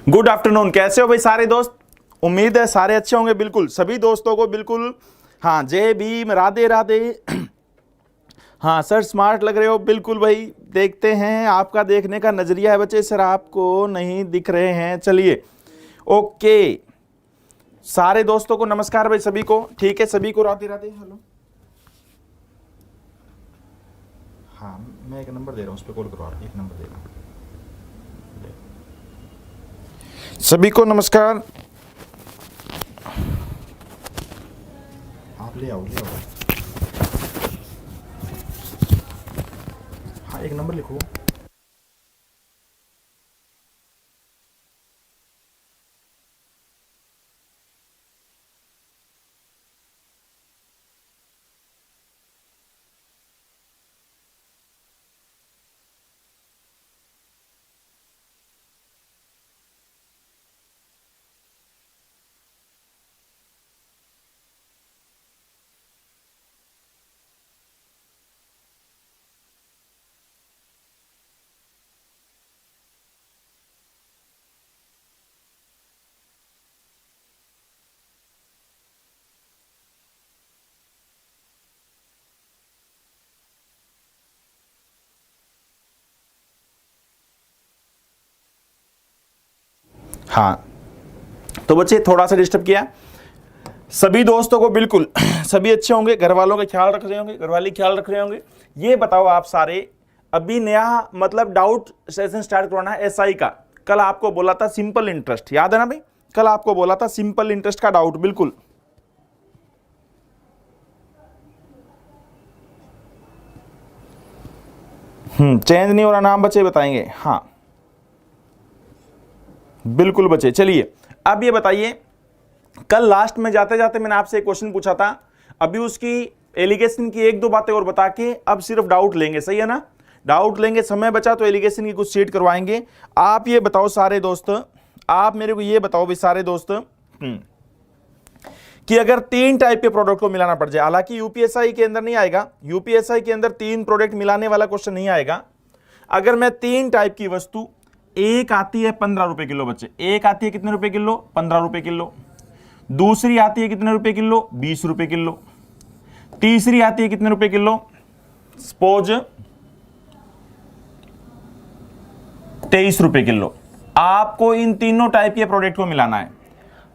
Good afternoon. कैसे हो भाई सारे दोस्त? उम्मीद है सारे अच्छे होंगे। बिल्कुल सभी दोस्तों को बिल्कुल हाँ, जय भीम, राधे राधे। हाँ सर, स्मार्ट लग रहे हो। बिल्कुल भाई, देखते हैं आपका देखने का नजरिया है बच्चे। सर आपको नहीं दिख रहे हैं, चलिए ओके। सारे दोस्तों को नमस्कार भाई, सभी को ठीक है, सभी को राधे राधे। हेलो, हाँ मैं एक नंबर दे रहा हूँ, उस पर कॉल करो आप। एक नंबर दे रहा हूँ, सभी को नमस्कार। आप ले आओ, ले आओ। हाँ एक नंबर लिखो। हाँ तो बच्चे थोड़ा सा डिस्टर्ब किया। सभी दोस्तों को बिल्कुल सभी अच्छे होंगे, घर वालों का ख्याल रख रहे होंगे, घरवाली ख्याल रख रहे होंगे। ये बताओ आप सारे, अभी नया मतलब डाउट सेशन स्टार्ट करवाना है एसआई का। कल आपको बोला था सिंपल इंटरेस्ट, याद है ना भाई? कल आपको बोला था सिंपल इंटरेस्ट का डाउट। बिल्कुल चेंज नहीं हो रहा नाम बच्चे, बताएंगे। हाँ बिल्कुल बच्चे, चलिए अब ये बताइए, कल लास्ट में जाते जाते मैंने आपसे एक क्वेश्चन पूछा था, अभी उसकी एलिगेशन की एक दो बातें और बता के अब सिर्फ डाउट लेंगे, सही है ना? डाउट लेंगे, समय बचा तो एलिगेशन की कुछ सीट करवाएंगे। आप ये बताओ सारे दोस्त, आप मेरे को ये बताओ भी सारे दोस्त, कि अगर तीन टाइप के प्रोडक्ट को मिलाना पड़ जाए, हालांकि यूपीएसआई के अंदर नहीं आएगा, यूपीएसआई के अंदर तीन प्रोडक्ट मिलाने वाला क्वेश्चन नहीं आएगा। अगर मैं तीन टाइप की वस्तु, एक आती है 15 रुपए किलो बच्चे, एक आती है कितने रुपए किलो? 15 रुपए किलो। दूसरी आती है कितने रुपए किलो? 20 रुपए किलो। तीसरी आती है कितने रुपए किलो? सपोज 23 रुपए किलो। आपको इन तीनों टाइप के प्रोडक्ट को मिलाना है।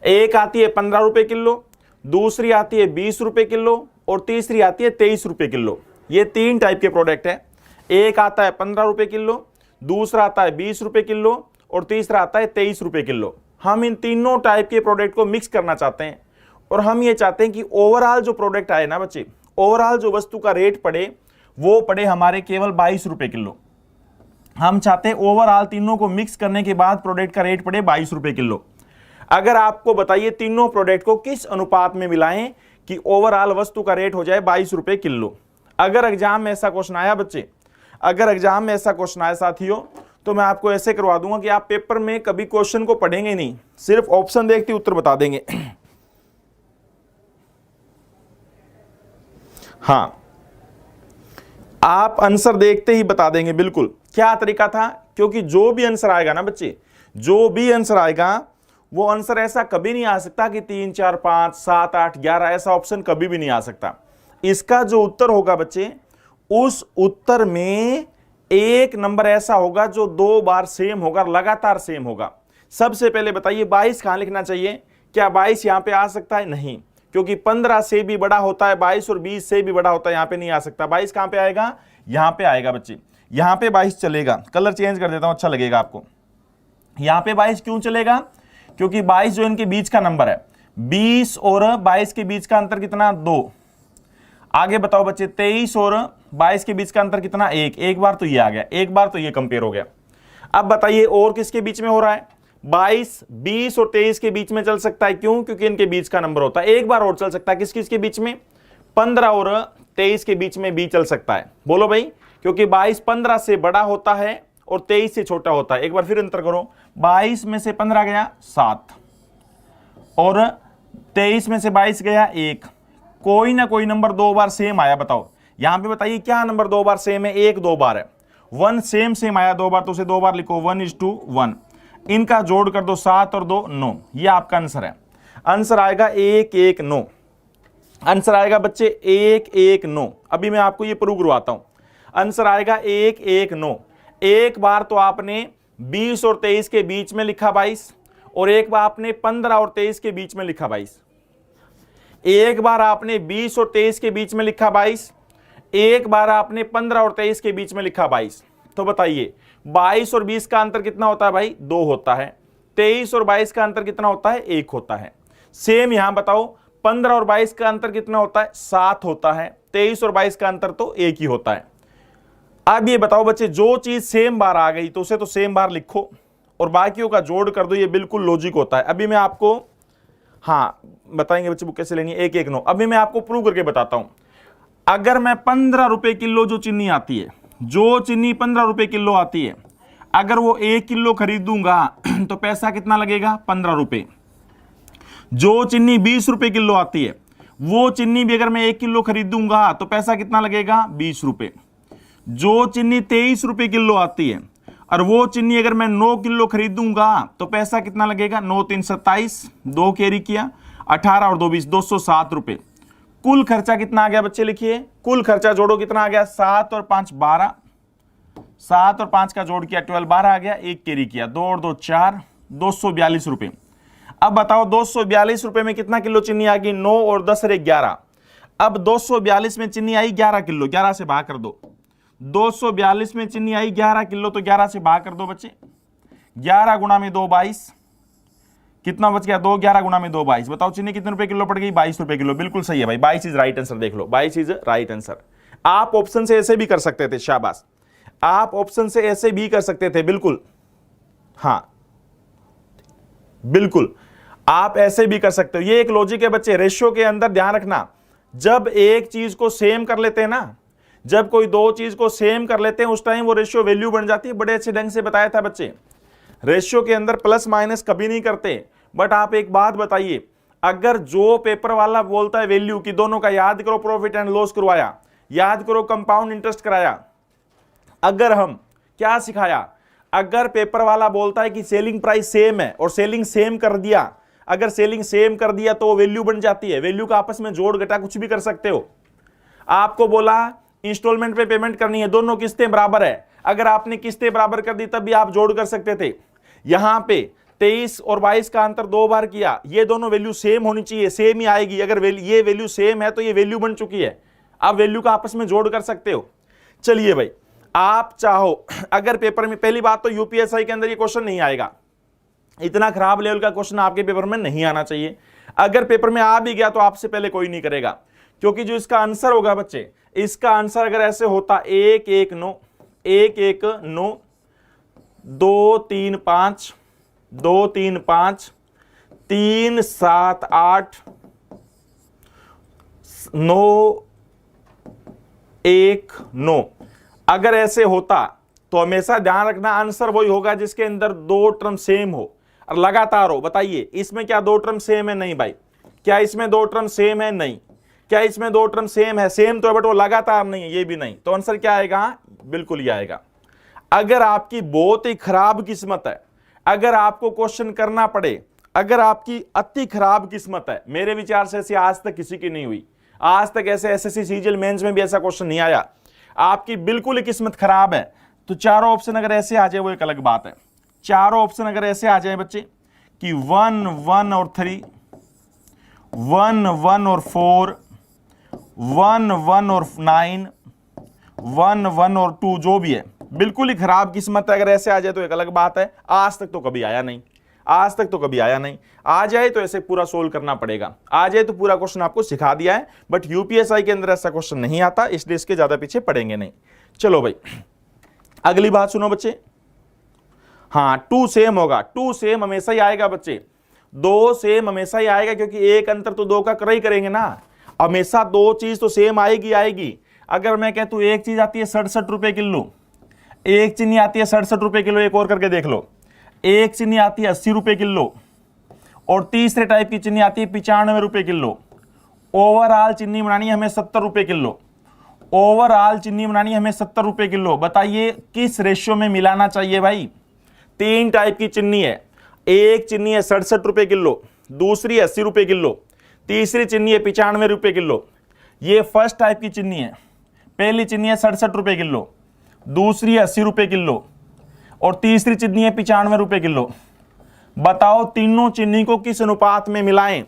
एक आती है 15 रुपए किलो, दूसरी आती है 20 रुपए किलो, और तीसरी आती है 23 रुपए किलो। ये तीन टाइप के प्रोडक्ट है। एक आता है 15 रुपए किलो, दूसरा आता है 20 रुपए किलो, और तीसरा आता है 23 रुपए किलो। हम इन तीनों टाइप के प्रोडक्ट को मिक्स करना चाहते हैं, और हम ये चाहते हैं कि ओवरऑल जो प्रोडक्ट आए ना बच्चे, ओवरऑल जो वस्तु का रेट पड़े वो पड़े हमारे केवल 22 रुपए किलो। हम चाहते हैं ओवरऑल तीनों को मिक्स करने के बाद प्रोडक्ट का रेट पड़े 22 रुपए किलो। अगर आपको बताइए तीनों प्रोडक्ट को किस अनुपात में मिलाएं कि ओवरऑल वस्तु का रेट हो जाए 22 रुपए किलो। अगर एग्जाम में ऐसा क्वेश्चन आया बच्चे, अगर एग्जाम में ऐसा क्वेश्चन आया साथियों, तो मैं आपको ऐसे करवा दूंगा कि आप पेपर में कभी क्वेश्चन को पढ़ेंगे नहीं, सिर्फ ऑप्शन देखते उत्तर बता देंगे। हाँ आप आंसर देखते ही बता देंगे। बिल्कुल क्या तरीका था, क्योंकि जो भी आंसर आएगा ना बच्चे, जो भी आंसर आएगा वो आंसर ऐसा कभी नहीं आ सकता कि 3 4 5 7 8 11, ऐसा ऑप्शन कभी भी नहीं आ सकता। इसका जो उत्तर होगा बच्चे, उस उत्तर में एक नंबर ऐसा होगा जो दो बार सेम होगा, लगातार सेम होगा। सबसे पहले बताइए 22 कहां लिखना चाहिए? क्या 22 यहां पे आ सकता है? नहीं, क्योंकि 15 से भी बड़ा होता है 22, और 20 से भी बड़ा होता है, यहां पे नहीं आ सकता। 22 कहां पे आएगा? यहां पे आएगा बच्चे, यहां पे 22 चलेगा। कलर चेंज कर देता हूं, अच्छा लगेगा आपको। यहां पे 22 क्यों चलेगा? क्योंकि 22 जो इनके बीच का नंबर है, 20 और 22 के बीच का अंतर कितना? 2। आगे बताओ बच्चे, 23 और 22 के बीच का अंतर कितना? 1। एक बार तो ये आ गया, एक बार तो ये कंपेयर हो गया। अब बताइए और किसके बीच में हो रहा है? 22, 20 और 23 के बीच में चल सकता है। क्यों? क्योंकि इनके बीच का नंबर होता है। एक बार और चल सकता है, किस किस के बीच में? 15 और 23 के बीच में भी चल सकता है। बोलो भाई, क्योंकि 22 15 से बड़ा होता है और 23 से छोटा होता है। एक बार फिर अंतर करो, 22 में से 15 गया 7, और 23 में से 22 गया 1। कोई ना कोई नंबर दो बार सेम आया। बताओ यहां पे, बताइए क्या नंबर दो बार सेम है? 1 2 बार है। 1 सेम आया 2 बार, तो उसे 2 बार लिखो, 1:1। इनका जोड़ कर दो 7 और 2 9, ये आपका आंसर है। आंसर आएगा 1 1 9, आंसर आएगा बच्चे 1 1 9। अभी मैं आपको ये प्रूव करवाता हूं। आंसर आएगा 1 1 9। एक बार तो आपने 20 और 23 के बीच में लिखा 22, और एक बार आपने 15 और 23 के बीच में लिखा 22। एक बार आपने 20 और 23 के बीच में लिखा 22, एक बार आपने 15 और 23 के बीच में लिखा 22। तो बताइए 22 और 20 का अंतर कितना होता है भाई? 2 होता है। 23 और 22 का अंतर कितना होता है? 1 होता है। सेम यहां बताओ 15 और 22 का अंतर कितना होता है? 7 होता है। 23 और 22 का अंतर तो 1 ही होता है। अब ये बताओ बच्चे, जो चीज सेम बार आ गई तो उसे तो सेम बार लिखो और बाकियों का जोड़ कर दो, ये बिल्कुल लॉजिक होता है। अभी मैं आपको बताएंगे बच्चे बुक कैसे लेनी है, 1 1 9। अभी मैं आपको प्रूव करके बताता हूं। अगर मैं 15 रुपए किलो जो चीनी आती है, जो चीनी 15 रुपए किलो आती है, अगर वो 1 किलो खरीदूंगा तो पैसा कितना लगेगा? 15 रुपए। जो चीनी 20 रुपए किलो आती है, वो चीनी भी अगर मैं 1 किलो खरीदूंगा तो पैसा कितना लगेगा? 20 रुपए। जो चीनी 23 रुपए किलो आती है और वो चीनी अगर मैं 9 किलो खरीदूंगा तो पैसा कितना लगेगा? 9 3 27, 2 कैरी किया, 18 और 2 20, 207 रुपए। कुल खर्चा कितना आ गया बच्चे? लिखिए कुल खर्चा जोड़ो, कितना आ गया? 7 और 5 12, 7 और 5 का जोड़ किया 12 12 आ गया। 1 कैरी किया, 2 और 2 4, 242 रुपए। अब बताओ 242 रुपए में कितना किलो चीनी आ गई? 9 और 10 और 11। अब 242 में चीनी आई 11 किलो, 11 से भाग कर दो। 242 में चीनी आई 11 किलो, तो 11 से भाग कर दो बच्चे। 11 गुणा में 2 22, कितना बच गया? 2 11 गुणा में 2 22। बताओ चीनी कितने रुपए किलो पड़ गई? 22 रुपए किलो। बिल्कुल सही है भाई, 22 इज राइट आंसर। देख लो 22 इज राइट आंसर। आप ऑप्शन से ऐसे भी कर सकते थे, शाबाश, आप ऑप्शन से ऐसे भी कर सकते थे, बिल्कुल, हाँ बिल्कुल आप ऐसे भी कर सकते हो। ये एक लॉजिक है बच्चे। रेशियो के अंदर ध्यान रखना, जब एक चीज को सेम कर लेते हैं ना, जब कोई दो चीज को सेम कर लेते हैं उस टाइम वो रेशियो वैल्यू बन जाती है। बड़े अच्छे ढंग से बताया था बच्चे, रेशियो के अंदर प्लस माइनस कभी नहीं करते। बट आप एक बात बताइए, अगर जो पेपर वाला बोलता है वैल्यू की दोनों का याद करो, प्रॉफिट एंड लॉस करवाया, याद करो कंपाउंड इंटरेस्ट कराया, अगर हम क्या सिखाया, अगर पेपर वाला बोलता है कि सेलिंग प्राइस सेम है और सेलिंग सेम कर दिया, अगर सेलिंग सेम कर दिया तो वैल्यू बन जाती है। वैल्यू का आपस में जोड़ घटा कुछ भी कर सकते हो। आपको बोला इंस्टॉलमेंट पे पेमेंट करनी है, दोनों किस्तें बराबर है, अगर आपने किस्तें बराबर कर दी तब भी आप जोड़ कर सकते थे। यहां पे 23 और 22 का अंतर 2 बार किया, ये दोनों वैल्यू सेम होनी चाहिए, सेम ही आएगी। अगर ये वैल्यू सेम है तो ये वैल्यू बन चुकी है, आप वैल्यू का आपस में जोड़ कर सकते हो। चलिए भाई, आप चाहो अगर पेपर में, पहली बात तो यूपीएससी के अंदर ये क्वेश्चन नहीं आएगा, इतना खराब लेवल का क्वेश्चन आपके पेपर में नहीं आना चाहिए। अगर पेपर में आ भी गया तो आपसे पहले कोई नहीं करेगा, क्योंकि जो इसका आंसर होगा बच्चे, इसका आंसर अगर ऐसे होता 1 1 9 1 1 9 2 3 5 2 3 5 3 7 8 9 1 9, अगर ऐसे होता तो हमेशा ध्यान रखना आंसर वही होगा जिसके अंदर दो टर्म सेम हो और लगातार हो। बताइए इसमें क्या दो टर्म सेम है? नहीं भाई। क्या इसमें दो टर्म सेम है? नहीं। क्या इसमें दो टर्म सेम है? सेम तो है बट वो लगातार नहीं है, ये भी नहीं। तो आंसर क्या आएगा? बिल्कुल ये आएगा। अगर आपकी बहुत ही खराब किस्मत है, अगर आपको क्वेश्चन करना पड़े, अगर आपकी अति खराब किस्मत है, मेरे विचार से ऐसी आज तक किसी की नहीं हुई, आज तक ऐसे एसएससी सीजीएल मेंस में भी ऐसा क्वेश्चन नहीं आया, आपकी बिल्कुल ही किस्मत खराब है, तो चारों ऑप्शन अगर ऐसे आ जाए वो एक अलग बात है। चारों ऑप्शन अगर ऐसे आ जाए बच्चे कि 1 1 और 3, 1 1 और 4, 1 1 और 9, 1 1 और 2, जो भी है, बिल्कुल ही खराब किस्मत है। अगर ऐसे आ जाए तो एक अलग बात है। आज तक तो कभी आया नहीं, आज तक तो कभी आया नहीं। आ जाए तो ऐसे पूरा सोल्व करना पड़ेगा, आ जाए तो पूरा क्वेश्चन आपको सिखा दिया है, बट यूपीएससी के अंदर ऐसा क्वेश्चन नहीं आता, इसलिए इसके ज्यादा पीछे पड़ेंगे नहीं। चलो भाई अगली बात सुनो बच्चे। हाँ, 2 सेम होगा, 2 सेम हमेशा ही आएगा बच्चे, 2 सेम हमेशा ही आएगा, क्योंकि एक अंतर तो 2 का कर ही करेंगे ना, हमेशा 2 चीज तो सेम आएगी आएगी। अगर मैं कहता एक चीज आती है 67 रुपए किलो, एक चीनी आती है 67 रुपए किलो, एक और करके देख लो, एक चीनी आती है 80 रुपए किलो, और तीसरे टाइप की चीनी आती है 95 रुपए किलो। ओवरऑल चीनी बनानी है हमें 70 रुपए किलो, ओवरऑल चीनी बनानी है हमें 70 रुपए किलो। बताइए किस रेशियो में मिलाना चाहिए भाई? तीन टाइप की चीनी है, एक चीनी है 67 रुपए किलो, दूसरी 80 रुपए किलो, तीसरी चीनी है 95 रुपए किलो। ये फर्स्ट टाइप की चीनी है। पहली चीनी है 67 रुपए किलो, दूसरी 80 रुपए किलो और तीसरी चीनी है 95 रुपए किलो। बताओ तीनों चीनी को किस अनुपात में मिलाएं,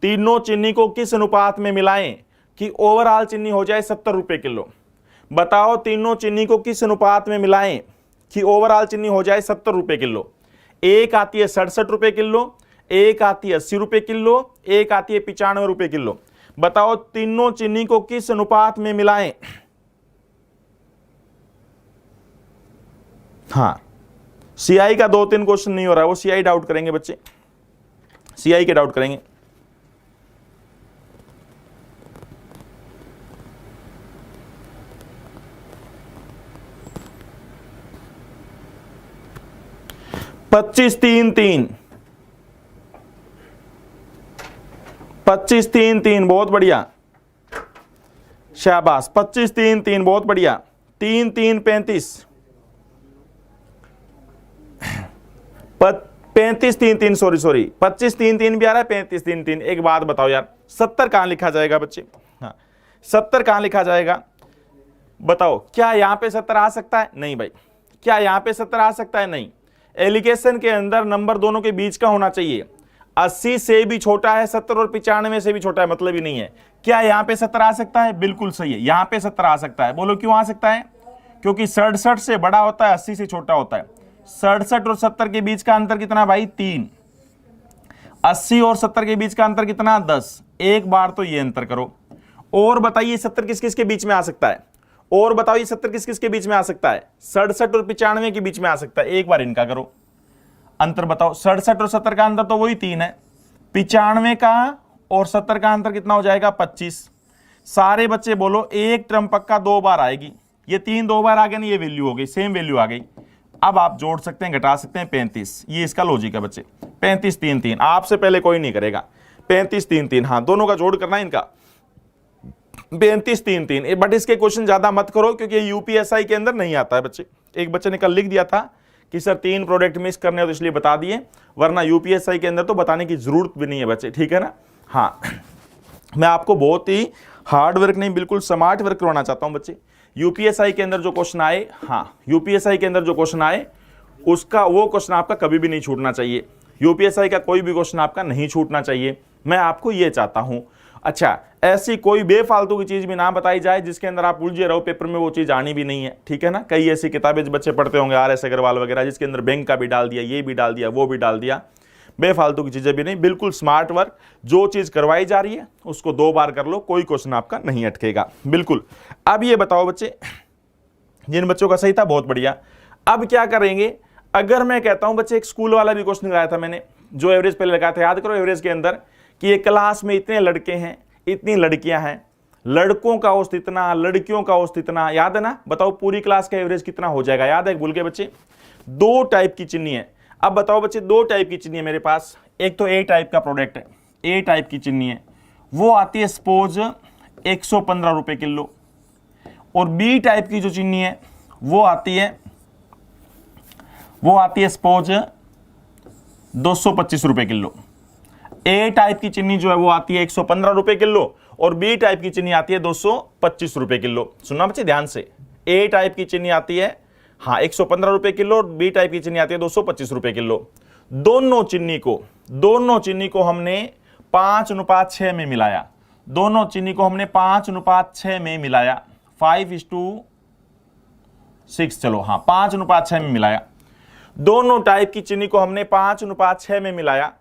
तीनों चीनी को किस अनुपात में मिलाएं कि ओवरऑल चीनी हो जाए 70 रुपए किलो। बताओ तीनों चीनी को किस अनुपात में मिलाएं कि ओवरऑल चीनी हो जाए 70 रुपए किलो। एक आती है 67 रुपए किलो, एक आती है 80 रुपए किलो, एक आती है 95 रुपए किलो। बताओ तीनों चीनी को किस अनुपात में मिलाएं। हाँ, सीआई का 2-3 क्वेश्चन नहीं हो रहा है, वो सीआई डाउट करेंगे बच्चे, सीआई के डाउट करेंगे। पच्चीस तीन तीन, 25-3-3 बहुत बढ़िया, शाबाश। 25-3-3 बहुत बढ़िया। 3-3-35, 35-3-3 सॉरी 25-3-3 भी आ रहा है, 35-3-3। एक बात बताओ यार, 70 कहां लिखा जाएगा बच्चे? हाँ, 70 कहां लिखा जाएगा बताओ? क्या यहां पे 70 आ सकता है? नहीं भाई। क्या यहां पे 70 आ सकता है? नहीं। एलिगेशन के अंदर नंबर दोनों के बीच का होना चाहिए। 80 से भी छोटा है 70 और 95 से भी छोटा है, मतलब ही नहीं है। क्या यहां पे 70 आ सकता है? बिल्कुल सही है, यहां पे 70 आ सकता है। बोलो क्यों आ सकता है? क्योंकि 67 से बड़ा होता है, 80 से छोटा होता है। 67 और 70 के बीच का अंतर कितना भाई? 3। 80 और 70 के बीच का अंतर कितना? 10। एक बार तो ये अंतर करो। और बताइए 70 किस किस के बीच में आ सकता है? और बताओ ये 70 किस किस के बीच में आ सकता है? 67 और 95 के बीच में आ सकता है। एक बार इनका करो अंतर, बताओ। 67 और 70 का अंतर तो वही 3 है। 95 का और 70 का अंतर कितना हो जाएगा? 25। सारे बच्चे बोलो एक टर्म पक्का 2 बार आएगी। ये 3 2 बार आ गया ना, ये वैल्यू हो गई, सेम वैल्यू आ गई। अब आप जोड़ सकते हैं, घटा सकते हैं। 35, ये इसका लॉजिक है बच्चे। 35-3-3 आपसे पहले कोई नहीं करेगा। 35-3-3, हाँ दोनों का जोड़ करना है इनका। 35-3-3। बट इसके क्वेश्चन ज्यादा मत करो क्योंकि यूपीएसआई के अंदर नहीं आता है बच्चे। एक बच्चे ने कल लिख दिया था कि सर 3 प्रोडक्ट मिस करने हो तो इसलिए बता दिए, वरना यूपीएसआई के अंदर तो बताने की जरूरत भी नहीं है बच्चे, ठीक है ना। हाँ, मैं आपको बहुत ही हार्ड वर्क नहीं, बिल्कुल स्मार्ट वर्क करवाना चाहता हूं बच्चे। यूपीएसआई के अंदर जो क्वेश्चन आए, हाँ यूपीएसआई के अंदर जो क्वेश्चन आए उसका वो क्वेश्चन आपका कभी भी नहीं छूटना चाहिए। यूपीएसआई का कोई भी क्वेश्चन आपका नहीं छूटना चाहिए, मैं आपको ये चाहता हूं। अच्छा, ऐसी कोई बेफालतू की चीज भी ना बताई जाए जिसके अंदर आप उलझे रहो, पेपर में वो चीज आनी भी नहीं है, ठीक है ना। कई ऐसी किताबें बच्चे पढ़ते होंगे RS अग्रवाल वगैरह, जिसके अंदर बैंक का भी डाल दिया, ये भी डाल दिया, वो भी डाल दिया। बेफालतू की चीजें भी नहीं, बिल्कुल स्मार्ट वर्क। जो चीज करवाई जा रही है उसको 2 बार कर लो, कोई क्वेश्चन आपका नहीं अटकेगा, बिल्कुल। अब ये बताओ बच्चे, जिन बच्चों का सही था बहुत बढ़िया। अब क्या करेंगे? अगर मैं कहता हूं बच्चे, एक स्कूल वाला भी क्वेश्चन लगाया था मैंने, जो एवरेज पहले लगाया था, याद करो एवरेज के अंदर, कि एक क्लास में इतने लड़के हैं, इतनी लड़कियां हैं, लड़कों का औसत इतना, लड़कियों का औसत इतना, याद है ना। बताओ पूरी क्लास का एवरेज कितना हो जाएगा? याद है? भूल गए बच्चे? 2 टाइप की चीनी है। अब बताओ बच्चे, 2 टाइप की चीनी है मेरे पास। एक तो ए टाइप का प्रोडक्ट है, ए टाइप की चीनी है, वो आती है सपोज 115 रुपए किलो। और बी टाइप की जो चीनी है वो आती है सपोज 225 रुपए किलो। ए टाइप की चीनी जो है वो आती है 115 रुपए किलो और बी टाइप की चीनी आती है 225 रुपए किलो। सुनना बच्चे ध्यान से, ए टाइप की चीनी आती है हाँ 115 रुपए किलो और बी टाइप की चीनी आती है 225 रुपए किलो। दोनों चीनी को हमने 5:6 में मिलाया। दोनों चीनी को हमने 5:6 में मिलाया, 5:6, चलो हाँ 5:6 में मिलाया। दोनों टाइप की चीनी को हमने 5:6 में मिलाया,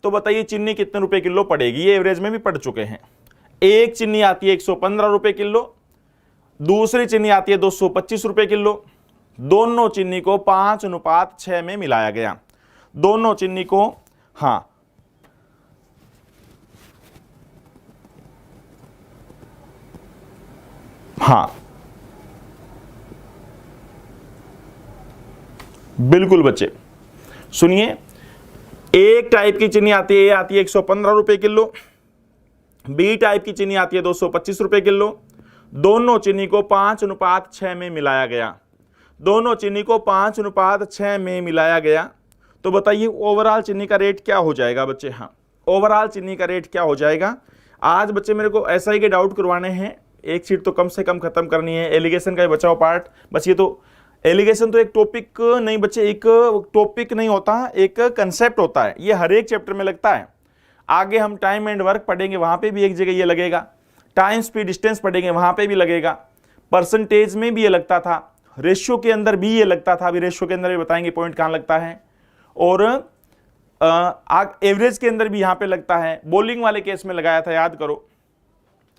तो बताइए चीनी कितने रुपए किलो पड़ेगी? ये एवरेज में भी पढ़ चुके हैं। एक चीनी आती है 115 रुपए किलो, दूसरी चीनी आती है 225 रुपए किलो। दोनों चीनी को 5:6 में मिलाया गया। दोनों चीनी को हाँ बिल्कुल बच्चे सुनिए, एक टाइप की चीनी आती है, आती है 115 रुपए किलो, बी टाइप की चीनी आती है 225 रुपए किलो। दोनों चीनी को 5:6 में मिलाया गया। दोनों चीनी को 5:6 में मिलाया गया, तो बताइए ओवरऑल चीनी का रेट क्या हो जाएगा बच्चे। हाँ, ओवरऑल चीनी का रेट क्या हो जाएगा। आज बच्चे मेरे को एसआई के डाउट करवाने हैं, एक सीट तो कम से कम खत्म करनी है। एलिगेशन का बचाओ पार्ट, बस ये तो एलिगेशन तो एक टॉपिक नहीं बच्चे, एक टॉपिक नहीं होता, एक कंसेप्ट होता है, ये हर एक चैप्टर में लगता है। आगे हम टाइम एंड वर्क पढ़ेंगे, वहां पे भी एक जगह ये लगेगा। टाइम स्पीड डिस्टेंस पढ़ेंगे, वहां पे भी लगेगा। परसेंटेज में भी ये लगता था, रेशियो के अंदर भी ये लगता था। अभी रेशियो के अंदर भी बताएंगे पॉइंट कहां लगता है, और एवरेज के अंदर भी यहां पे लगता है। बॉलिंग वाले केस में लगाया था, याद करो।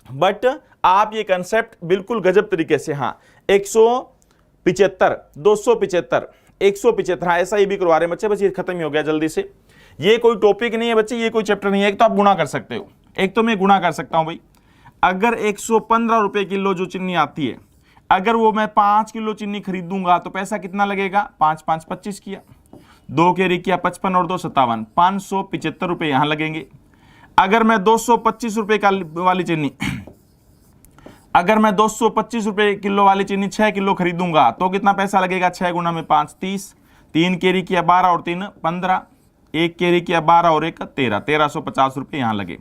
बट आप ये कंसेप्ट बिल्कुल गजब तरीके से, हाँ 175, 275, 175, हाँ ऐसा ही भी करवा रहे हैं बच्चे। बस ये खत्म ही हो गया जल्दी से। ये कोई टॉपिक नहीं है बच्चे, ये कोई चैप्टर नहीं है। एक तो आप गुणा कर सकते हो, एक तो मैं गुणा कर सकता हूं भाई। अगर 115 रुपए किलो जो चीनी आती है, अगर वो मैं 5 किलो चीनी खरीदूंगा तो पैसा कितना लगेगा, 5 5 25 किया, 2 कैरी किया 55 और 2 57, 575 रुपए यहां लगेंगे। अगर मैं 225 रुपए का वाली चीनी अगर मैं 225 रुपए किलो वाली चीनी 6 किलो खरीदूंगा तो कितना पैसा लगेगा, 6 गुना में 5 30, 3 कैरी किया 12 और 3 15, 1 कैरी किया 12 और 1 13, 1350 रुपए यहां लगे।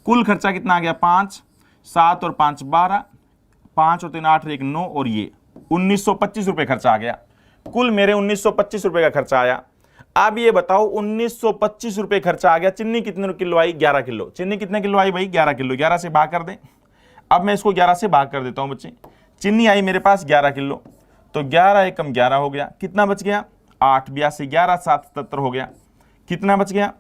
कुल खर्चा कितना आ गया, 5 7 और 5 12, 5 और 3 8 और 1 9, और ये 1925 रुपए खर्चा आ गया। कुल मेरे 1925 रुपए का खर्चा आया। अब ये बताओ 1925 रुपए खर्चा आ गया, चीनी कितने किलो आई, 11 किलो। चीनी कितने किलो आई भाई, 11 किलो। 11 से भाग कर दें। अब मैं इसको 11 से भाग कर देता हूं बच्चे। चीनी आई मेरे पास 11 किलो, तो 11 एकम 11 हो गया। कितना बच गया, 8 82, 11 7 77 हो गया। कितना बच गया,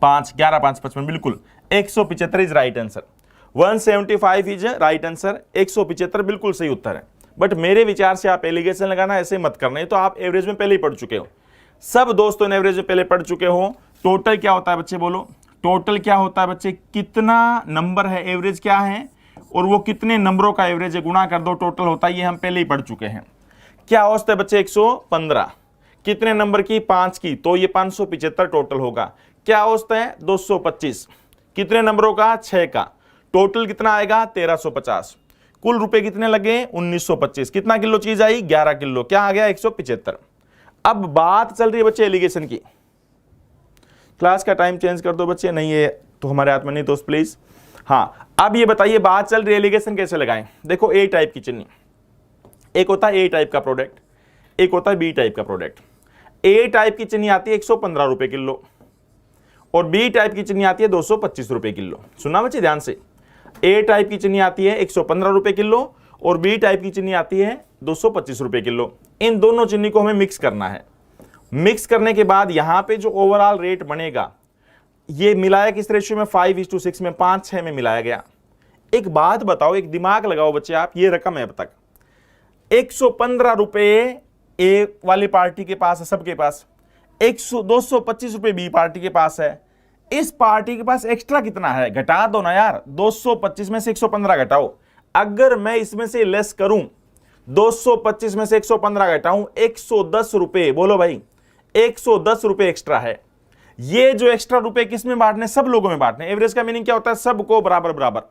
5 11 5 55, बिल्कुल 175 is right answer. 175 is right answer, 175 बिल्कुल सही उत्तर है। बट मेरे विचार से आप एलिगेशन लगाना ऐसे मत करना, है तो आप एवरेज में पहले ही पढ़ चुके हो। सब दोस्तों ने एवरेज में पहले पढ़ चुके हो। टोटल क्या होता है बच्चे, बोलो टोटल क्या होता है बच्चे, कितना नंबर है, एवरेज क्या है, और वो कितने नंबरों का एवरेज है, गुणा कर दो, टोटल होता है। ये हम पहले ही पढ़ चुके हैं। क्या औसत है बच्चे, 115, कितने नंबर की, 5 की, तो ये 575 टोटल होगा। क्या औसत है, 225, कितने नंबरों का, 6 का, टोटल कितना आएगा, 1350। कुल रुपए कितने लगे, 1925। कितना किलो चीज आई, 11 किलो। क्या आ गया, 175। अब बात चल रही है बच्चे एलिगेशन की। क्लास का टाइम चेंज कर दो बच्चे, नहीं है तो हमारे हाथ में नहीं दोस्त प्लीज। हाँ, अब ये बताइए बात चल रही है एलिगेशन कैसे लगाएं। देखो ए टाइप की चीनी, एक होता है ए टाइप का प्रोडक्ट, एक होता है बी टाइप का प्रोडक्ट। ए टाइप की चीनी आती है 115 रुपए किलो, और बी टाइप की चीनी आती है 225 रुपए किलो। सुना बच्चे ध्यान से, ए टाइप की चीनी आती है 115 रुपए किलो, और बी टाइप की चीनी आती है 225 रुपए किलो। इन दोनों चीनी को हमें मिक्स करना है। मिक्स करने के बाद यहां पे जो ओवरऑल रेट बनेगा, ये मिलाया किस रेशियो में, 5:6 में, 5:6 में मिलाया गया। एक बात बताओ, एक दिमाग लगाओ बच्चे आप, ये रकम है अब तक 115 रुपए ए वाली पार्टी के पास है, सबके पास 225 रुपए बी पार्टी के पास है। इस पार्टी के पास एक्स्ट्रा कितना है, घटा दो ना यार, 225 में से 115 घटाओ। अगर मैं इसमें से लेस करूं, 225 में से 115 घटाऊं, 110 रुपए, बोलो भाई 110 रुपए एक्स्ट्रा है। ये जो एक्स्ट्रा रुपए किस में बांटने, सब लोगों में बांटने। एवरेज का मीनिंग क्या होता है, सबको बराबर बराबर।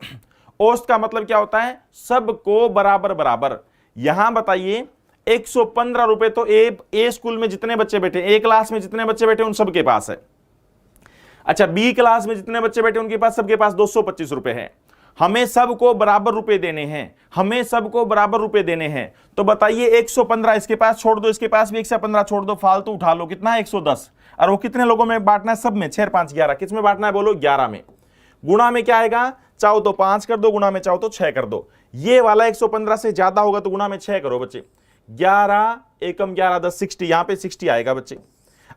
औसत का मतलब क्या होता है, सबको बराबर बराबर। यहां बताइए 115 रुपए तो ए स्कूल में जितने बच्चे बैठे, ए क्लास में जितने बच्चे बैठे उन सबके पास है। अच्छा, बी क्लास में जितने बच्चे बैठे उनके पास, सबके पास 225 रुपए है। हमें सबको बराबर रुपए देने हैं, हमें सबको बराबर रुपए देने हैं। तो बताइए 115 इसके पास छोड़ दो, इसके पास भी 115 छोड़ दो, फालतू उठा लो, कितना है 110। और वो कितने लोगों में बांटना है, सब में, 6 5 11। किस में बांटना है, बोलो 11 में। गुणा में क्या आएगा, चाहो तो 5 कर दो, गुणा में चाहो तो 6 कर दो। ये वाला 115 से ज्यादा होगा तो गुणा में 6 करो बच्चे। 11 एकम 11 10 60, यहां पे 60 आएगा बच्चे।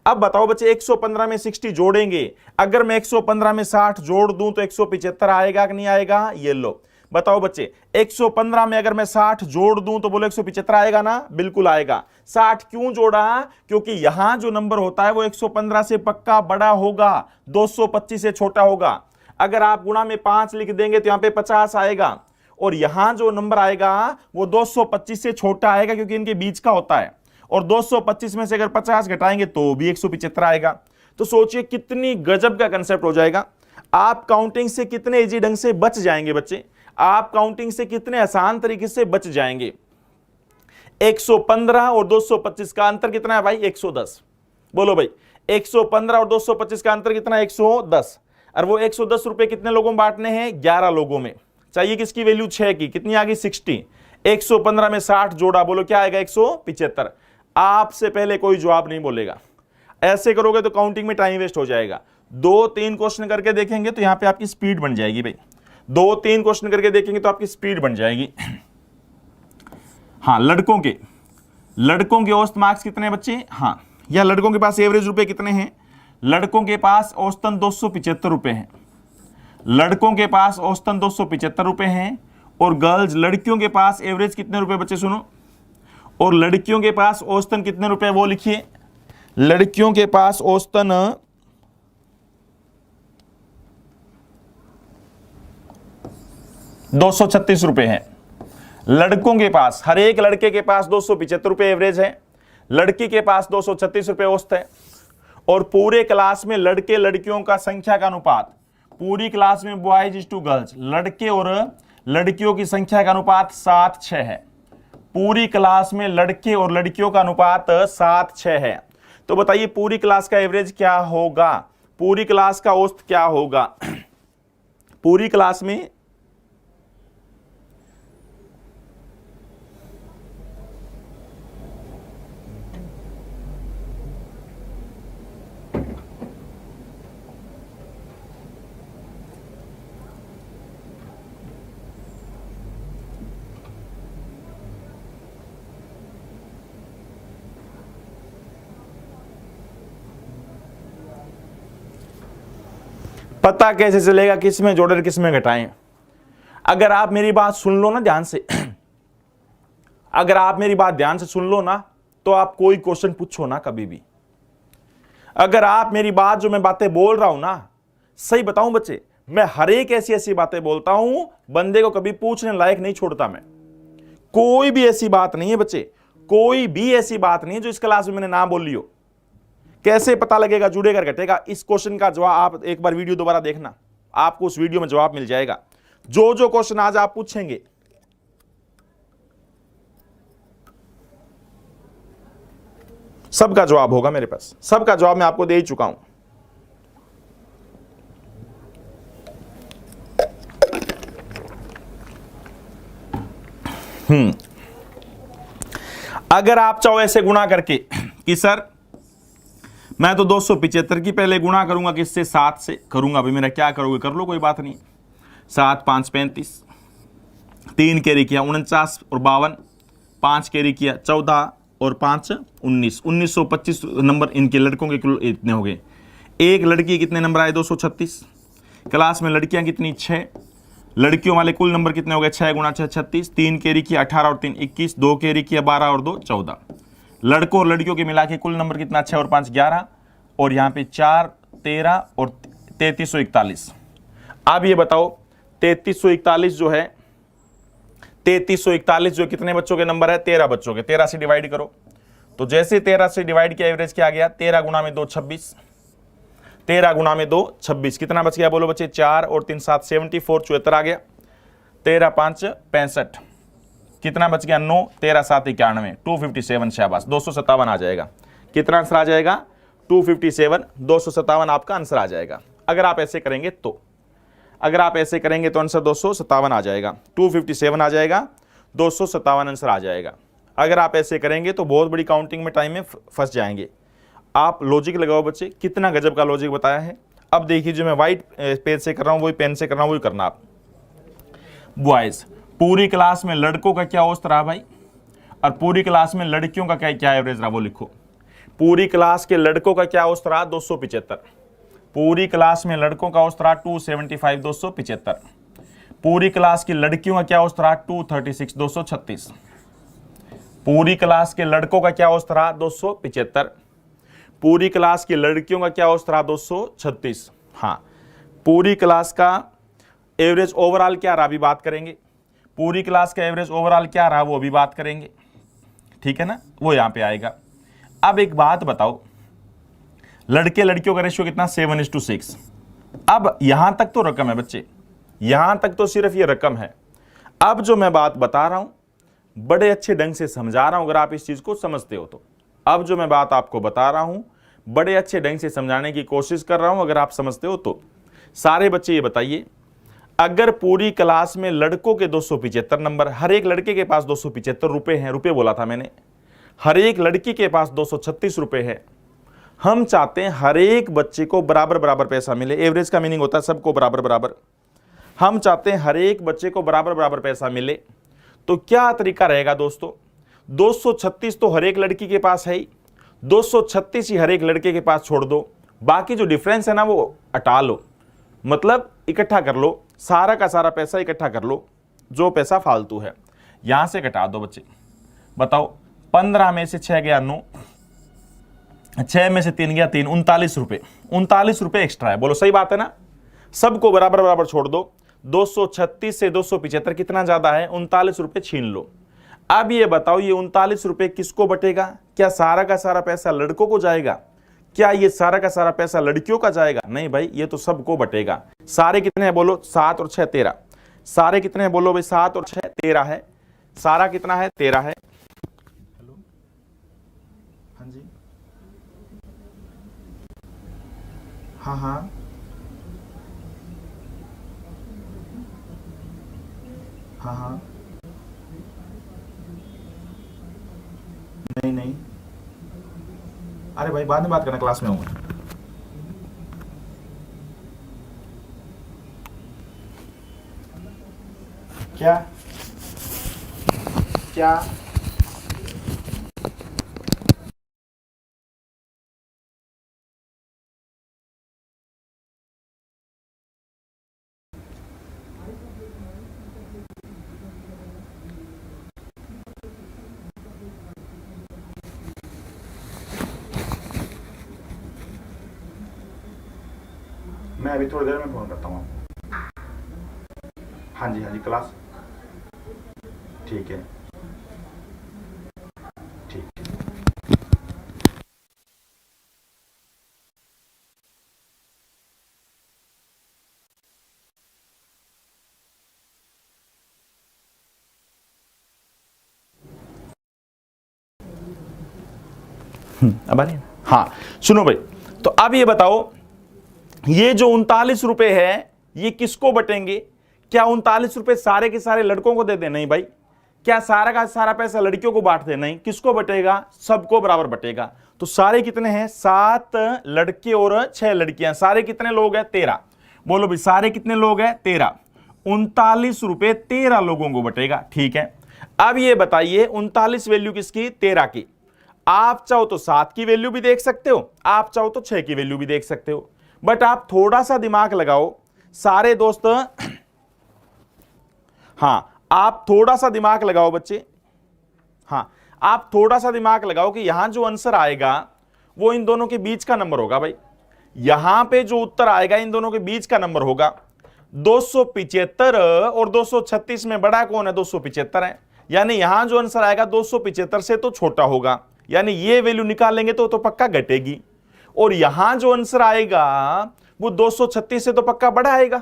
अब बताओ बच्चे 115 में 60 जोड़ेंगे, अगर मैं 115 में 60 जोड़ दूं तो 175 आएगा कि नहीं आएगा, ये लो बताओ बच्चे। 115 में अगर मैं 60 जोड़ दूं तो बोलो 175 आएगा ना, बिल्कुल आएगा। 60 क्यों जोड़ा, क्योंकि यहां जो नंबर होता है वो 115 से पक्का बड़ा होगा, 225 से छोटा होगा। अगर आप गुणा में 5 लिख देंगे तो यहां पे 50 आएगा, और यहां जो नंबर आएगा वो 225 से छोटा आएगा, क्योंकि इनके बीच का होता है। और 225 में से अगर 50 घटाएंगे तो भी 175 आएगा। तो सोचिए कितनी गजब का कंसेप्ट हो जाएगा। आप काउंटिंग से कितने इजी ढंग से बच जाएंगे बच्चे, आप काउंटिंग से कितने आसान तरीके से बच जाएंगे। 115 और 225 का अंतर कितना है भाई? 110। बोलो भाई, 115 और 225 का अंतर कितना है? 110। और वो 110 रुपए कितने लोगों में बांटने हैं? 11 लोगों में। चाहिए किसकी वैल्यू? 6 की। कितनी आ गई? 60। 115 में 60 जोड़ा, बोलो क्या आएगा? 175। आपसे पहले कोई जवाब नहीं बोलेगा। ऐसे करोगे तो काउंटिंग में टाइम वेस्ट हो जाएगा। 2-3 क्वेश्चन करके देखेंगे तो यहां पे आपकी स्पीड बन जाएगी भाई। 2-3 क्वेश्चन करके देखेंगे तो आपकी स्पीड बन जाएगी। हाँ, लड़कों के औसत मार्क्स कितने बच्चे? हाँ, या लड़कों के पास एवरेज रुपए कितने हैं? लड़कों के पास औसतन 275 रुपए हैं। लड़कों के पास औसतन 275 रुपए हैं। और गर्ल्स, लड़कियों के पास एवरेज कितने रुपए बच्चे? सुनो, और लड़कियों के पास औसतन कितने रुपए वो लिखिए। लड़कियों के पास औसतन 236 रुपए है। लड़कों के पास, हर एक लड़के के पास 275 रुपए एवरेज है, लड़की के पास 236 रुपए औसत है। और पूरे क्लास में लड़के लड़कियों का संख्या का अनुपात, पूरी क्लास में बॉयज इज टू गर्ल्स, लड़के और लड़कियों की संख्या का अनुपात 7:6 है। पूरी क्लास में लड़के और लड़कियों का अनुपात 7:6 है। तो बताइए पूरी क्लास का एवरेज क्या होगा? पूरी क्लास का औसत क्या होगा? पूरी क्लास में पता कैसे चलेगा किस में जोड़े किस में घटाएं? अगर आप मेरी बात सुन लो ना ध्यान से, अगर आप मेरी बात ध्यान से सुन लो ना, तो आप कोई क्वेश्चन पूछो ना कभी भी। अगर आप मेरी बात, जो मैं बातें बोल रहा हूं ना, सही बताऊं बच्चे, मैं हर एक ऐसी ऐसी बातें बोलता हूं, बंदे को कभी पूछने लायक नहीं छोड़ता मैं। कोई भी ऐसी बात नहीं है बच्चे, कोई भी ऐसी बात नहीं है जो इस क्लास में मैंने ना बोली हो। कैसे पता लगेगा? जुड़ेगा घटेगा। इस क्वेश्चन का जवाब आप एक बार वीडियो दोबारा देखना, आपको उस वीडियो में जवाब मिल जाएगा। जो जो क्वेश्चन आज आप पूछेंगे, सबका जवाब होगा मेरे पास, सबका जवाब मैं आपको दे ही चुका हूं। अगर आप चाहो ऐसे गुणा करके कि सर मैं तो 275 की पहले गुणा करूंगा, किससे? 7 से करूंगा। भाई मेरा क्या करोगे? कर लो, कोई बात नहीं। 7 5 35, 3 कैरी किया 49 और 52, 5 कैरी किया 14 और 5 19, 1925 नंबर इनके लड़कों के कुल इतने हो गए। एक लड़की कितने नंबर आए? 236। क्लास में लड़कियां कितनी? 6। लड़कियों वाले कुल नंबर कितने हो गए? 6 गुणा 6 36, 3 कैरी किया 18 और 3 21, 2 कैरी किया 12 और 2 14। लड़कों और लड़कियों के मिला के कुल नंबर कितना? 6 और 5 11, और यहां पे 4 13 और 3341। अब ये बताओ 3341 जो है, 3341 जो कितने बच्चों के नंबर है? 13 बच्चों के। 13 से डिवाइड करो, तो जैसे 13 से डिवाइड किया एवरेज क्या आ गया? 13 गुणा में 2 26, 13 गुणा में 2 26। कितना बच गया? बोलो बच्चे। 4 और 3 7 74, 74 आ गया। 13 5 65, कितना बच गया? 9, 13 7 91, 257। शाबाश, 257 आ जाएगा। कितना आंसर आ जाएगा? 257, 257 आपका आंसर आ जाएगा। अगर आप ऐसे करेंगे तो, अगर आप ऐसे करेंगे तो आंसर 257 आ जाएगा, 257 आ जाएगा, 257 आंसर आ जाएगा। अगर आप ऐसे करेंगे तो बहुत बड़ी काउंटिंग में टाइम में फंस जाएंगे। आप लॉजिक लगाओ बच्चे, कितना गजब का लॉजिक बताया है। अब देखिए, जो मैं व्हाइट पेज से कर रहा हूं वही पेन से कर रहा हूं, वही करना आप। बॉयज, पूरी क्लास में लड़कों का क्या औसत रहा भाई, और पूरी क्लास में लड़कियों का क्या एवरेज रहा वो लिखो। पूरी क्लास के लड़कों का क्या औसत रहा? 275। पूरी क्लास में लड़कों का औसत रहा 275, 275। पूरी क्लास की लड़कियों का क्या औसत रहा? 236, 236। पूरी क्लास के लड़कों का क्या औसत रहा? 275। पूरी क्लास की लड़कियों का क्या औसत रहा? 236। हाँ, पूरी क्लास का एवरेज ओवरऑल क्या रहा अभी बात करेंगे। पूरी क्लास का एवरेज ओवरऑल क्या रहा वो अभी बात करेंगे, ठीक है ना, वो यहां पे आएगा। अब एक बात बताओ, लड़के लड़कियों का रेशियो कितना? 7:6। अब यहां तक तो रकम है बच्चे, यहां तक तो सिर्फ ये रकम है। अब जो मैं बात बता रहा हूं, बड़े अच्छे ढंग से समझा रहा हूं, अगर आप इस चीज को समझते हो तो। अब जो मैं बात आपको बता रहा हूं बड़े अच्छे ढंग से समझाने की कोशिश कर रहा हूं, अगर आप समझते हो तो। सारे बच्चे ये बताइए, अगर पूरी क्लास में लड़कों के 275 नंबर, हर एक लड़के के पास 275 रुपए हैं, रुपए बोला था मैंने, हर एक लड़की के पास 236 रुपए है, हम चाहते हैं हर एक बच्चे को बराबर बराबर पैसा मिले। एवरेज का मीनिंग होता है सबको बराबर बराबर। हम चाहते हैं हर एक बच्चे को बराबर बराबर पैसा मिले, तो क्या तरीका रहेगा दोस्तों? 236 तो हर एक लड़की के पास है ही, 236 ही हर एक लड़के के पास छोड़ दो, बाकी जो डिफरेंस है ना वो हटा लो, मतलब इकट्ठा कर लो, सारा का सारा पैसा इकट्ठा कर लो, जो पैसा फालतू है यहां से घटा दो बच्चे। बताओ, 15 में से 6 गया 9, 6 में से 3 गया 3, 39 रुपए, 39 रुपए एक्स्ट्रा है। बोलो सही बात है ना? सबको बराबर बराबर छोड़ दो, 236 से 275 कितना ज्यादा है? 39 रुपए छीन लो। अब ये बताओ, ये 39 रुपए किसको बटेगा? क्या सारा का सारा पैसा लड़कों को जाएगा? क्या ये सारा का सारा पैसा लड़कियों का जाएगा? नहीं भाई, ये तो सबको बटेगा। सारे कितने हैं बोलो? 7 और 6 13। सारे कितने हैं बोलो भाई? 7 और 6 13 है। सारा कितना है? 13 है। हेलो, हाँ जी, हाँ हाँ, हाँ हाँ, नहीं नहीं, अरे भाई बाद में बात करना, क्लास में हूँ। क्या क्या? मैं अभी थोड़ी देर में फोन करता हूँ आपको। हाँ जी हाँ जी, क्लास ठीक है, ठीक है। अब आ रही है? हाँ सुनो भाई, तो अब ये बताओ, ये जो 39 रुपए है ये किसको बटेंगे? क्या 39 रुपए सारे के सारे लड़कों को दे दे? नहीं भाई। क्या सारा का सारा पैसा लड़कियों को बांट दे? नहीं। किसको बटेगा? सबको बराबर बटेगा। तो सारे कितने हैं? 7 लड़के और 6 लड़कियां, सारे कितने लोग हैं? 13। बोलो भाई, सारे कितने लोग हैं? 13। 39 रुपए 13 लोगों को बटेगा। ठीक है, अब ये बताइए 39 वैल्यू किसकी? 13 की। आप चाहो तो 7 की वैल्यू भी देख सकते हो, आप चाहो तो 6 की वैल्यू भी देख सकते हो, बट आप थोड़ा सा दिमाग लगाओ सारे दोस्त। हां, आप थोड़ा सा दिमाग लगाओ बच्चे। हां, आप थोड़ा सा दिमाग लगाओ कि यहां जो आंसर आएगा वो इन दोनों के बीच का नंबर होगा भाई। यहां पे जो उत्तर आएगा इन दोनों के बीच का नंबर होगा। 275 और 236 में बड़ा कौन है? 275 है। यानी यहां जो आंसर आएगा 275 से तो छोटा होगा, यानी ये वैल्यू निकाल लेंगे तो पक्का घटेगी। और यहां जो आंसर आएगा वो 236 से तो पक्का बड़ा आएगा।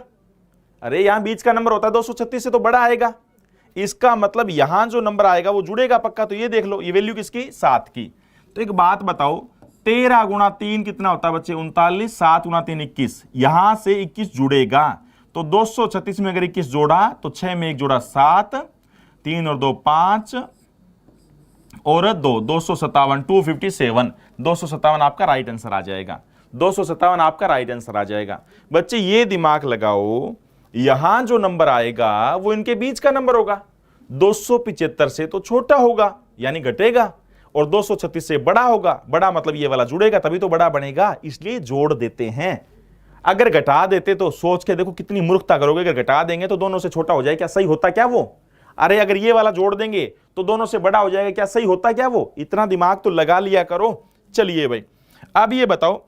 अरे यहां बीच का नंबर होता है, 236 से तो बड़ा आएगा। इसका मतलब यहां जो नंबर आएगा वो जुड़ेगा पक्का। तो ये देख लो, ये वैल्यू किसकी? 7 की। तो एक बात बताओ, 13 गुणा 3 कितना होता है बच्चे? 39। 7 गुणा 3 21। यहां से 21 जुड़ेगा, तो 236 में अगर 21 जोड़ा तो 6 में 1 जोड़ा 7, 3 और 2 5 और 2 257, 257। 257 आपका राइट आंसर आ जाएगा। 257 आपका राइट आंसर आ जाएगा। बच्चे ये दिमाग लगाओ, यहां जो नंबर आएगा वो इनके बीच का नंबर होगा। 275 से तो छोटा होगा यानी घटेगा, और 236 से बड़ा होगा। बड़ा मतलब ये वाला जुड़ेगा तभी तो बड़ा बनेगा, इसलिए जोड़ देते हैं। अगर घटा देते तो सोच के देखो कितनी मूर्खता करोगे। अगर घटा देंगे तो दोनों से छोटा हो जाए, क्या सही होता क्या वो? अरे अगर ये वाला जोड़ देंगे तो दोनों से बड़ा हो जाएगा, क्या सही होता क्या वो? इतना दिमाग तो लगा लिया करो। चलिए भाई, अब ये बताओ,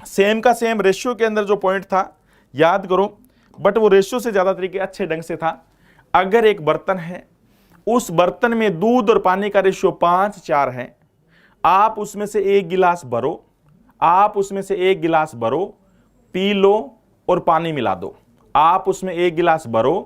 सेम का सेम रेशियो के अंदर जो पॉइंट था याद करो, बट वो रेशियो से ज्यादा तरीके अच्छे ढंग से था। अगर एक बर्तन है, उस बर्तन में दूध और पानी का रेशियो 5:4 है, आप उसमें से एक गिलास भरो, आप उसमें से एक गिलास भरो, पी लो और पानी मिला दो। आप उसमें एक गिलास भरो,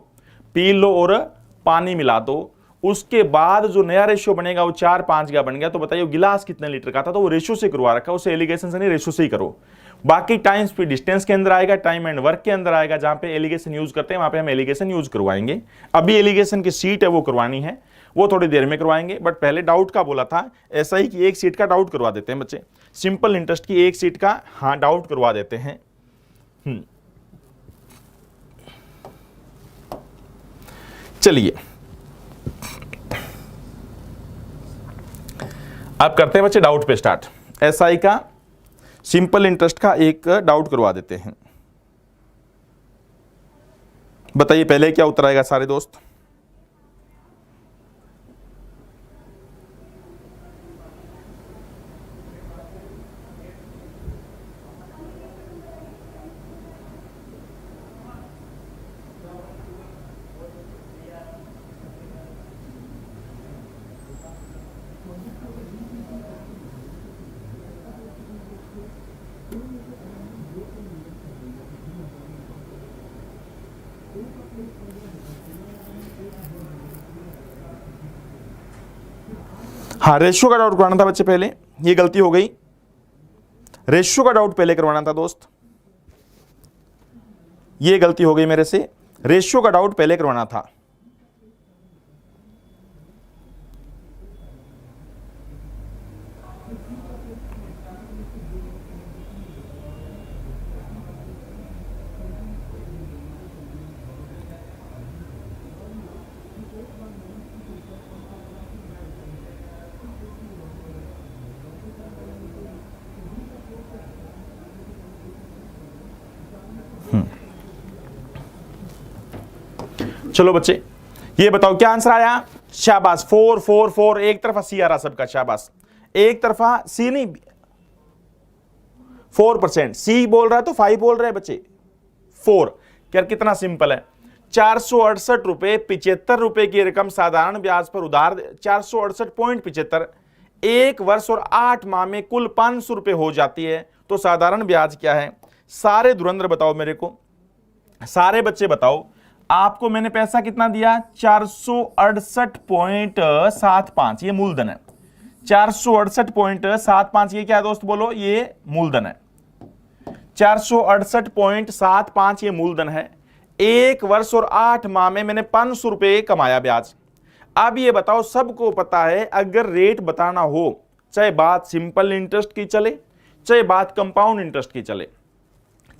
पी लो और पानी मिला दो, उसके बाद जो नया रेशियो बनेगा वो 4:5 का बन गया। तो बताइए गिलास कितने लीटर का था, तो वो रेशियो से करवा रखा, उसे एलिगेशन से नहीं रेशियो से ही करो। बाकी टाइम स्पीड डिस्टेंस के अंदर आएगा, टाइम एंड वर्क के अंदर आएगा, जहां पे एलिगेशन यूज करते हैं वहां पे हम एलिगेशन यूज करवाएंगे। अभी एलिगेशन की सीट है वो करवानी है, वो थोड़ी देर में करवाएंगे, बट पहले डाउट का बोला था ऐसा ही कि एक सीट का डाउट करवा देते हैं बच्चे, सिंपल इंटरेस्ट की एक सीट का हाँ डाउट करवा देते हैं। चलिए अब करते हैं बच्चे डाउट पे स्टार्ट। एसआई का सिंपल इंटरेस्ट का एक डाउट करवा देते हैं। बताइए पहले क्या उत्तर आएगा सारे दोस्त। हाँ रेशियो का डाउट करवाना था बच्चे पहले, ये गलती हो गई, रेशियो का डाउट पहले करवाना था दोस्त, ये गलती हो गई मेरे से, रेशियो का डाउट पहले करवाना था। चलो बच्चे ये बताओ क्या आंसर आया। शाबाश 4 4 4, एक तरफा सी आ रहा सबका, शाबाश, एक तरफा सी नहीं 4%, सी बोल रहा है तो 5 बोल रहे हैं बच्चे 4। यार कितना सिंपल है, 468 रुपए 75 रुपए की रकम साधारण ब्याज पर उधार 468.75 एक वर्ष और 8 माह में कुल 500 रुपए हो जाती है। तो साधारण ब्याज क्या है, सारे धुरंधर बताओ मेरे को, सारे बच्चे बताओ, आपको मैंने पैसा कितना दिया 468.75, ये मूलधन है। 468.75 ये क्या है दोस्त बोलो, ये मूलधन है। 468.75 ये मूलधन है। एक वर्ष और 8 माह में मैंने 500 रुपए कमाया ब्याज। अब ये बताओ, सबको पता है अगर रेट बताना हो, चाहे बात सिंपल इंटरेस्ट की चले, चाहे बात कंपाउंड इंटरेस्ट की चले,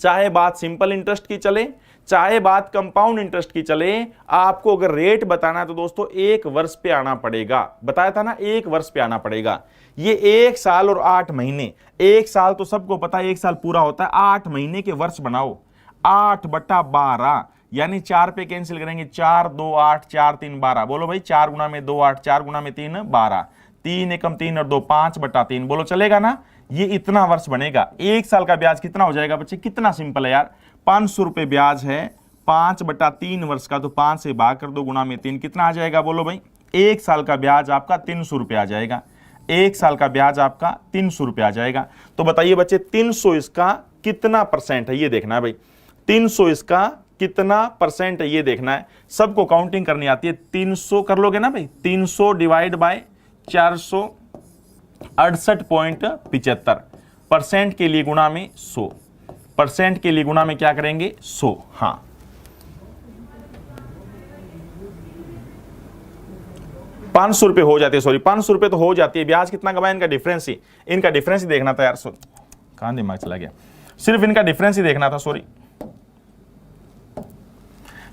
चाहे बात सिंपल इंटरेस्ट की चले, चाहे बात कंपाउंड इंटरेस्ट की चले, आपको अगर रेट बताना है तो दोस्तों 1 वर्ष पे आना पड़ेगा। बताया था ना 1 वर्ष पे आना पड़ेगा। ये 1 साल और 8 महीने, 1 साल तो सबको पता है 1 साल पूरा होता है, 8 महीने के वर्ष बनाओ, 8/12 यानी 4 पे कैंसिल करेंगे, 4 2 8 4 3 12, बोलो भाई 4 गुना में 2 8, 4 गुना में 3 12, 3 एकम 3 और 2 5/3, बोलो चलेगा ना। ये इतना वर्ष बनेगा। 1 साल का ब्याज कितना हो जाएगा बच्चे, कितना सिंपल है यार, 500 रुपए ब्याज है, 5/3 वर्ष का, तो 5 से भाग कर दो, गुना में 3, कितना आ जाएगा बोलो भाई, 1 साल का ब्याज आपका 300 रुपए आ जाएगा। 1 साल का ब्याज आपका 300 रुपए आ जाएगा। तो बताइए बच्चे 300 इसका कितना परसेंट है ये देखना है भाई, 300 इसका कितना परसेंट है ये देखना है। सबको काउंटिंग करनी आती है, 300 कर लोगे ना भाई, 300 डिवाइड बाय 468.75, परसेंट के लिए गुणा में 100, परसेंट के लिए गुणा में क्या करेंगे 100। हाँ 500 रुपए हो जाती है, सॉरी 500 रुपए तो हो जाती है। ब्याज कितना कमाया, इनका डिफरेंस ही, इनका डिफरेंस ही देखना था यार, कहां दिमाग चला गया, सिर्फ इनका डिफरेंस ही देखना था, सॉरी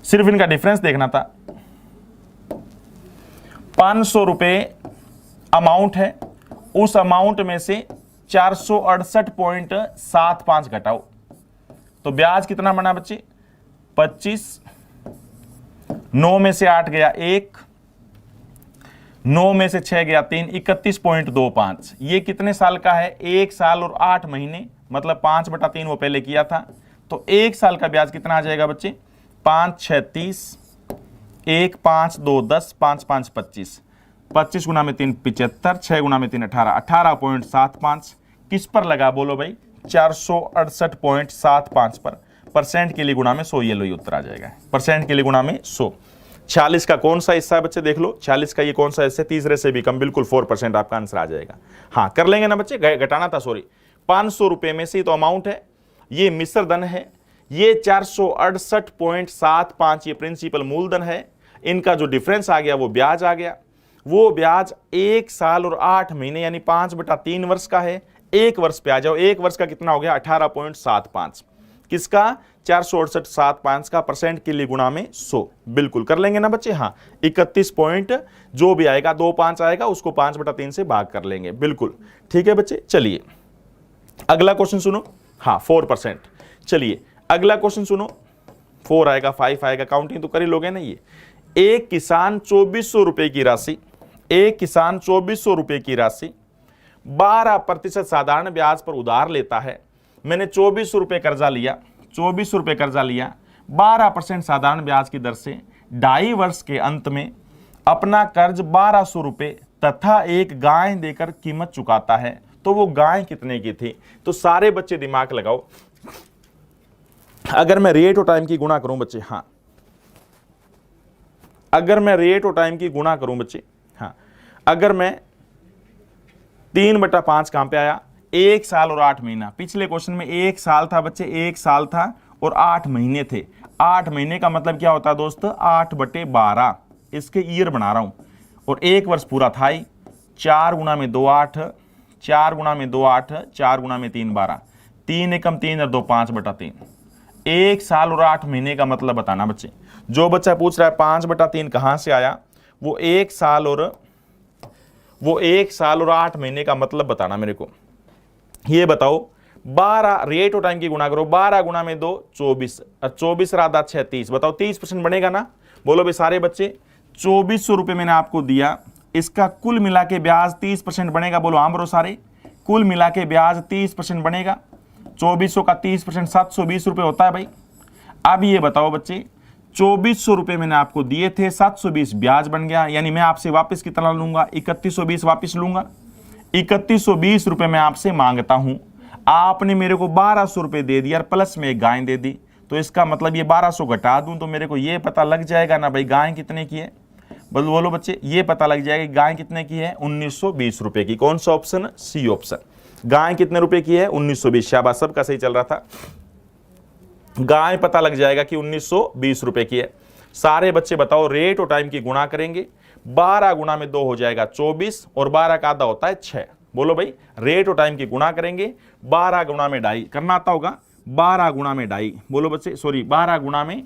सिर्फ इनका डिफरेंस देखना था। 500 रुपए अमाउंट है, उस अमाउंट में से 468.75 घटाओ, तो ब्याज कितना बना बच्चे 25, 9 में से 8 गया 1, 9 में से 6 गया 3, 31.25। ये कितने साल का है, 1 साल और 8 महीने, मतलब 5/3 वो पहले किया था। तो 1 साल का ब्याज कितना आ जाएगा बच्चे, 5 6 30, 1 5 2 10, 5 5 25, 25 गुना में 3 75, 6 गुना में 3 18, 18.75 किस पर लगा बोलो भाई, 468.75 पर। परसेंट के लिए गुणा में 100, ये लो ये उत्तर आ जाएगा, परसेंट के लिए गुणा में 100। 46 का कौन सा हिस्सा है बच्चे, देख लो 46 का ये कौन सा हिस्सा है, तीसरे से भी कम, बिल्कुल 4% आपका आंसर आ जाएगा। हाँ कर लेंगे ना बच्चे, घटाना था सॉरी, 500 रुपए में से तो अमाउंट है, ये मिश्र धन है, ये 468.75 ये प्रिंसिपल मूलधन है, इनका जो डिफरेंस आ गया वो ब्याज आ गया, वो ब्याज 1 साल और 8 महीने यानी 5/3 वर्ष का है। 1 वर्ष पे आ जाओ, 1 वर्ष का कितना हो गया 18.75, किसका 468.75 का परसेंट के लिए गुणा में 100, बिल्कुल कर लेंगे ना बच्चे। हाँ 31 पॉइंट जो भी आएगा 25 आएगा उसको 5/3 से भाग कर लेंगे, बिल्कुल ठीक है बच्चे। चलिए अगला क्वेश्चन सुनो, हाँ 4%। चलिए अगला क्वेश्चन सुनो, 4 आएगा 5 आएगा, काउंटिंग तो कर ही लोगे ना। ये एक किसान 2400 रुपए की राशि, एक किसान 2400 रुपए की राशि 12% साधारण ब्याज पर उधार लेता है। मैंने 2400 रुपए कर्जा लिया, 2400 रुपए कर्जा लिया 12% साधारण ब्याज की दर से, 2.5 वर्ष के अंत में अपना कर्ज 1200 रुपए तथा एक गाय देकर कीमत चुकाता है, तो वो गाय कितने की थी। तो सारे बच्चे दिमाग लगाओ, अगर मैं रेट और टाइम की गुणा करूं बच्चे, हाँ अगर मैं रेट और टाइम की गुणा करूं बच्चे, हाँ अगर मैं 3/5 कहां पे आया, 1 साल और 8 महीना, पिछले क्वेश्चन में 1 साल था बच्चे, 1 साल था और 8 महीने थे। 8 महीने का मतलब क्या होता है दोस्त, 8/12, इसके ईयर बना रहा हूं, और 1 वर्ष पूरा था ही, 4 गुणा में 2 8, 4 गुणा में 2 8, 4 गुणा में 3 12, 3 एकम 3 और 2 5/3। 1 साल और 8 महीने का मतलब बताना बच्चे। जो बच्चा पूछ रहा है 5/3 कहां से आया, वो 1 साल और 8 महीने का मतलब बताना मेरे को। ये बताओ 12 रेट और टाइम की गुणा करो, 12 गुणा में 2 24, 24 राधा 36, बताओ 30% बनेगा ना। बोलो भाई सारे बच्चे, 2400 रुपए मैंने आपको दिया, इसका कुल मिला के ब्याज 30% बनेगा। बोलो हाँ ब्रो सारे, कुल मिला के ब्याज 30% बनेगा। 2400 का 30% 720 रुपए होता है भाई। अब ये बताओ बच्चे, 2400 रुपए मैंने आपको दिए थे, 720 ब्याज बन गया, यानी मैं आपसे वापस कितना लूंगा, 3120 वापस लूंगा। 3120 रुपए मैं आपसे मांगता हूं, आपने मेरे को 1200 रुपए दे दिया, प्लस में एक गाय दे दी, तो इसका मतलब ये 1200 घटा दूं तो मेरे को ये पता लग जाएगा ना भाई गाय कितने की है। बोलो बच्चे, ये पता लग जाएगा कि गाय कितने की है, 1920 रुपए की। कौन सा ऑप्शन, सी ऑप्शन। गाय कितने रुपए की है, 1920। शाबाश, सबका सही चल रहा था। गाय पता लग जाएगा कि 1920 रुपए की है। सारे बच्चे बताओ, रेट और टाइम की गुणा करेंगे, 12 गुणा में 2 हो जाएगा 24, और 12 का आधा होता है 6। बोलो भाई, रेट और टाइम की गुणा करेंगे, 12 गुणा में 2.5 करना आता होगा, 12 गुणा में 2.5। बोलो बच्चे, सॉरी 12 गुणा में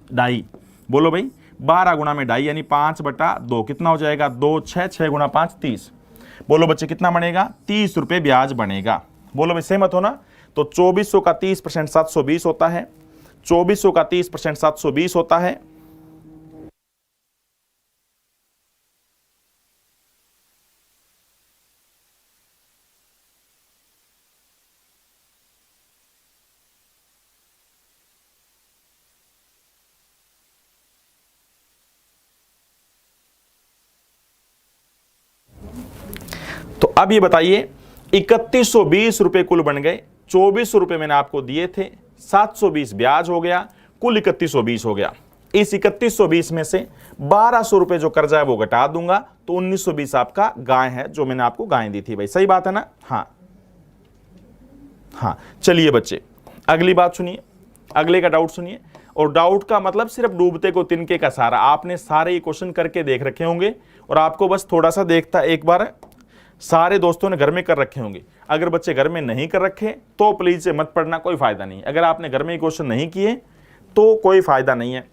2.5। बोलो भाई 12 गुणा में 2.5 यानी 5/2 कितना हो जाएगा, 2 6, 6 गुणा 5 30। बोलो बच्चे कितना बनेगा, 30 रुपए ब्याज बनेगा। बोलो भाई सहमत हो ना। तो 2400 का 30% 720 होता है, 2400 का 30% 720 होता है। तो अब ये बताइए, 3120 रुपए कुल बन गए, 2400 रुपए मैंने आपको दिए थे, 720 ब्याज हो गया, कुल 3120 हो गया। इस 3120 में से 1200 रुपए जो कर्जा है वो घटा दूंगा, तो 1920 आपका गाय है, जो मैंने आपको गाय दी थी भाई। सही बात है ना। हाँ हाँ चलिए बच्चे, अगली बात सुनिए, अगले का डाउट सुनिए। और डाउट का मतलब सिर्फ डूबते को तिनके का सहारा। आपने सारे ये क्वेश्चन करके देख रखे होंगे, और आपको बस थोड़ा सा देखता एक बार, सारे दोस्तों ने घर में कर रखे होंगे। अगर बच्चे घर में नहीं कर रखे तो प्लीज से मत पढ़ना, कोई फायदा नहीं। अगर आपने घर में क्वेश्चन नहीं किए तो कोई फायदा नहीं है।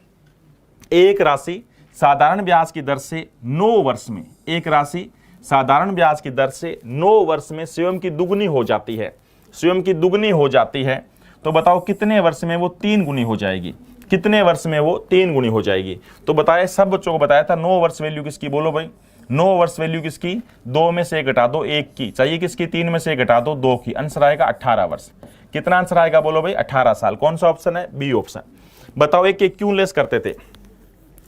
एक राशि साधारण ब्याज की दर से 9 वर्ष में, एक राशि साधारण ब्याज की दर से 9 वर्ष में स्वयं की दुगनी हो जाती है, स्वयं की दुगनी हो जाती है, तो बताओ कितने वर्ष में वो 3 गुनी हो जाएगी, कितने वर्ष में वो 3 गुनी हो जाएगी। तो बताया, सब बच्चों को बताया था 9 वर्ष वैल्यू किसकी। बोलो भाई 9 वर्ष वैल्यू किसकी, 2 में से 1 घटा दो 1 की, चाहिए किसकी, 3 में से 1 घटा दो 2 की, आंसर आएगा 18 वर्ष। कितना आंसर आएगा, बोलो भाई 18 साल। कौन सा ऑप्शन है, बी ऑप्शन। बताओ एक एक क्यों लेस करते थे,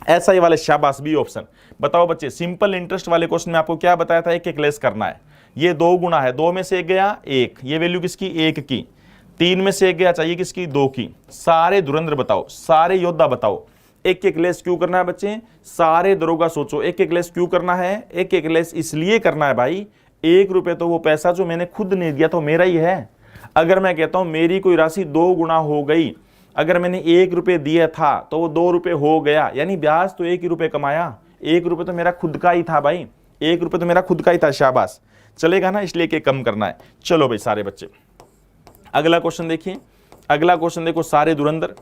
ऐसा ही वाले, शाबाश बी ऑप्शन। बताओ बच्चे, सिंपल इंटरेस्ट वाले क्वेश्चन में आपको क्या बताया था, एक एक लेस करना है। ये 2 गुना है, 2 में से 1 गया 1, ये वैल्यू किसकी, 1 की, 3 में से 1 गया, चाहिए किसकी, 2 की। सारे धुरंधर बताओ, सारे योद्धा बताओ, एक एक लेस क्यों करना है बच्चे? सारे दरों का सोचो, एक एक लेस क्यों करना है? एक एक लेस इसलिए करना है भाई, 1 रुपये तो वो पैसा जो मैंने खुद नहीं दिया तो मेरा ही है। अगर मैं कहता हूं मेरी कोई राशि 2 गुना हो गई, अगर मैंने 1 रुपये दिया था तो वो 2 रुपये हो गया, यानी ब्याज तो 1 ही रुपये कमाया, 1 रुपये तो मेरा खुद का ही था भाई, 1 रुपये तो मेरा खुद का ही था। शाबाश, चलेगा ना, इसलिए कि कम करना है। चलो भाई सारे बच्चे, अगला क्वेश्चन देखिए। अगला क्वेश्चन देखो, सारे धुरंधर।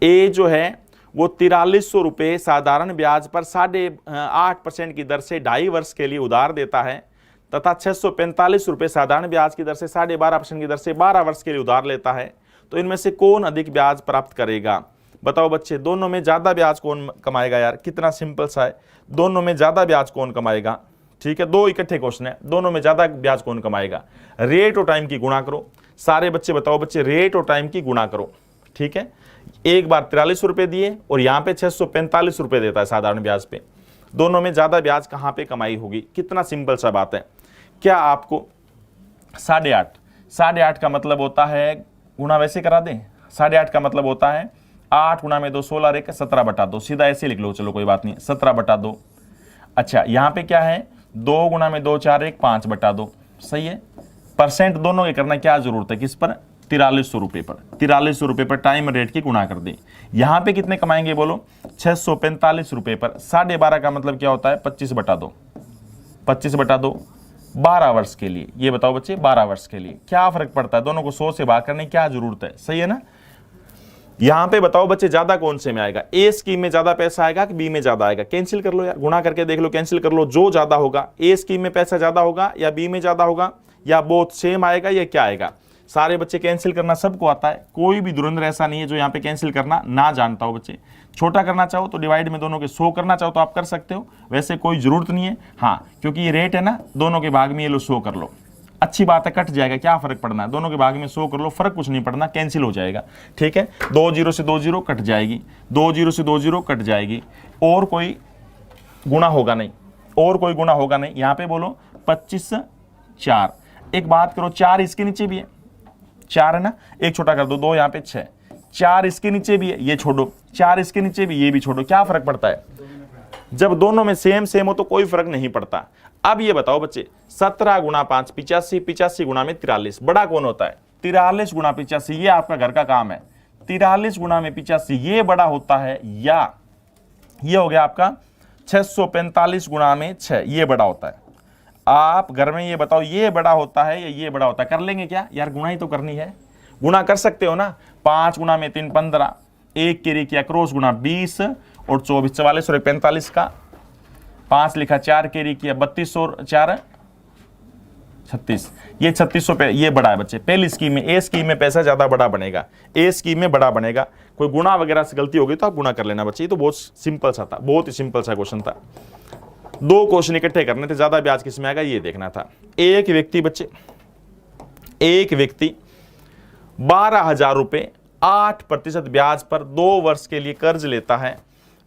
ए जो है वो 4300 रुपये साधारण ब्याज पर 8.5% की दर से 2.5 वर्ष के लिए उधार देता है तथा 645 रुपये साधारण ब्याज की दर से 12.5% की दर से 12 वर्ष के लिए उधार लेता है, तो इनमें से कौन अधिक ब्याज प्राप्त करेगा? बताओ बच्चे, दोनों में ज्यादा ब्याज कौन कमाएगा? यार कितना सिंपल सा है, दोनों में ज्यादा ब्याज कौन कमाएगा? ठीक है, दो इकट्ठे क्वेश्चन है, दोनों में ज्यादा ब्याज कौन कमाएगा? रेट और टाइम की गुणा करो। सारे बच्चे बताओ बच्चे, रेट और टाइम की गुणा करो। ठीक है, एक बार 43 रुपए दिए और यहाँ पे 645 रुपए देता है साधारण ब्याज पे, दोनों में ज्यादा ब्याज कहाँ पे कमाई होगी? कितना सिंपल सा बात है। क्या आपको 8.5 का मतलब होता है, गुणा वैसे करा दें, 8.5 का मतलब होता है 8 गुणा में 2 16 एक 17/2, सीधा ऐसे लिख लो, चलो कोई बात नहीं, 17/2। अच्छा यहाँ पे क्या है, 2 गुणा में 2 4 एक 5/2, सही है। परसेंट दोनों के करना क्या जरूरत है, किस पर? 4300 रुपये पर, 4300 रुपये पर टाइम रेट की गुणा कर दें। यहाँ पे कितने कमाएंगे बोलो? 645 रुपये पर 12.5 का मतलब क्या होता है? 25/2, 25/2 12 वर्ष के लिए। ये बताओ बच्चे, 12 वर्ष के लिए क्या फर्क पड़ता है? दोनों को 100 से भाग करने की क्या जरूरत है? सही है ना। यहां पे बताओ बच्चे, ज्यादा कौन से में आएगा? ए स्कीम में ज्यादा पैसा आएगा कि बी में ज्यादा आएगा? कैंसिल कर लो यार, गुणा करके देख लो, कैंसिल कर लो, जो ज्यादा होगा। ए स्कीम में पैसा ज्यादा होगा या बी में ज्यादा होगा, या बोथ सेम आएगा, या क्या आएगा? सारे बच्चे कैंसिल करना सबको आता है, कोई भी धुरंधर ऐसा नहीं है जो यहाँ पे कैंसिल करना ना जानता हो। बच्चे छोटा करना चाहो तो डिवाइड में दोनों के 100 करना चाहो तो आप कर सकते हो, वैसे कोई जरूरत नहीं है। हाँ, क्योंकि ये रेट है ना, दोनों के भाग में ये लो 100 कर लो, अच्छी बात है, कट जाएगा, क्या फर्क पड़ना है? दोनों के भाग में 100 कर लो, फर्क कुछ नहीं पड़ना, कैंसिल हो जाएगा। ठीक है, 2 0 से 2 0 कट जाएगी, 2 0 से 2 0 कट जाएगी, और कोई गुणा होगा नहीं, और कोई गुणा होगा नहीं। यहाँ पे बोलो 25 4, एक बात करो, 4 इसके नीचे भी है, 4 है ना, एक छोटा कर दो, 2 यहाँ पे 6, 4 इसके नीचे भी है, ये छोड़ो, 4 इसके नीचे भी, ये भी छोड़ो, क्या फर्क पड़ता है? जब दोनों में सेम सेम हो तो कोई फर्क नहीं पड़ता। अब ये बताओ बच्चे, 17 गुणा 5 85, 85 गुणा में 43, बड़ा कौन होता है? 43 गुणा 85, ये आपका घर का काम है। 43 गुणा में 85 ये बड़ा होता है, या ये हो गया आपका 645 गुणा में 6, ये बड़ा होता है। आप घर में ये बताओ, ये बड़ा होता है या ये बड़ा होता है? कर लेंगे क्या यार, गुणा ही तो करनी है, गुणा कर सकते हो ना। 5 गुणा में 3 15, 1 कैरी किया क्रॉस गुणा 20 और 24, 44 और 45 का 5 लिखा, 4 कैरी किया 32 और 4 36, ये 3600 पे, ये बड़ा है बच्चे। पहली स्कीम में, ए स्कीम में पैसा ज्यादा बड़ा बनेगा, ए स्कीम में बड़ा बनेगा। कोई गुणा वगैरह से गलती होगी तो आप गुणा कर लेना बच्चे, ये तो बहुत सिंपल सा था, बहुत ही सिंपल सा क्वेश्चन था। 2 क्वेश्चन इकट्ठे करने थे, ज्यादा ब्याज किसमें आएगा ये देखना था। एक व्यक्ति बच्चे, एक व्यक्ति 12,000 रुपए 8% ब्याज पर 2 वर्ष के लिए कर्ज लेता है।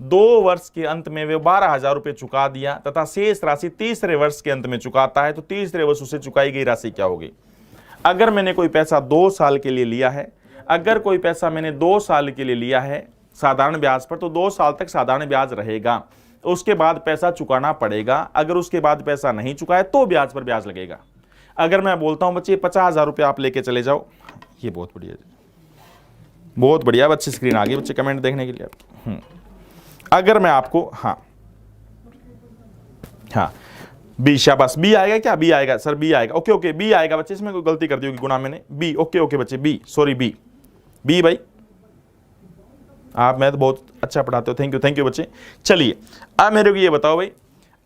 2 वर्ष के अंत में वे 12,000 रुपए चुका दिया तथा शेष राशि तीसरे वर्ष के अंत में चुकाता है, तो तीसरे वर्ष उसे चुकाई गई राशि क्या होगी? अगर मैंने कोई पैसा 2 साल के लिए लिया है, अगर कोई पैसा मैंने 2 साल के लिए लिया है साधारण ब्याज पर, तो 2 साल तक साधारण ब्याज रहेगा, उसके बाद पैसा चुकाना पड़ेगा। अगर उसके बाद पैसा नहीं चुकाए तो ब्याज पर ब्याज लगेगा। अगर मैं बोलता हूं बच्चे 50,000 रुपये आप लेके चले जाओ, ये बहुत बढ़िया, बहुत बढ़िया बच्चे, स्क्रीन आ गई बच्चे कमेंट देखने के लिए। अगर मैं आपको, हाँ बी, शाबाश, बी आएगा क्या? बी आएगा सर, बी आएगा, ओके ओके, बी आएगा बच्चे, इसमें कोई गलती कर दी होगी गुणा मैंने, बी, ओके ओके बच्चे, बी, सॉरी बी, बी भाई, आप मैं तो बहुत अच्छा पढ़ाते हो, थैंक यू बच्चे। चलिए अब मेरे को ये बताओ भाई,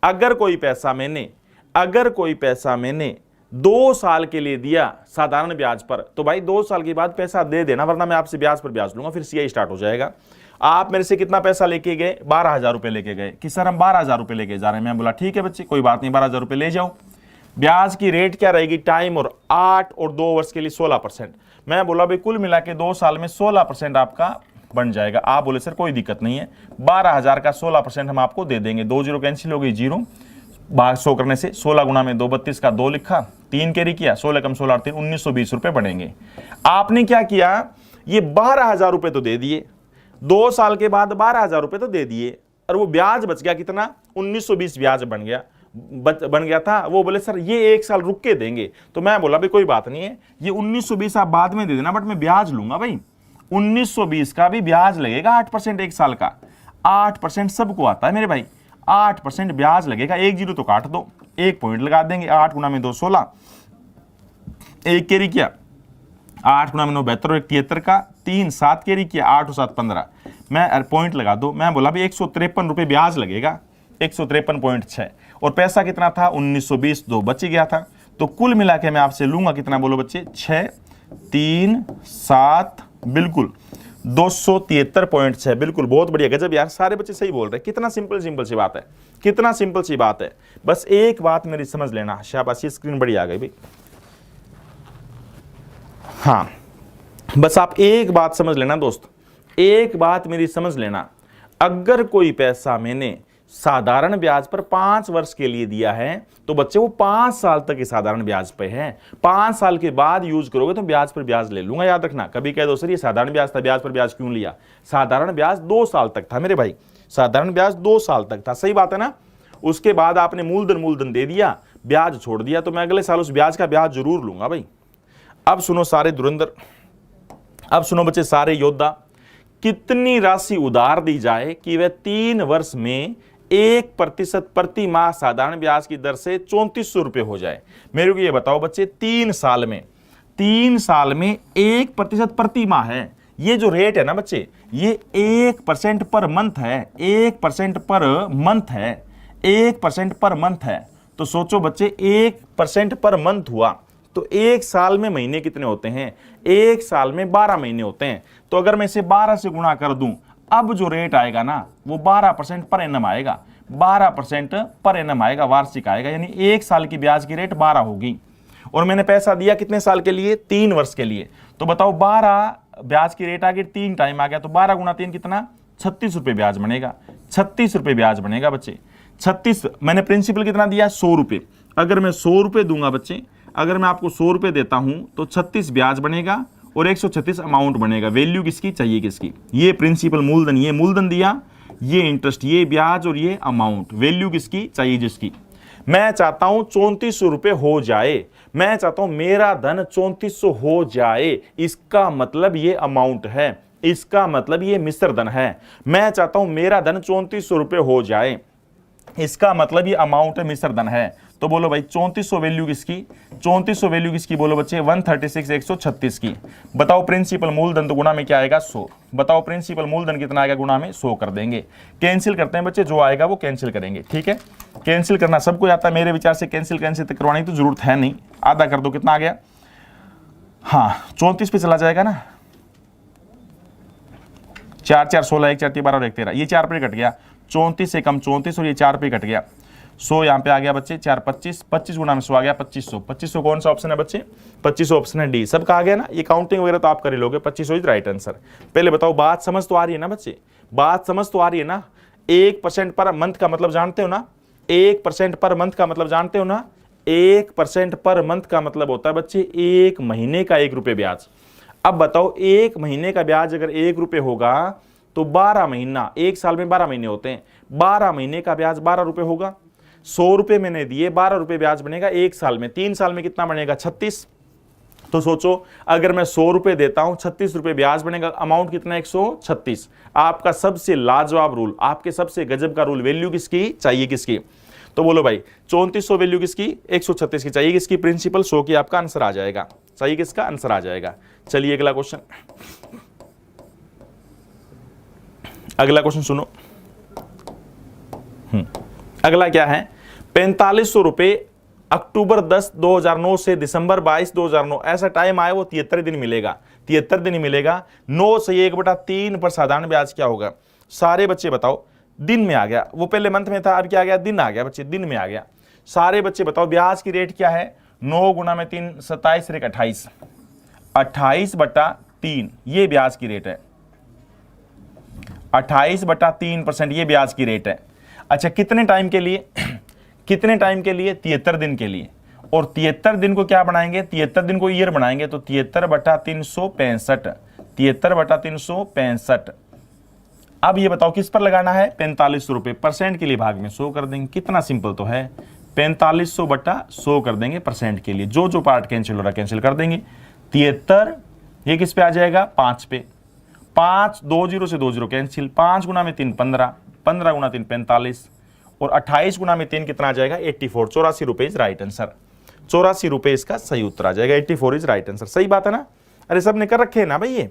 अगर कोई पैसा मैंने 2 साल के लिए दिया साधारण ब्याज पर, तो भाई 2 साल के बाद पैसा दे देना, वरना मैं आपसे ब्याज पर ब्याज लूंगा, फिर सीआई स्टार्ट हो जाएगा। आप मेरे से कितना पैसा लेके गए? 12,000 रुपए लेके गए कि सर हम 12,000 रुपए लेके जा रहे हैं। मैं बोला ठीक है बच्चे, कोई बात नहीं, 12,000 रुपए ले जाओ। ब्याज की रेट क्या रहेगी? टाइम और 8 और 2 वर्ष के लिए 16%। मैं बोला भाई कुल मिला के 2 साल में 16% आपका बन जाएगा। आप बोले सर कोई दिक्कत नहीं है, 12,000 का 16% हम आपको दे देंगे। 2 0 कैंसिल हो गई, 0 भाग 100 करने से 16 गुणा में 2 32 का 2 लिखा, 3 कैरी किया, 16 कम 16 3 1920 रुपए बनेंगे। आपने क्या किया, ये 12,000 रुपए तो दे दिए, 2 साल के बाद 12,000 रुपए तो दे दिए, और वो ब्याज बच गया कितना, 1920 ब्याज बन गया था। वो बोले सर ये 1 साल रुक के देंगे, तो मैं बोला भाई कोई बात नहीं है, ये 1920 आप बाद में दे देना, बट मैं ब्याज लूंगा भाई। 1920 का भी ब्याज लगेगा 8% 1 साल का, 8% सबको आता है मेरे भाई, 8% ब्याज लगेगा। 1 जीरो तो काट दो, 1 पॉइंट लगा देंगे, 8 गुना में 2 16, 1 कैरी किया, 8 गुना में 9 72, 1 73 का, 3 7 कैरी किया, 8 7 15, मैं पॉइंट लगा दो। मैं बोला भाई 153 रुपए ब्याज लगेगा, 153.6, और पैसा कितना था 1920, 2 बच गया था। तो कुल मिला के मैं आपसे लूंगा कितना, बोलो बच्चे, 6 3 7 बिल्कुल 273.6, बिल्कुल, बहुत बढ़िया, गजब यार, सारे बच्चे सही बोल रहे हैं। कितना सिंपल सी बात है, कितना सिंपल सी बात है। बस एक बात मेरी समझ लेना, शाबाशी, स्क्रीन बड़ी आ गई भाई। हाँ, बस आप एक बात समझ लेना दोस्त, एक बात मेरी समझ लेना, अगर कोई पैसा मैंने साधारण ब्याज पर 5 वर्ष के लिए दिया है तो बच्चे वो 5 साल तक ही साधारण ब्याज पे है। 5 साल के बाद यूज करोगे तो ब्याज पर ब्याज ले लूंगा, याद रखना। कभी कह दो सर ये साधारण ब्याज था, ब्याज पर ब्याज क्यों लिया? साधारण ब्याज 2 साल तक था मेरे भाई, साधारण ब्याज 2 साल तक था, सही बात है ना। उसके बाद आपने मूलधन दे दिया, ब्याज छोड़ दिया, तो मैं अगले साल उस ब्याज का ब्याज जरूर लूंगा भाई। अब सुनो सारे धुरंधर, अब सुनो बच्चे सारे योद्धा, कितनी राशि उधार दी जाए कि वह 3 वर्ष में 1% प्रति माह साधारण ब्याज की दर से 3400 रुपए हो जाए? मेरे को ये बताओ बच्चे, 3 साल में 1% प्रति माह है, ये जो रेट है ना बच्चे, ये 1% पर मंथ है, 1% पर मंथ है, 1% पर मंथ है। तो सोचो बच्चे, 1% पर मंथ हुआ तो 1 साल में महीने कितने होते हैं? 1 साल में 12 महीने होते हैं। तो अगर मैं इसे 12 से गुणा कर दूं, अब जो रेट आएगा ना वो 12% पर एनम आएगा, 12% पर एनम आएगा, वार्षिक आएगा, यानी 1 साल की ब्याज की रेट 12 होगी। और मैंने पैसा दिया कितने साल के लिए? 3 वर्ष के लिए। तो बताओ 12 ब्याज की रेट आ गई, 3 टाइम आ गया, तो 12 गुणा 3 कितना? 36 रुपए ब्याज बनेगा, 36 रुपए ब्याज बनेगा बच्चे। 36, मैंने प्रिंसिपल कितना दिया? 100 रुपए। अगर मैं 100 रुपए दूंगा बच्चे, अगर मैं आपको 100 रुपए देता हूं तो 36 ब्याज बनेगा और 136 अमाउंट बनेगा। वैल्यू किसकी चाहिए? किसकी? ये प्रिंसिपल मूलधन, ये मूलधन दिया, ये इंटरेस्ट, ये ब्याज और ये अमाउंट। वैल्यू किसकी चाहिए? जिसकी। मैं चाहता हूं 3400 रुपए हो जाए, मैं चाहता हूं मेरा धन 3400 हो जाए, इसका मतलब ये अमाउंट है, इसका मतलब ये मिश्र धन है। मैं चाहता हूं मेरा धन 3400 रुपए हो जाए, इसका मतलब ये अमाउंट है, मिश्र धन है। तो बोलो भाई 3400 वैल्यू किसकी? 3400 वैल्यू किसकी? बोलो बच्चे 136 136 की। बताओ प्रिंसिपल मूलधन तो गुणा में क्या आएगा? 100। बताओ प्रिंसिपल मूलधन कितना आएगा? गुणा में 100 कर देंगे। कैंसिल करते हैं बच्चे, जो आएगा वो कैंसिल करेंगे, ठीक है। कैंसिल करना सबको आता है, मेरे विचार से कैंसिल करवाने की तो जरूरत है नहीं। आधा कर दो, कितना आ गया? हाँ 34 पे चला जाएगा ना, 4 4 16, 1 4 12 और 1 13, ये 4 पे कट गया, 34 से कम 34 और ये 4 पे कट गया, 100 यहाँ पे आ गया बच्चे, 4 25, 25 गुना में 100 आ गया 2500। 2500 कौन सा ऑप्शन है बच्चे? 2500 ऑप्शन है डी। सबका आ गया ना, ये काउंटिंग वगैरह तो आप कर ही लोगे, 2500 इज राइट आंसर। पहले बताओ बात समझ तो आ रही है ना बच्चे? बात समझ तो आ रही है ना? 1% पर मंथ का मतलब जानते हो ना? 1% पर मंथ का मतलब जानते हो ना? 1% पर मंथ का मतलब होता है बच्चे 1 महीने का 1 रुपये ब्याज। अब बताओ 1 महीने का ब्याज अगर 1 रुपये होगा तो 12 महीना, 1 साल में 12 महीने होते हैं, 12 महीने का ब्याज 12 रुपये होगा। 100 रुपए मैंने दिए, 12 रुपए ब्याज बनेगा 1 साल में, 3 साल में कितना बनेगा? 36। तो सोचो अगर मैं 100 रुपए देता हूं, 36 रुपए ब्याज बनेगा, अमाउंट कितना? 136। आपका सबसे लाजवाब रूल, आपके सबसे गजब का रूल, वैल्यू किसकी चाहिए? किसकी? तो बोलो भाई 3400 वैल्यू किसकी? 136 की चाहिए, किसकी? प्रिंसिपल 100 की, आपका आंसर आ जाएगा। चाहिए किसका? आंसर आ जाएगा। चलिए अगला क्वेश्चन, अगला क्वेश्चन सुनो। अगला क्या है? 4500 रुपए अक्टूबर 10 2009 से दिसंबर 22 2009, ऐसा टाइम आया वो 73 दिन मिलेगा, 73 दिन ही मिलेगा। 9 से 1/3 पर साधारण ब्याज क्या होगा? सारे बच्चे बताओ। दिन में आ गया, वो पहले मंथ में था, अब क्या आ गया? दिन आ गया बच्चे, दिन में आ गया। सारे बच्चे बताओ ब्याज की रेट क्या है? 9 गुना में 3 27 रेट 28, 28/3 ये ब्याज की रेट है, 28/3% ये ब्याज की रेट है। अच्छा कितने टाइम के लिए? कितने टाइम के लिए? 73 दिन के लिए। और 73 दिन को क्या बनाएंगे? 73 दिन को ईयर बनाएंगे, तो 73/365, 73/365 अब ये बताओ किस पर लगाना है, 4500 रुपये, परसेंट के लिए भाग में 100 कर देंगे, कितना सिंपल तो है, 4500 बटा 100 कर देंगे परसेंट के लिए, जो जो पार्ट कैंसिल हो रहा है कैंसिल कर देंगे। 73 ये किस पे आ जाएगा, 5 पे, 5 2 0 से 2 0 कैंसिल, 5 गुना में 3 15, 15 गुना 3 45 और 28 गुना में 3 कितना आ जाएगा 84, 84 रुपए इज राइट आंसर, 84 रुपए इसका सही उत्तर आ जाएगा, 84 इज राइट आंसर। सही बात है ना, अरे सब ने कर रखे है ना भाई, ये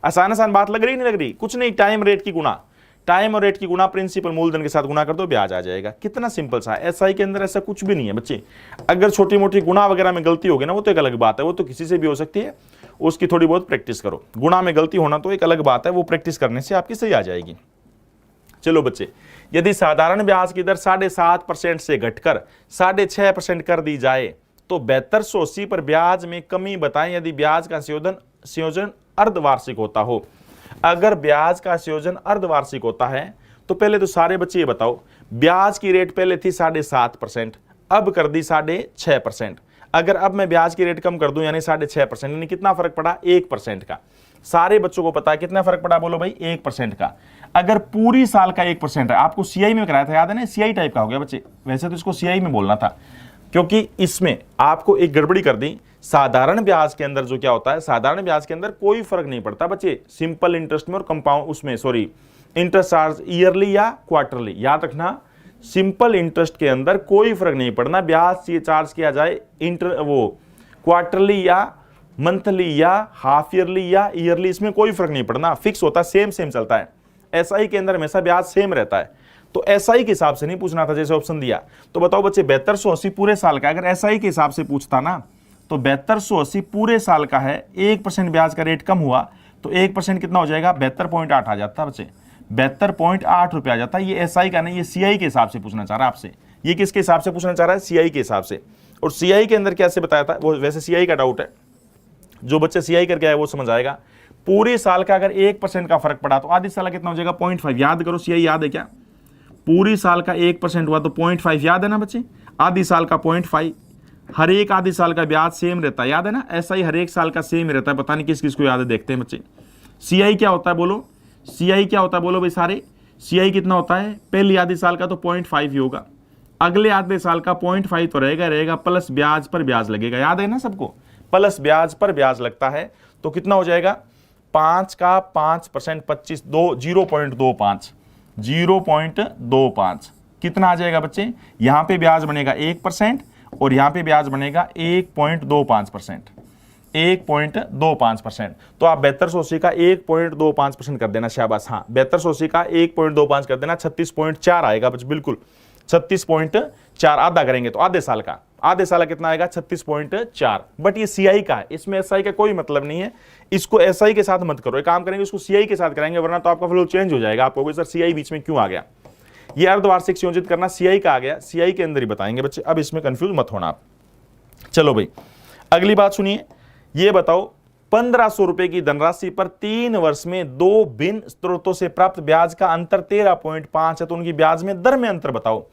आसान आसान बात लग रही नहीं लग रही, कुछ नहीं, टाइम रेट की गुणा, टाइम और रेट की गुणा प्रिंसिपल मूलधन के साथ गुणा कर दो ब्याज आ जाएगा, कितना सिंपल सा है। एसआई के अंदर ऐसा कुछ भी नहीं है बच्चे, अगर छोटी मोटी गुणा वगैरह में गलती होगी ना वो तो एक अलग बात है, वो तो किसी से भी हो सकती है, उसकी थोड़ी बहुत प्रैक्टिस करो, गुणा में गलती होना तो एक अलग बात है, वो प्रैक्टिस करने से आपकी सही आ जाएगी। चलो बच्चे, यदि साधारण ब्याज की दर 7.5% से घटकर 6.5% कर दी जाए तो 7280 पर ब्याज में कमी बताएं यदि ब्याज का संयोजन अर्धवार्षिक होता हो। अगर ब्याज का संयोजन अर्धवार्षिक होता है तो पहले तो सारे बच्चे ये बताओ, ब्याज की रेट पहले थी 7.5%, अब कर दी 6.5%। अगर अब मैं ब्याज की रेट कम कर दूं यानी 6.5%, यानी कितना फर्क पड़ा, 1% का। सारे बच्चों को पता है कितना फर्क पड़ा, बोलो भाई 1% का। अगर पूरी साल का 1% है, आपको सीआई में कराया था याद है ना, सीआई टाइप का हो गया बच्चे, वैसे तो इसको सीआई में बोलना था क्योंकि इसमें आपको एक गड़बड़ी कर दी। साधारण ब्याज के अंदर जो क्या होता है, साधारण ब्याज के अंदर कोई फर्क नहीं पड़ता बच्चे, सिंपल इंटरेस्ट में और कंपाउंड उसमें सॉरी इंटरेस्ट चार्ज ईयरली या क्वार्टरली, याद रखना सिंपल इंटरेस्ट के अंदर कोई फर्क नहीं पड़ना, ब्याज चार्ज किया जाए वो क्वार्टरली या मंथली या हाफ ईयरली या ईयरली, इसमें कोई फर्क नहीं पड़ना, फिक्स होता है, सेम चलता है। एसआई के अंदर हमेशा ब्याज सेम रहता है, तो एसआई के हिसाब से नहीं पूछना था जैसे ऑप्शन दिया। तो बताओ बच्चे 7280 पूरे साल का, अगर एसआई के हिसाब से पूछता ना तो 7280 पूरे साल का है, 1% ब्याज का रेट कम हुआ तो 1% कितना हो जाएगा, 72.8 आ जाता बच्चे, 72.8 रुपये आ जाता है। ये एसआई का नहीं, ये सीआई के हिसाब से पूछना चाह रहा है आपसे, ये किसके हिसाब से पूछना चाह रहा है, सीआई के हिसाब से। और सीआई के अंदर कैसे बताया था वो, वैसे सीआई का डाउट है, जो बच्चे सीआई करके आए वो समझ आएगा। पूरे साल का अगर 1% का फर्क पड़ा तो आधी साल का कितना हो जाएगा, 0.5, याद करो सीआई याद है क्या, पूरी साल का 1% हुआ तो 0.5 याद है ना बच्चे, आधी साल का 0.5, हर एक आधी साल का ब्याज सेम रहता है, याद है ना, ऐसा ही हर एक साल का सेम रहता है, पता नहीं किस किस को याद है, देखते हैं बच्चे। सीआई क्या होता है बोलो, सीआई क्या होता है बोलो भाई सारे, सीआई कितना होता है, पहली आधी साल का तो 0.5 ही होगा, अगले आधे साल का 0.5 तो रहेगा प्लस ब्याज पर ब्याज लगेगा, याद है ना सबको, प्लस ब्याज पर ब्याज लगता है, तो कितना हो जाएगा 5 का 5% 25 0.25 कितना आ जाएगा बच्चे, यहां पे ब्याज बनेगा 1% और यहां पे ब्याज बनेगा 1.25%, 1.25%। तो आप 7280 का 1.25% कर देना, शाबाश, हाँ 7280 का 1.25 कर देना, 36.4 आएगा बच्चे, बिल्कुल 36.4, आधा करेंगे तो आधे साल का कितना आएगा 36.4। बट ये सीआई का है, इसमें एसआई का कोई मतलब नहीं है, इसको एसआई के साथ मत करो, एक काम करेंगे इसको सीआई के साथ कराएंगे, वरना तो आपका फ्लो चेंज हो जाएगा, आप कहोगे सर सीआई बीच में क्यों आ गया। ये अर्धवार्षिक संयोजित करना सीआई का आ गया, सीआई के अंदर ही बताएंगे बच्चे, अब इसमें कंफ्यूज मत होना आप। चलो भाई अगली बात सुनिए, ये बताओ 1500 रुपए की धनराशि पर 3 वर्ष में 2 भिन्न स्रोतों से प्राप्त ब्याज का अंतर 13.5 है, तो उनकी ब्याज में दर में अंतर बताओ।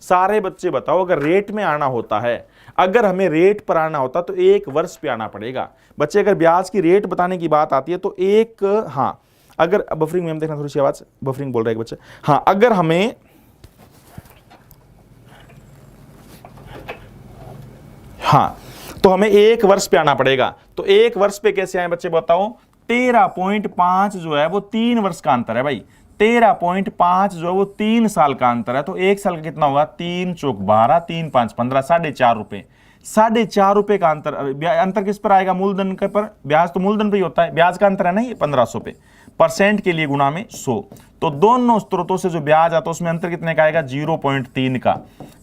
सारे बच्चे बताओ, अगर रेट में आना होता है, अगर हमें रेट पर आना होता तो 1 वर्ष पे आना पड़ेगा बच्चे, अगर ब्याज की रेट बताने की बात आती है तो एक, हाँ अगर बफरिंग में हम देखना, थोड़ी सी आवाज बफरिंग बोल रहे हैं बच्चे, हाँ अगर हमें हाँ तो हमें 1 वर्ष पे आना पड़ेगा, तो 1 वर्ष पे कैसे आए बच्चे बताओ, 13.5 जो है वो 3 वर्ष का अंतर है भाई, 13.5 जो है वो 3 साल का अंतर है, तो 1 साल का कितना होगा, 3 चौक 12, 3 5 15, 4.5 रुपए, 4.5 रुपए का अंतर किस पर आएगा, मूलधन के पर, ब्याज तो मूलधन पे ही होता है, ब्याज का अंतर है ना ये 1500 पे, परसेंट के लिए गुणा में 100, तो दोनों स्रोतों से जो ब्याज आता है उसमें अंतर कितने का आएगा, 0.3 का,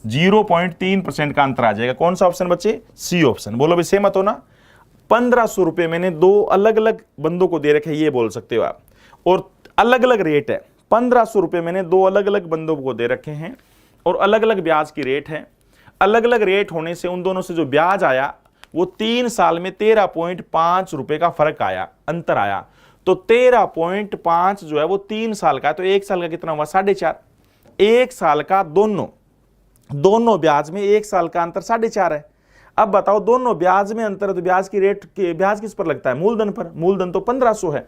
0.3% का अंतर आ जाएगा। कौन सा ऑप्शन बच्चे, सी ऑप्शन, बोलो भाई सहमत हो ना। 1500 रुपए मैंने 2 अलग अलग बंदों को दे रखे, ये बोल सकते हो आप, और अलग अलग रेट है, 1500 रुपए मैंने 2 अलग अलग बंदों को दे रखे हैं और अलग अलग ब्याज की रेट है, अलग अलग रेट होने से उन दोनों से जो ब्याज आया वो 3 साल में 13.5 रुपए का फर्क आया, अंतर आया, तो 13.5 जो है वो 3 साल का है, तो 1 साल का कितना हुआ, 4.5, 1 साल का दोनों ब्याज में 1 साल का अंतर 4.5 है। अब बताओ दोनों ब्याज में अंतर है तो ब्याज की रेट, ब्याज किस पर लगता है, मूलधन पर, मूलधन तो 1500 है,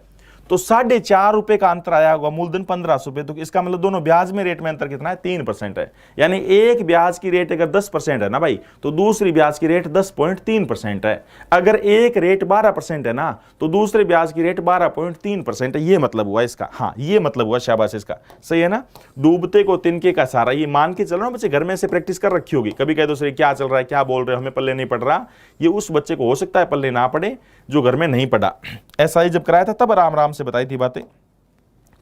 तो 4.5 रुपए का अंतर आया होगा, मूलधन 1500 रुपए, तो इसका मतलब दोनों ब्याज में रेट में अंतर कितना है, 3% है। यानी एक ब्याज की रेट अगर 10% है ना भाई, तो दूसरी ब्याज की रेट 10.3% है। अगर एक रेट 12% है ना, तो दूसरे ब्याज की रेट 12.3% है। ये मतलब हुआ इसका, हाँ ये मतलब हुआ, शाबाश इसका, सही है ना। डूबते को तिनके का सहारा, ये मान के चलो ना बच्चे, घर में से प्रैक्टिस कर रखी होगी। कभी कह दो सर क्या चल रहा है, क्या बोल रहे हो, हमें पल्ले नहीं पड़ रहा, ये उस बच्चे को हो सकता है पल्ले ना पड़े जो घर में नहीं पड़ा। SI जब कराया था तब आराम आराम से बताई थी बातें,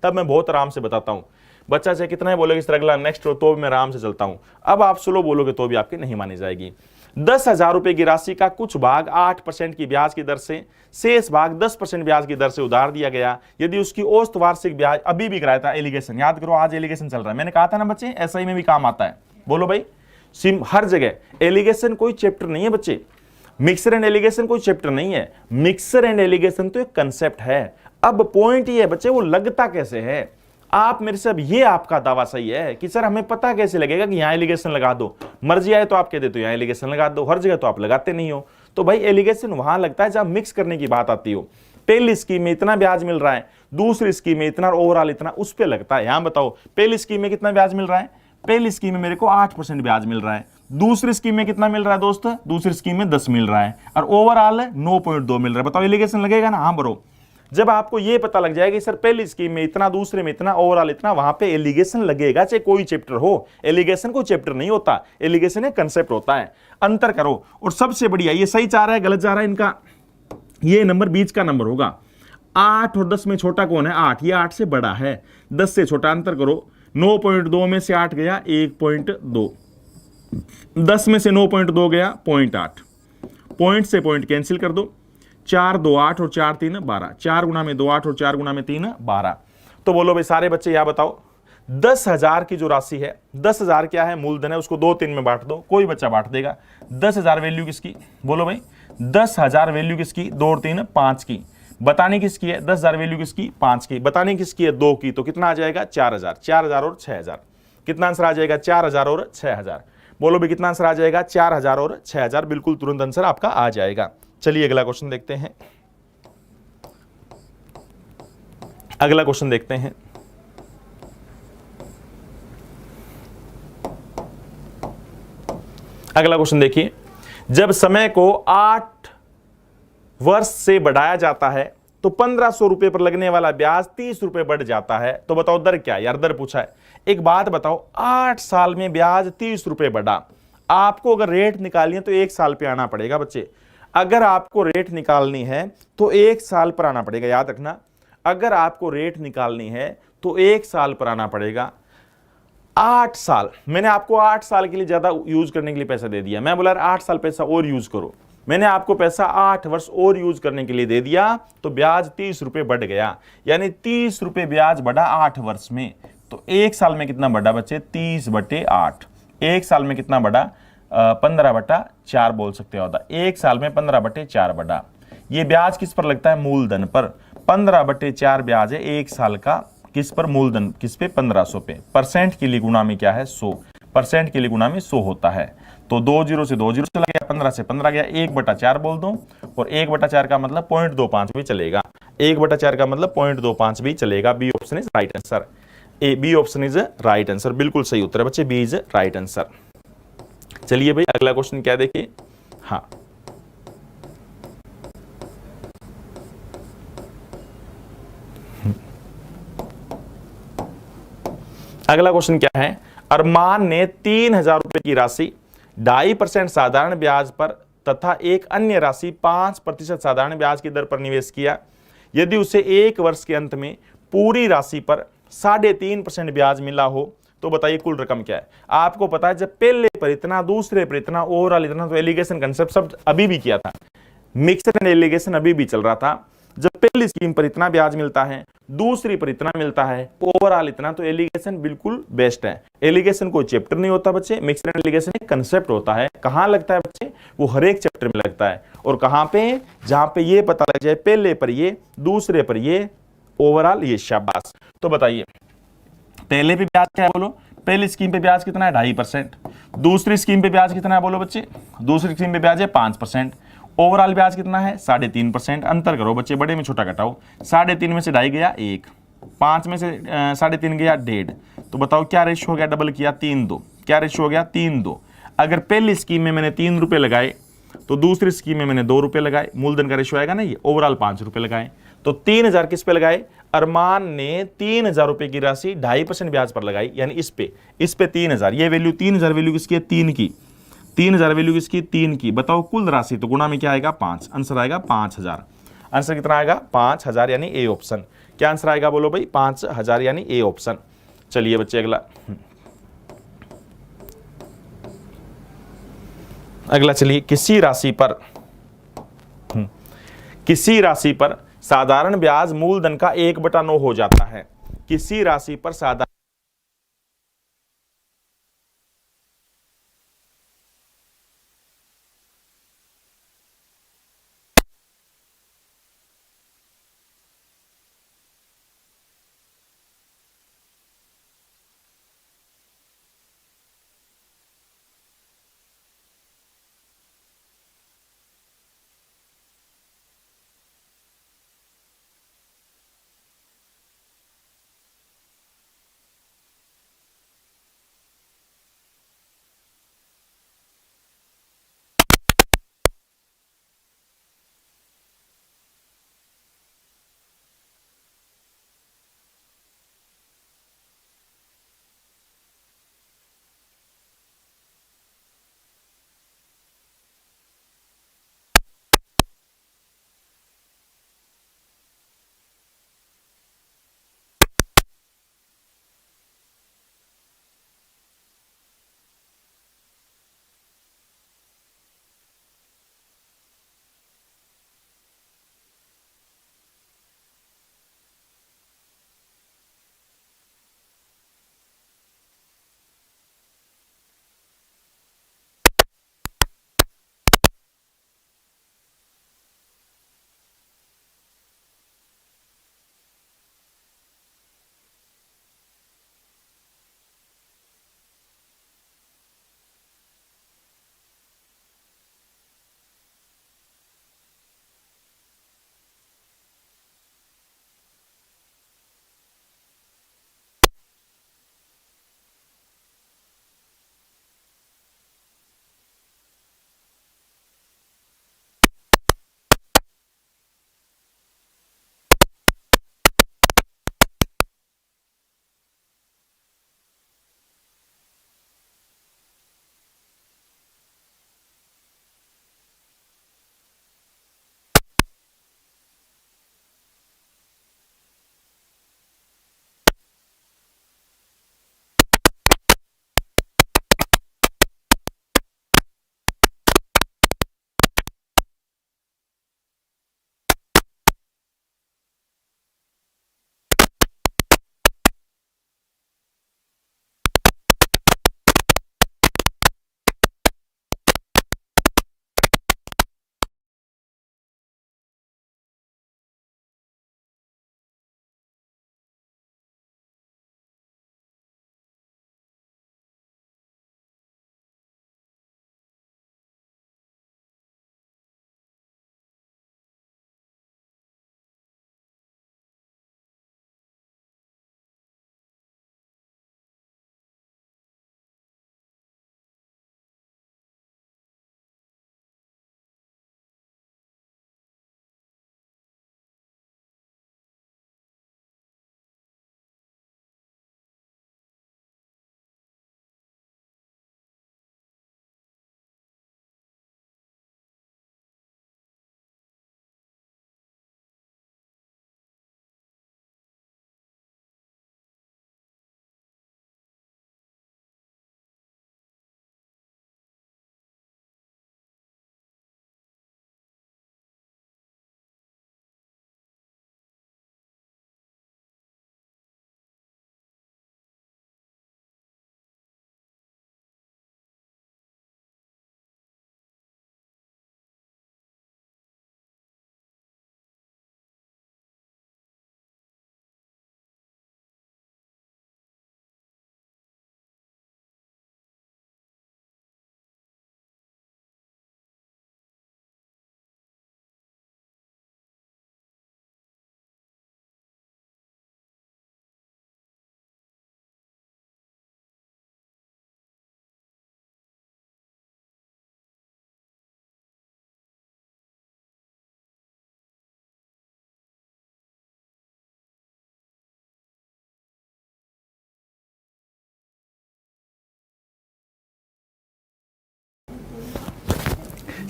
तब मैं बहुत आराम से बताता हूं। बच्चा चाहे कितना ही बोलेगा इस तरह अगला नेक्स्ट हो, तो भी मैं आराम से चलता हूं। अब आप स्लो बोलोगे तो भी आपकी नहीं मानी जाएगी। 10,000 रुपए की राशि का कुछ भाग 8% की ब्याज की दर से, शेष भाग 10% ब्याज की दर से उधार दिया गया। यदि उसकी औसत वार्षिक ब्याज, अभी भी कराया था एलिगेशन, याद करो आज एलिगेशन चल रहा है, मैंने कहा था ना बच्चे SI में भी काम आता है। बोलो भाई, सिम हर जगह एलिगेशन कोई चैप्टर नहीं है बच्चे, मिक्सर एंड एलिगेशन कोई चैप्टर नहीं है, मिक्सर एंड एलिगेशन तो एक कंसेप्ट है। अब पॉइंट ये है बच्चे, वो लगता कैसे है। आप मेरे से, अब ये आपका दावा सही है कि सर हमें पता कैसे लगेगा कि यहां एलिगेशन लगा दो, मर्जी आए तो आप कह देते हो यहां एलिगेशन लगा दो, हर जगह तो आप लगाते नहीं हो। तो भाई एलिगेशन वहां लगता है जहां मिक्स करने की बात आती हो। पहली स्कीम में इतना ब्याज मिल रहा है, दूसरी स्कीम में इतना, ओवरऑल इतना, उस पर लगता है। यहां बताओ पहली स्कीम में कितना ब्याज मिल रहा है, पहली स्कीम में मेरे को 8% ब्याज मिल रहा है, दूसरी स्कीम में कितना मिल रहा है दोस्त, दूसरी स्कीम में 10 मिल रहा है, और ओवरऑल 9.2 मिल रहा है। बताओ एलिगेशन लगेगा ना, हाँ ब्रो। जब आपको ये पता लग जाएगा कि सर पहली स्कीम में इतना, दूसरे में इतना, ओवरऑल इतना, वहां पे एलिगेशन लगेगा, चाहे कोई चैप्टर हो। एलिगेशन कोई चैप्टर नहीं होता, एलिगेशन एक कंसेप्ट होता है। अंतर करो। और सबसे बढ़िया, ये सही जा रहा है गलत जा रहा है इनका, ये नंबर बीच का नंबर होगा। 8 और 10 में छोटा कौन है, 8, ये 8 से बड़ा है, 10 से छोटा। अंतर करो, 9.2 में से 8 गया 1.2, 10 में से 9.2 गया 0.8, पॉइंट से पॉइंट कैंसिल कर दो, 4 2 8 और 4 3 12, 4 गुना में 2 8 और 4 गुना में 3 12। तो बोलो भाई सारे बच्चे यहां बताओ, 10,000 की जो राशि है, 10,000 क्या है, मूलधन है, उसको 2 3 में बांट दो, कोई बच्चा बांट देगा। 10,000 वैल्यू किसकी, बोलो भाई 10,000 वैल्यू किसकी, 2 और 3 5 की। बताने किसकी है, 10,000 वैल्यू किसकी, 5 की। बताने किसकी है, 2 की। तो कितना आ जाएगा, 4,000, 4,000 और 6,000। कितना आंसर आ जाएगा, 4,000 और 6,000। बोलो भी कितना आंसर आ जाएगा, 4,000 और 6,000। बिल्कुल तुरंत आंसर आपका आ जाएगा। चलिए अगला क्वेश्चन देखते हैं, अगला क्वेश्चन देखते हैं। अगला क्वेश्चन देखिए, जब समय को 8 वर्ष से बढ़ाया जाता है तो 1,500 रुपए पर लगने वाला ब्याज 30 रुपए बढ़ जाता है। तो बताओ दर क्या, यार दर पूछा है। एक बात बताओ, 8 साल में ब्याज 30 रुपए बढ़ा, आपको अगर रेट निकालनी है तो 1 साल पे आना पड़ेगा बच्चे। अगर आपको रेट निकालनी है तो 1 साल पर आना पड़ेगा, याद रखना। अगर आपको रेट निकालनी है तो 1 साल पर आना पड़ेगा। 8 साल, मैंने आपको 8 साल के लिए ज्यादा यूज करने के लिए पैसा दे दिया, मैं बोला 8 साल पैसा और यूज करो, मैंने आपको पैसा 8 वर्ष और यूज करने के लिए दे दिया, तो ब्याज 30 रुपए बढ़ गया। यानी 30 रुपए ब्याज बढ़ा 8 वर्ष में। तो 1 साल में कितना बढ़ा बच्चे, 30/8। 1 साल में कितना बढ़ा, 15/4 बोल सकते हो। 1 साल में 15/4 बढ़ा। ये ब्याज किस पर लगता है, मूलधन पर। 15/4 ब्याज है 1 साल का, किस पर, मूलधन, किस पे, 1,500 पे। परसेंट के लिए गुणा में क्या है, 100, परसेंट के लिए गुणा में 100 होता है। तो 2 0 से 2 0 चला गया, 15 से 15 गया, 1/4 बोल दो। और 1/4 का मतलब 0.25 भी चलेगा, 1/4 का मतलब 0.25 भी चलेगा। B option is right answer. B option is right answer, बिल्कुल सही उत्तर है बच्चे, बी इज राइट आंसर। चलिए भाई अगला क्वेश्चन क्या देखिए। हाँ, अगला क्वेश्चन क्या है, अरमान ने 3,000 रुपए की राशि 2.5% साधारण ब्याज पर तथा एक अन्य राशि 5% साधारण ब्याज की दर पर निवेश किया। यदि उसे 1 वर्ष के अंत में पूरी राशि पर 3.5% ब्याज मिला हो तो बताइए कुल रकम क्या है। आपको पता है जब पहले पर इतना, दूसरे पर इतना, ओवरऑल इतना, तो एलिगेशन कंसेप्ट सब अभी भी किया था, मिक्सर एंड एलिगेशन अभी भी चल रहा था। जब पहली स्कीम पर इतना ब्याज मिलता है, दूसरी पर इतना मिलता है, ओवरऑल इतना, तो एलिगेशन बिल्कुल बेस्ट है। एलिगेशन कोई चैप्टर नहीं होता बच्चे, मिक्सर एंड एलिगेशन एक कंसेप्ट होता है। कहां लगता है बच्चे, वो हर एक चैप्टर में लगता है। और कहां पे, जहां पे ये पता लग जाए पहले पर ये, दूसरे पर ये, ओवरऑल ये, शाबाश। तो बताइए पहले पे ब्याज क्या है, बोलो। पहली स्कीम पे ब्याज कितना है, 2.5%। दूसरी स्कीम पे ब्याज कितना है, बोलो बच्चे। दूसरी स्कीम पे ब्याज है 5%। ओवरऑल ब्याज कितना है 3.5%। अंतर करो बच्चे, बड़े में छोटा घटाओ। 3.5 में से 2.5 गया 1, 5 में से 3.5 गया 1.5, तो बताओ क्या रेशियो हो गया, डबल किया 3-2, क्या रेशियो हो गया 3-2। अगर पहली स्कीम में मैंने 3 रुपए लगाए तो दूसरी स्कीम में मैंने 2 रुपए लगाए, मूलधन का रेशियो आएगा ना ये, ओवरऑल 5 रुपए लगाए, तो 3,000 किस पे लगाए, अरमान ने 3,000 रुपए की राशि 2.5% ब्याज पर लगाई, यानी इस पे 3,000, ये वैल्यू 3,000 वैल्यू किसकी है 3 की, 3,000 वैल्यू किसकी 3 की, बताओ कुल राशि, तो गुणा में क्या आएगा 5, आंसर आएगा 5,000। आंसर कितना आएगा 5,000, यानी ए ऑप्शन। क्या आंसर आएगा बोलो भाई 5,000, यानी ए ऑप्शन। चलिए बच्चे अगला चलिए, किसी राशि पर साधारण ब्याज मूलधन का 1/9 हो जाता है। किसी राशि पर साधारण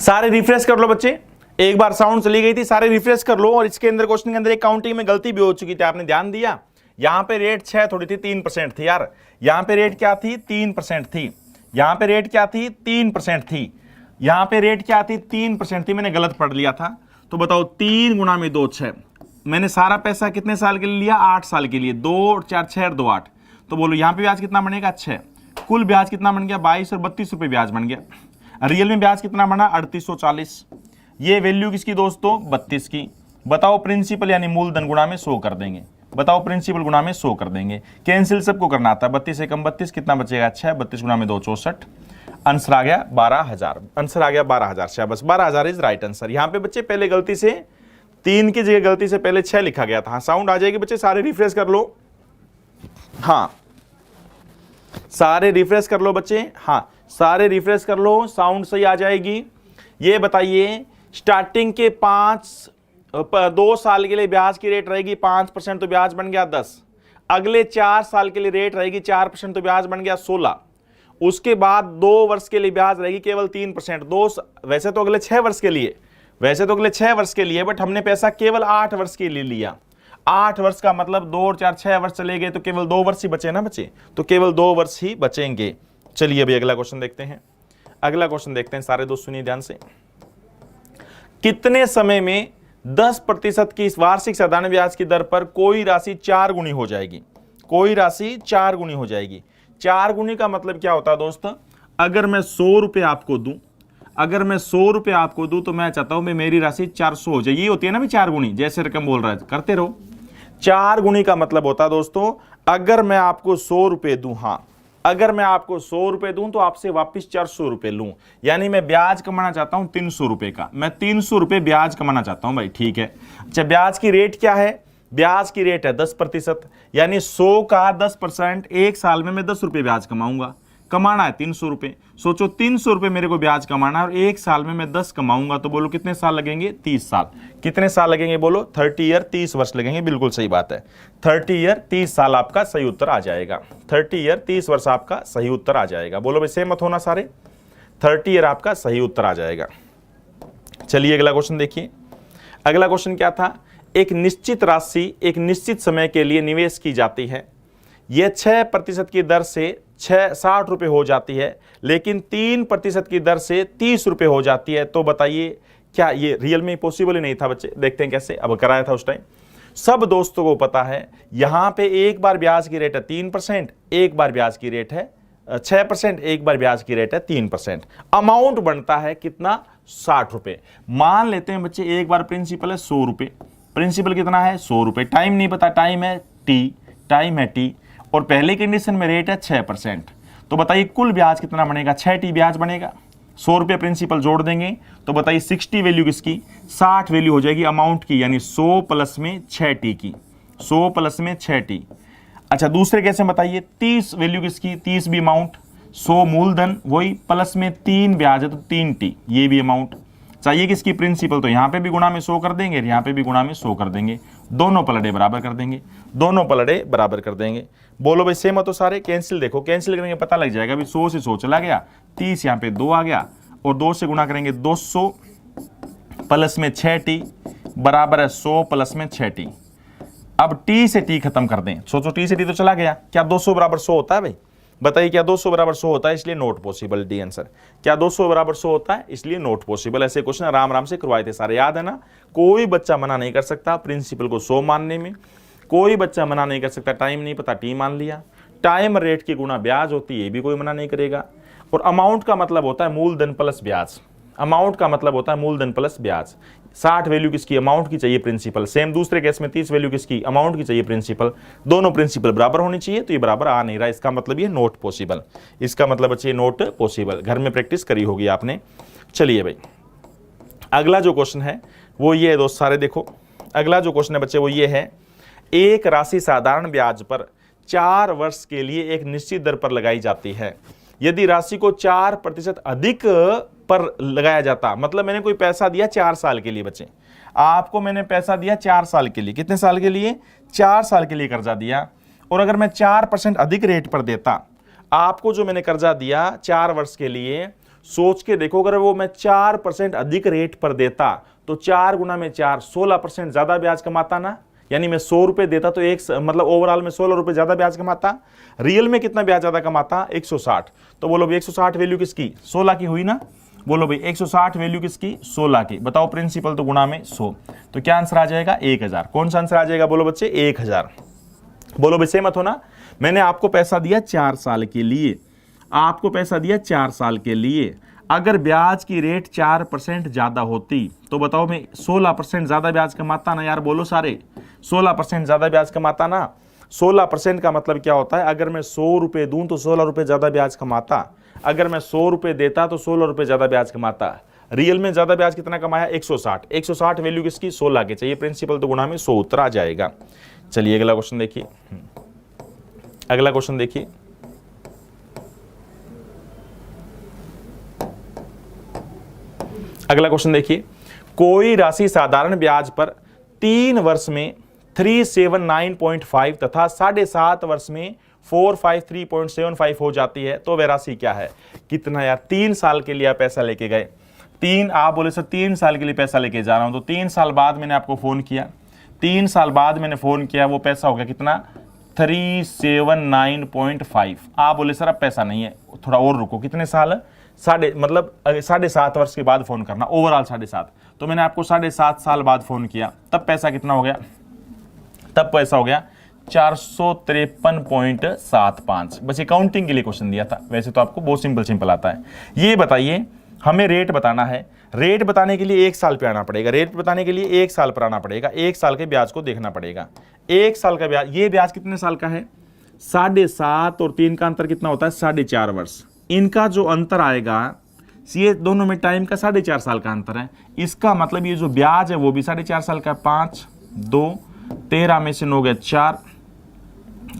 सारे रिफ्रेश कर लो बच्चे, एक बार साउंड चली गई थी, सारे रिफ्रेश कर लो। और इसके अंदर क्वेश्चन के अंदर एक काउंटिंग में गलती भी हो चुकी थी, आपने ध्यान दिया। यहां पे रेट 6 थोड़ी थी, 3% थी यार। यहां पे रेट क्या थी, 3% थी। यहां पे रेट क्या थी, 3% थी। यहां पे रेट क्या थी, 3% थी। मैंने गलत पढ़ लिया था। तो बताओ 3 गुना में 2 6। मैंने सारा पैसा कितने साल के लिए लिया, 8 साल के लिए। 2 और 4 6 और 2 8। तो बोलो यहां पे ब्याज कितना बनेगा, 6। कुल ब्याज कितना बन गया, 22 और 32 रुपए ब्याज बन गया। रियल में ब्याज कितना बना, 3840। ये वैल्यू किसकी दोस्तों, 32 की। बताओ प्रिंसिपल यानी मूलधन गुणा में 100 कर देंगे। बताओ प्रिंसिपल गुणा में 100 कर देंगे। कैंसिल सबको करना आता है। 32 से कम 32 कितना बचेगा, 6। 32 गुणा में 2 64। आंसर आ गया 12,000। आंसर आ गया 12,000। शाबाश, 12,000 इज राइट आंसर। यहां पे बच्चे पहले गलती से 3 की जगह गलती से पहले 6 लिखा गया था। हाँ, साउंड आ जाएगी बच्चे, सारे रिफ्रेश कर लो। हाँ, सारे रिफ्रेश कर लो बच्चे। हाँ, सारे रिफ्रेश कर लो, साउंड सही आ जाएगी। ये बताइए, स्टार्टिंग के 2 साल के लिए ब्याज की रेट रहेगी 5%, तो ब्याज बन गया 10। अगले 4 साल के लिए रेट रहेगी 4%, तो ब्याज बन गया 16। उसके बाद 2 वर्ष के लिए ब्याज रहेगी केवल 3%। वैसे तो अगले 6 वर्ष के लिए, बट हमने पैसा केवल 8 वर्ष के लिए लिया। 8 वर्ष का मतलब 2 और 4 6 वर्ष चले गए, तो केवल 2 वर्ष ही बचे ना बच्चे, तो केवल 2 वर्ष ही बचेंगे। चलिए अभी अगला क्वेश्चन देखते हैं। अगला क्वेश्चन देखते हैं, सारे दोस्त सुनिए ध्यान से। कितने समय में 10% की वार्षिक साधारण ब्याज की दर पर कोई राशि 4 गुनी हो जाएगी? कोई राशि 4 गुनी हो जाएगी। 4 गुनी का मतलब क्या होता है दोस्त, अगर मैं 100 रुपए आपको दूं, तो मैं चाहता हूं मैं मेरी राशि 400 हो जाए। ये होती है ना भी 4 गुनी, जैसे रकम बोल रहा है करते रहो। 4 गुनी का मतलब होता है दोस्तों, अगर मैं आपको 100 रुपए दूं, हाँ अगर मैं आपको 100 रुपए दूं तो आपसे वापस 400 रुपए लूं, यानी मैं ब्याज कमाना चाहता हूं 300 रुपए का। मैं 300 रुपए ब्याज कमाना चाहता हूं भाई, ठीक है। अच्छा, ब्याज की रेट क्या है, ब्याज की रेट है 10%, यानी 100 का 10%, 1 साल में मैं 10 रुपए ब्याज कमाऊंगा। कमाना है 300 रुपए। सोचो 300 रुपए मेरे को ब्याज कमाना है और 1 साल में मैं 10 कमाऊंगा, तो बोलो कितने साल लगेंगे, 30 साल। कितने साल लगेंगे बोलो, 30 ईयर, 30 वर्ष लगेंगे। बिल्कुल सही बात है, 30 ईयर 30 साल आपका सही उत्तर आ जाएगा। 30 ईयर 30 वर्ष आपका सही उत्तर आ जाएगा। बोलो भाई सेम मत होना सारे, 30 ईयर आपका सही उत्तर आ जाएगा। चलिए अगला क्वेश्चन देखिए। अगला क्वेश्चन क्या था, एक निश्चित राशि एक निश्चित समय के लिए निवेश की जाती है। यह 6% की दर से 60 रुपए हो जाती है, लेकिन 3% की दर से 30 रुपए हो जाती है। तो बताइए क्या ये रियल में पॉसिबल ही नहीं था बच्चे? देखते हैं कैसे। अब कराया था उस टाइम, सब दोस्तों को पता है यहां पे एक बार ब्याज की रेट है 3%, एक बार ब्याज की रेट है 6%, एक बार ब्याज की रेट है 3%। अमाउंट बनता है कितना, 60 रुपए। मान लेते हैं बच्चे एक बार प्रिंसिपल है 100 रुपए। प्रिंसिपल कितना है, 100 रुपए। टाइम नहीं पता, टाइम है टी, और पहले कंडीशन में रेट है 6%। तो बताइए कुल ब्याज कितना बनेगा, 6T ब्याज बनेगा। 100 रुपये प्रिंसिपल जोड़ देंगे तो बताइए 60 वैल्यू किसकी, 60 वैल्यू हो जाएगी अमाउंट की, यानी 100 प्लस में 6T की, 100 प्लस में 6T। अच्छा दूसरे कैसे बताइए, 30 वैल्यू किसकी, 30 भी अमाउंट, 100 मूलधन वही प्लस में 3 ब्याज है तो 3T, ये भी अमाउंट चाहिए किसकी, प्रिंसिपल। तो यहां पे भी गुणा में 100 कर देंगे, यहां पे भी गुणा में 100 कर देंगे, दोनों पलड़े बराबर कर देंगे, दोनों पलड़े बराबर कर देंगे। बोलो भाई सेम हो तो सारे। कैंसिल देखो, कैंसिल करेंगे पता लग जाएगा भी 100 से 100 चला गया, 30 यहां पे 2 आ गया, और 2 से गुणा करेंगे 200 प्लस में 6T बराबर है 100 प्लस में 6T। अब T से T खत्म कर दें, सोचो T से T तो चला गया, क्या 200 बराबर 100 होता है भाई? बताइए क्या 200 बराबर 100 होता है? इसलिए नोट पॉसिबल, डी आंसर। क्या 200 बराबर 100 होता है? इसलिए नोट पॉसिबल। ऐसे क्वेश्चन आराम आराम से करवाए थे सारे, याद है ना? कोई बच्चा मना नहीं कर सकता प्रिंसिपल को 100 मानने में, कोई बच्चा मना नहीं कर सकता। टाइम नहीं पता, टी मान लिया। टाइम रेट की गुणा ब्याज होती है, ये भी कोई मना नहीं करेगा। और अमाउंट का मतलब होता है मूलधन प्लस ब्याज, अमाउंट का मतलब होता है मूलधन प्लस ब्याज। 60 वैल्यू किसकी, अमाउंट की चाहिए प्रिंसिपल। सेम दूसरे केस में 30 वैल्यू किसकी, अमाउंट की चाहिए प्रिंसिपल। दोनों प्रिंसिपल बराबर होनी चाहिए, तो ये बराबर आ नहीं रहा, इसका मतलब ये नोट पॉसिबल। इसका मतलब बच्चे नोट पॉसिबल, घर में प्रैक्टिस करी होगी आपने। चलिए भाई अगला जो क्वेश्चन है वो ये है दोस्त, सारे देखो। अगला जो क्वेश्चन है बच्चे वो ये है, एक राशि साधारण ब्याज पर 4 वर्ष के लिए एक निश्चित दर पर लगाई जाती है। यदि राशि को 4% अधिक पर लगाया जाता, मतलब मैंने कोई पैसा दिया 4 साल के लिए बच्चे, आपको मैंने पैसा दिया 4 साल के लिए, कितने साल के लिए, 4 साल के लिए कर्जा दिया, और अगर मैं 4% अधिक रेट पर देता, आपको जो मैंने कर्जा दिया 4 वर्ष के लिए, सोच के देखो, अगर वो मैं 4% अधिक रेट पर देता तो 4 गुना में 4, 16% ज्यादा ब्याज कमाता ना। यानी मैं 100 रुपए देता तो एक मतलब ओवरऑल में 16 रुपए ज्यादा ब्याज कमाता। रियल में कितना ब्याज ज्यादा कमाता? 160। तो बोलो भाई 160 वैल्यू किसकी? 16 की हुई ना। बोलो भाई 160 वैल्यू किसकी? 16 की। बताओ प्रिंसिपल तो गुणा में 100, तो क्या आंसर आ जाएगा? 1000। कौन सा आंसर आ जाएगा? बोलो बच्चे 1000। बोलो भाई सहमत हो ना। मैंने आपको पैसा दिया 4 साल के लिए, आपको पैसा दिया 4 साल के लिए। अगर ब्याज की रेट 4% ज्यादा होती तो बताओ मैं 16% ज्यादा ब्याज कमाता ना यार। बोलो सारे, 16% ज्यादा ब्याज कमाता ना। 16% का मतलब क्या होता है? अगर मैं 100 रुपए दूं तो 16 रुपए ज्यादा ब्याज कमाता। अगर मैं 100 रुपए देता तो 16 रुपए ज्यादा ब्याज कमाता। रियल में ज्यादा ब्याज कितना कमाया? 160। 160 वैल्यू किसकी? 16 की। चाहिए प्रिंसिपल तो गुणा में 100 उत्तर आ जाएगा। चलिए अगला क्वेश्चन देखिए। अगला क्वेश्चन देखिए। अगला क्वेश्चन देखिए, कोई राशि साधारण ब्याज पर 3 वर्ष में 379.5 तथा 7.5 वर्ष में 453.75 हो जाती है, तो वह राशि क्या है? कितना यार? 3 साल के लिए आप पैसा लेके गए, आप बोले सर 3 साल के लिए पैसा लेके जा रहा हूं, तो 3 साल बाद मैंने आपको फोन किया, 3 साल बाद मैंने फोन किया, वो पैसा हो गया कितना? 379.5। आप बोले सर अब पैसा नहीं है, थोड़ा और रुको। कितने साल? 7.5 वर्ष के बाद फोन करना, ओवरऑल 7.5। तो मैंने आपको 7.5 साल बाद फोन किया, तब पैसा कितना हो गया? तब पैसा हो गया 453.75। बस अकाउंटिंग के लिए क्वेश्चन दिया था, वैसे तो आपको बहुत सिंपल आता है। ये बताइए, हमें रेट बताना है। रेट बताने के लिए 1 साल पे आना पड़ेगा। रेट बताने के लिए 1 साल पर आना पड़ेगा। 1 साल के ब्याज को देखना पड़ेगा। 1 साल का ब्याज, ये ब्याज कितने साल का है? 7.5 और 3 का अंतर कितना होता है? 4.5 वर्ष। इनका जो अंतर आएगा, ये दोनों में टाइम का 4.5 साल का अंतर है। इसका मतलब ये जो ब्याज है वो भी 4.5 साल का। 5 2 13 में से 9 गया 4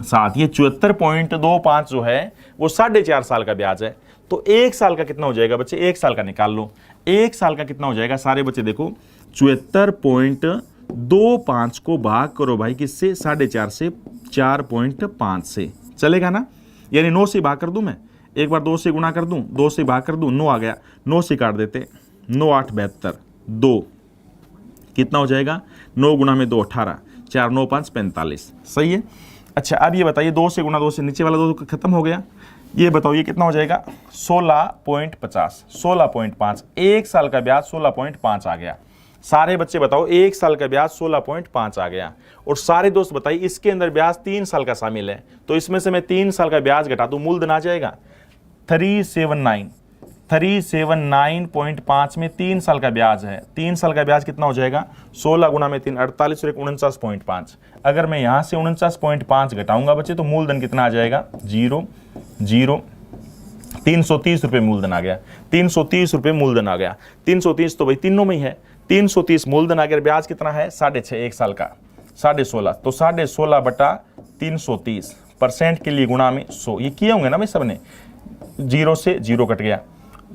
7, ये 74.25 जो है वो 4.5 साल का ब्याज है। तो 1 साल का कितना हो जाएगा बच्चे? 1 साल का निकाल लो। 1 साल का कितना हो जाएगा सारे बच्चे? देखो 74.25 को भाग करो भाई किससे? 4.5 से, 4.5 से, चलेगा ना? यानी 9 से भाग कर दूं मैं, एक बार 2 से गुणा कर दूं, 2 से भाग कर दूं, 9 आ गया, 9 से काट देते, 9 8 72, 2 कितना हो जाएगा? 9 गुना में 2 18, 4 9 5 45। सही है। अच्छा अब ये बताइए, 2 से गुणा 2 से, नीचे वाला 2 खत्म हो गया। ये बताओ ये कितना हो जाएगा? 16.50, 16.5। 1 साल का ब्याज 16.5 आ गया। सारे बच्चे बताओ 1 साल का ब्याज 16.5 आ गया। और सारे दोस्त बताइए इसके अंदर ब्याज 3 साल का शामिल है, तो इसमें से मैं 3 साल का ब्याज घटा दूं, मूलधन आ जाएगा 379.5 में 3 साल का ब्याज है। 3 साल का ब्याज कितना हो जाएगा? 16 गुना में 3 48 और 49.5। अगर मैं यहां से 49.5 घटाऊंगा बच्चे तो मूलधन कितना आ जाएगा? 0 0 330 रुपए मूलधन आ गया। 330 रुपए मूलधन आ गया। 330 तो भाई तीनों में ही है। 330 मूलधन आ गया। ब्याज कितना है? 6.5 1 साल का 16.5, तो 16.5 बटा 330% के लिए गुणा में 100। ये किए होंगे ना भाई सबने? 0 से 0 कट गया।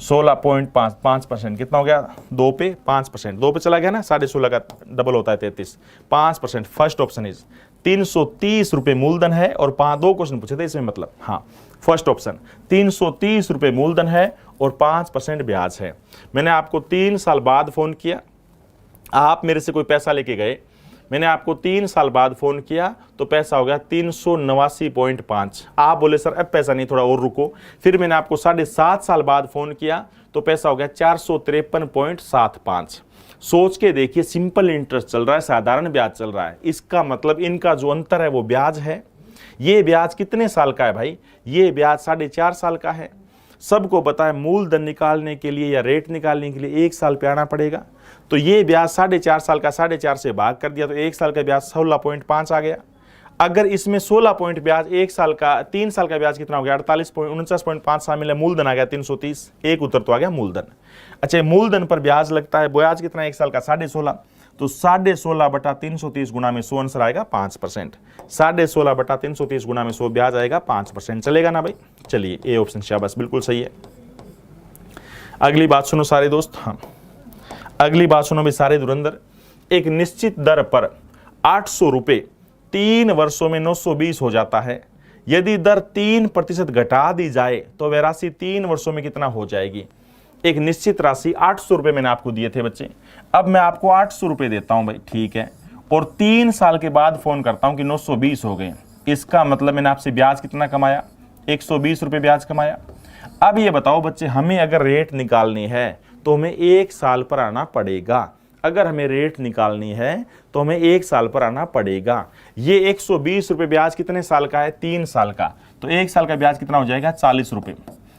16.5 5% कितना हो गया? 2 पे 5%, 2 पे चला गया ना। 16.5 का डबल होता है 33, 5%। फर्स्ट ऑप्शन इज 330 रुपए मूलधन है और 2 क्वेश्चन पूछे थे इसमें, मतलब हाँ फर्स्ट ऑप्शन 330 रुपए मूलधन है और 5% ब्याज है। मैंने आपको 3 साल बाद फोन किया, आप मेरे से कोई पैसा लेके गए, मैंने आपको 3 साल बाद फोन किया तो पैसा हो गया 389.5। आप बोले सर अब पैसा नहीं, थोड़ा और रुको। फिर मैंने आपको 7.5 साल बाद फोन किया तो पैसा हो गया 453.75। सोच के देखिए, सिंपल इंटरेस्ट चल रहा है, साधारण ब्याज चल रहा है। इसका मतलब इनका जो अंतर है वो ब्याज है। ये ब्याज कितने साल का है भाई? ये ब्याज 4.5 साल का है। सबको पता है मूलधन निकालने के लिए या रेट निकालने के लिए 1 साल पे आना पड़ेगा। तो ये ब्याज 4.5 साल का 4.5 से भाग कर दिया तो 1 साल का ब्याज 16.5 आ गया। अगर इसमें 16 पॉइंट ब्याज 1 साल का, 3 साल का ब्याज कितना हो गया? 49.5 शामिल है, मूलधन आ गया 330। एक उत्तर तो आ गया मूलधन। अच्छा मूलधन पर ब्याज लगता है, ब्याज कितना 1 साल का? 16.5, तो 16.5 बटा 330 गुना में 100 आंसर आएगा 5%। 16.5 बटा 330 गुना में 100 ब्याज आएगा 5%। चलेगा ना भाई? चलिए ए ऑप्शन शाबाश, बिल्कुल सही है। अगली बात सुनो सारे दोस्त। हाँ अगली बात सुनो भी सारे धुरंधर। एक निश्चित दर पर 800 रुपए 3 वर्षों में 920 हो जाता है। यदि दर 3% घटा दी जाए तो वह राशि 3 वर्षों में कितना हो जाएगी? एक निश्चित राशि 800 रुपये मैंने आपको दिए थे बच्चे, अब मैं आपको 800 रुपये देता हूं भाई, ठीक है, और 3 साल के बाद फोन करता हूं कि 920 हो गए, इसका मतलब मैंने आपसे ब्याज कितना कमाया, 120 रुपये ब्याज कमाया। अब ये बताओ बच्चे, हमें अगर रेट निकालनी है तो हमें 1 साल पर आना पड़ेगा। अगर हमें रेट निकालनी है तो हमें 1 साल पर आना पड़ेगा। ये 120 रुपये ब्याज कितने साल का है, 3 साल का, तो 1 साल का ब्याज कितना हो जाएगा, 40 रुपये,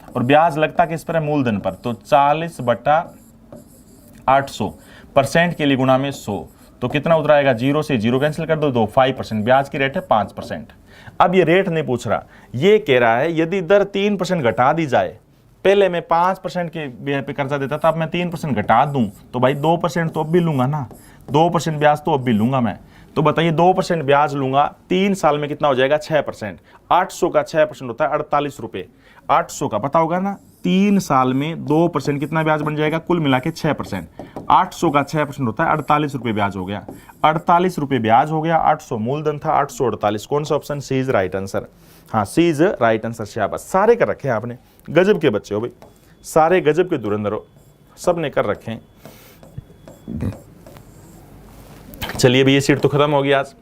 और ब्याज लगता किस पर है, मूलधन पर, तो 40/800 परसेंट के लिए गुणा में 100, तो कितना उतर आएगा, 0 से 0 कैंसिल कर दो, 5%, ब्याज की रेट है 5%। अब ये रेट नहीं पूछ रहा, ये कह रहा है यदि दर 3% घटा दी जाए, पहले मैं 5% के ब्याज पे कर्जा देता था, अब मैं 3% घटा दूं तो भाई 2% तो अब भी लूंगा ना, 2% ब्याज तो अब भी लूंगा मैं। तो बताइए 2% ब्याज लूंगा, 3 साल में कितना हो जाएगा, 6%। 800 का 6% होता है 48 रुपये, 800 का पता होगा ना, 3 साल में 2% कितना ब्याज बन जाएगा, कुल मिला के 6%। 800 का 6% होता है 48 रुपये ब्याज हो गया, 48 रुपये ब्याज हो गया, 800 मूलधन था, 848। कौन सा option, C is right answer. हाँ, सी इज राइट आंसर। शाबाश, सारे कर रखे हैं आपने, गजब के बच्चे हो भाई, सारे गजब के धुरंधर हो, सब ने कर रखे हैं। चलिए भाई, ये सीट तो खत्म होगी आज।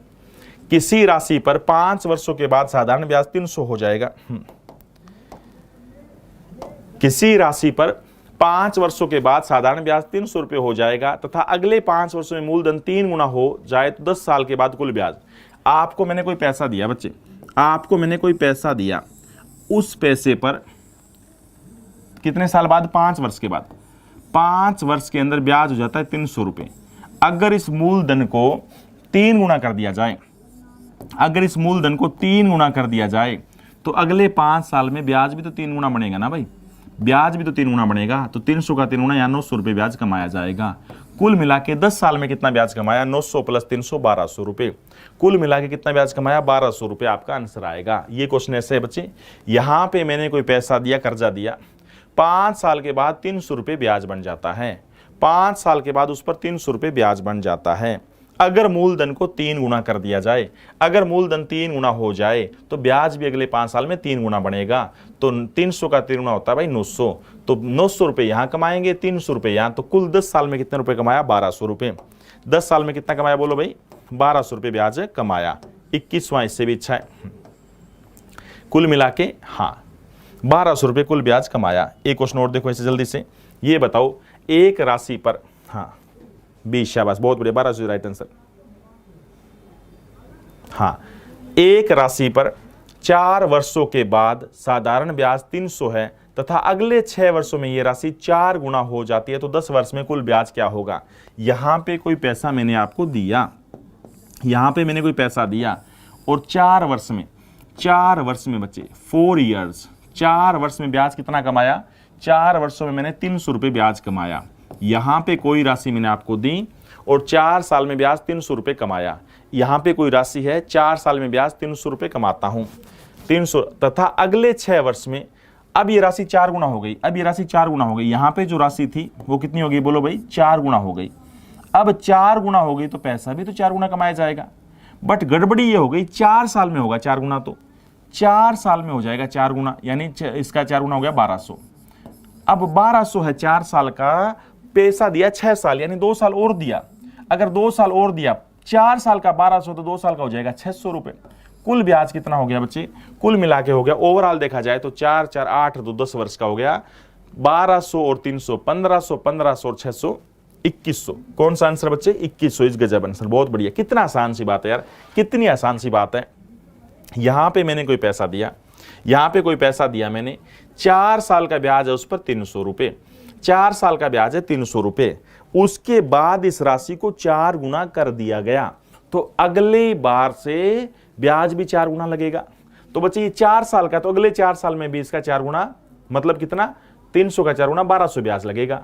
किसी राशि पर 5 वर्षों के बाद साधारण ब्याज 300 हो जाएगा। किसी राशि पर 5 वर्षों के बाद साधारण ब्याज 300 रुपये हो जाएगा तथा अगले 5 वर्षों में मूलधन 3 गुना हो जाए तो 10 साल के बाद कुल ब्याज। आपको मैंने कोई पैसा दिया बच्चे, आपको मैंने कोई पैसा दिया, उस पैसे पर कितने साल बाद, 5 वर्ष के बाद, 5 वर्ष के अंदर ब्याज हो जाता है 300 रुपये। अगर इस मूलधन को 3 गुना कर दिया जाए, अगर इस मूलधन को 3 गुना कर दिया जाए तो अगले 5 साल में ब्याज भी तो 3 गुना बनेगा ना भाई, ब्याज भी तो 3 गुना बनेगा, तो 300 का 3 गुना या 900 रुपये ब्याज कमाया जाएगा। कुल मिला के 10 साल में कितना ब्याज कमाया, 900 प्लस 300 1200 रुपये, कुल मिला के कितना ब्याज कमाया, 1200 रुपये आपका आंसर आएगा। ये क्वेश्चन ऐसे है बच्चे, यहाँ पे मैंने कोई पैसा दिया, कर्जा दिया, 5 साल के बाद 300 रुपये ब्याज बन जाता है, 5 साल के बाद उस पर 300 रुपये ब्याज बन जाता है। अगर मूलधन को 3 गुना कर दिया जाए, अगर मूलधन 3 गुना हो जाए तो ब्याज भी अगले 5 साल में 3 गुना बनेगा, तो 300 का 3 गुना होता है भाई 900, तो 900 रुपये यहाँ कमाएंगे, 300 रुपये यहाँ, तो कुल 10 साल में कितने रुपये कमाया, 1200 रुपये। 10 साल में कितना कमाया बोलो भाई, 1200 रुपये ब्याज कमाया। 21वां इससे भी अच्छा है, कुल मिला के हाँ 1200 रुपये कुल ब्याज कमाया। एक क्वेश्चन और देखो ऐसे जल्दी से, ये बताओ एक राशि पर, हाँ 20, शाबाश, बहुत बढ़िया, 1200 राइट आंसर। हाँ, एक राशि पर 4 वर्षों के बाद साधारण ब्याज 300 है तथा अगले 6 वर्षों में यह राशि 4 गुना हो जाती है, तो 10 वर्ष में कुल ब्याज क्या होगा। यहां पे कोई पैसा मैंने आपको दिया, यहां पे मैंने कोई पैसा दिया, और 4 वर्ष में बच्चे 4 ईयर्स, 4 वर्ष में ब्याज कितना कमाया, 4 वर्षों में मैंने 300 रुपये ब्याज कमाया। यहां पे कोई राशि मैंने आपको दी और 4 साल में ब्याज 300 रुपये कमाया। यहां पे कोई राशि है, 4 साल में ब्याज 300 रुपये कमाता हूं, 300, तथा अगले 6 वर्ष में, अब ये राशि 4 गुना हो गई, अब ये राशि 4 गुना हो गई। यहां पे जो राशि थी वो कितनी हो गई बोलो भाई, 4 गुना हो गई। अब 4 गुना हो गई तो पैसा भी तो 4 गुना कमाया जाएगा, बट गड़बड़ी ये हो गई 4 साल में होगा 4 गुना, तो 4 साल में हो जाएगा 4 गुना, यानी इसका 4 गुना हो गया 1200। अब 1200 है 4 साल का, पैसा दिया 6 साल, यानी 2 साल और दिया, अगर 2 साल और दिया, 4 साल का 1200 तो 2 साल का हो जाएगा 600 रुपये। कुल ब्याज कितना हो गया बच्चे, कुल मिला के हो गया, ओवरऑल देखा जाए तो 4 4 8 तो 10 वर्ष का हो गया, 1200 और 300 1500, 1500 और 600 2100। कौन सा आंसर बच्चे, 2100 इस गजब आंसर, बहुत बढ़िया। कितना आसान सी बात है यार, कितनी आसान सी बात है। यहां पे मैंने कोई पैसा दिया, यहां पे कोई पैसा दिया मैंने, 4 साल का ब्याज है उस पर 300 रुपये, 4 साल का ब्याज है 300 रुपये, उसके बाद इस राशि को 4 गुना कर दिया गया, तो अगले बार से ब्याज भी 4 गुना लगेगा। तो बच्चे ये 4 साल का, तो अगले 4 साल में भी इसका 4 गुना, मतलब कितना, 300 का 4 गुना 1200 ब्याज लगेगा।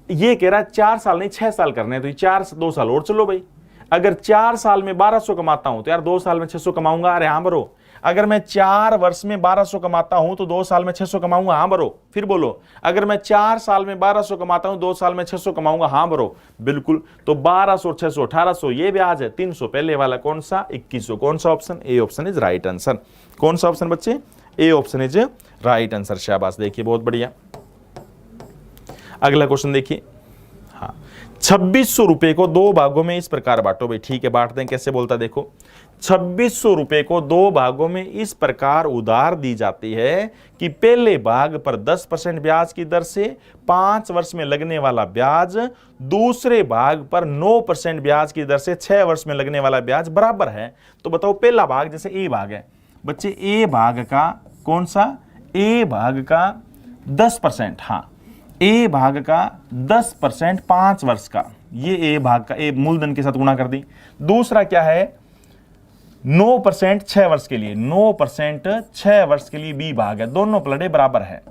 ये कह रहा है 4 साल नहीं 6 साल करने, तो ये 2 साल और चलो भाई। अगर 4 साल में 1200 कमाता हूं तो यार 2 साल में 600 कमाऊंगा, अरे हाँ बरो। अगर मैं 4 वर्ष में 1200 कमाता हूं तो 2 साल में 600 कमाऊंगा, हाँ बरो। फिर बोलो, अगर मैं 4 साल में 1200 कमाता हूं 2 साल में 600 कमाऊंगा, हाँ बरो, बिल्कुल। तो 1200 और 600 1800, ये ब्याज है 300, पहले वाला कौन सा, 2100। कौन सा option, A option is right answer. कौन सा ऑप्शन बच्चे, A option is right answer, शाबाश, देखिए बहुत बढ़िया। अगला क्वेश्चन देखिए। हाँ, 2600 रुपए को दो भागों में इस प्रकार बांटो। भाई ठीक है, बांटते हैं। कैसे बोलता देखो, 2600 रुपए को दो भागों में इस प्रकार उधार दी जाती है कि पहले भाग पर 10% ब्याज की दर से 5 वर्ष में लगने वाला ब्याज दूसरे भाग पर 9% ब्याज की दर से 6 वर्ष में लगने वाला ब्याज बराबर है। तो बताओ, पहला भाग जैसे ए भाग है बच्चे, ए भाग का कौन सा, ए भाग का 10%, हाँ ए भाग का 10% 5 वर्ष का, ये ए भाग का, ए मूलधन के साथ गुणा कर दी। दूसरा क्या है, 9% 6 वर्ष के लिए, 9% 6 वर्ष के लिए बी भाग है। दोनों पलटे बराबर है।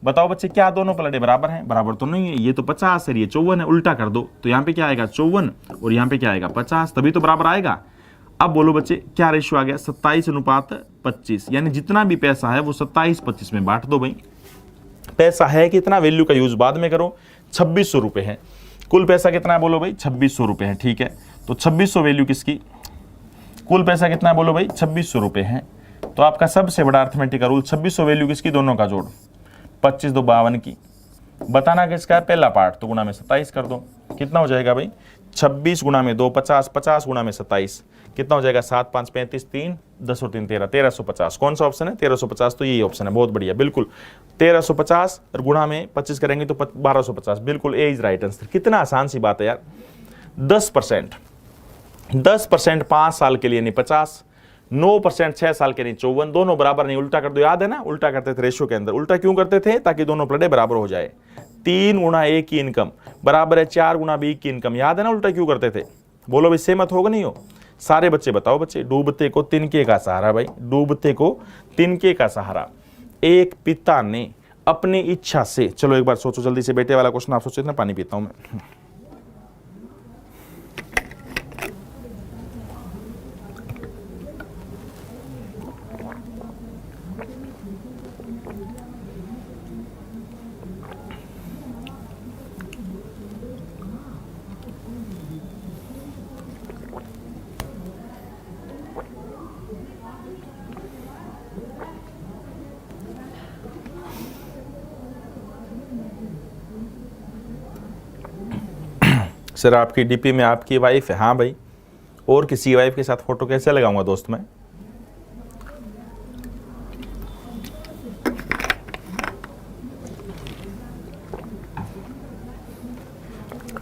बताओ बच्चे, क्या दोनों पलटे बराबर हैं? बराबर तो नहीं है, ये तो 50 है, ये 54 है। उल्टा कर दो तो यहाँ पे क्या आएगा 54 और यहाँ पे क्या आएगा 50, तभी तो बराबर आएगा। अब बोलो बच्चे, क्या रेशियो आ गया, 27:25, यानी जितना भी पैसा है वो 27-25 में बांट दो। भाई पैसा है कितना, वैल्यू का यूज बाद में करो। 2600 रुपए है, कुल पैसा कितना है बोलो भाई, 2600 रुपए है। ठीक है, तो 2600 वैल्यू किसकी, कुल पैसा कितना है बोलो भाई, 2600 रुपए है। तो आपका सबसे बड़ा अर्थमेटिक का रूल, 2600 वैल्यू किसकी, दोनों का जोड़, 25 2 52 की। बताना किसका है, पहला पार्ट, तो गुणा में 27 कर दो। कितना हो जाएगा भाई, 26 गुणा में 2 50, 50 गुणा में 27 कितना हो जाएगा, 7 5 35, 3 10 और 3 13, 1350। कौन सा ऑप्शन है, 1350, तो यही ऑप्शन है। बहुत बढ़िया, बिल्कुल 1350 और गुणा में 25 करेंगे तो 1250, बिल्कुल ए इज राइट आंसर। कितना आसान सी बात है यार। 10% 5 साल के लिए नहीं 50, 9% 6 साल के नहीं 54, दोनों बराबर नहीं, उल्टा कर दो। याद है ना, उल्टा करते थे रेशियो के अंदर। उल्टा क्यों करते थे, ताकि दोनों प्लटे बराबर हो जाए। 3 गुणा ए की इनकम बराबर है 4 गुणा बी की इनकम। याद है ना, उल्टा क्यों करते थे? बोलो भाई, सहमत होगा नहीं हो? सारे बच्चे बताओ बच्चे। डूबते को तिनके का सहारा, भाई डूबते को तिनके का सहारा। एक पिता ने अपनी इच्छा से, चलो एक बार सोचो जल्दी से, बेटे वाला क्वेश्चन आप सोचो। इतना पानी पीता हूं मैं। सर आपकी डीपी में आपकी वाइफ है? हाँ भाई, और किसी वाइफ के साथ फोटो कैसे लगाऊंगा दोस्त मैं?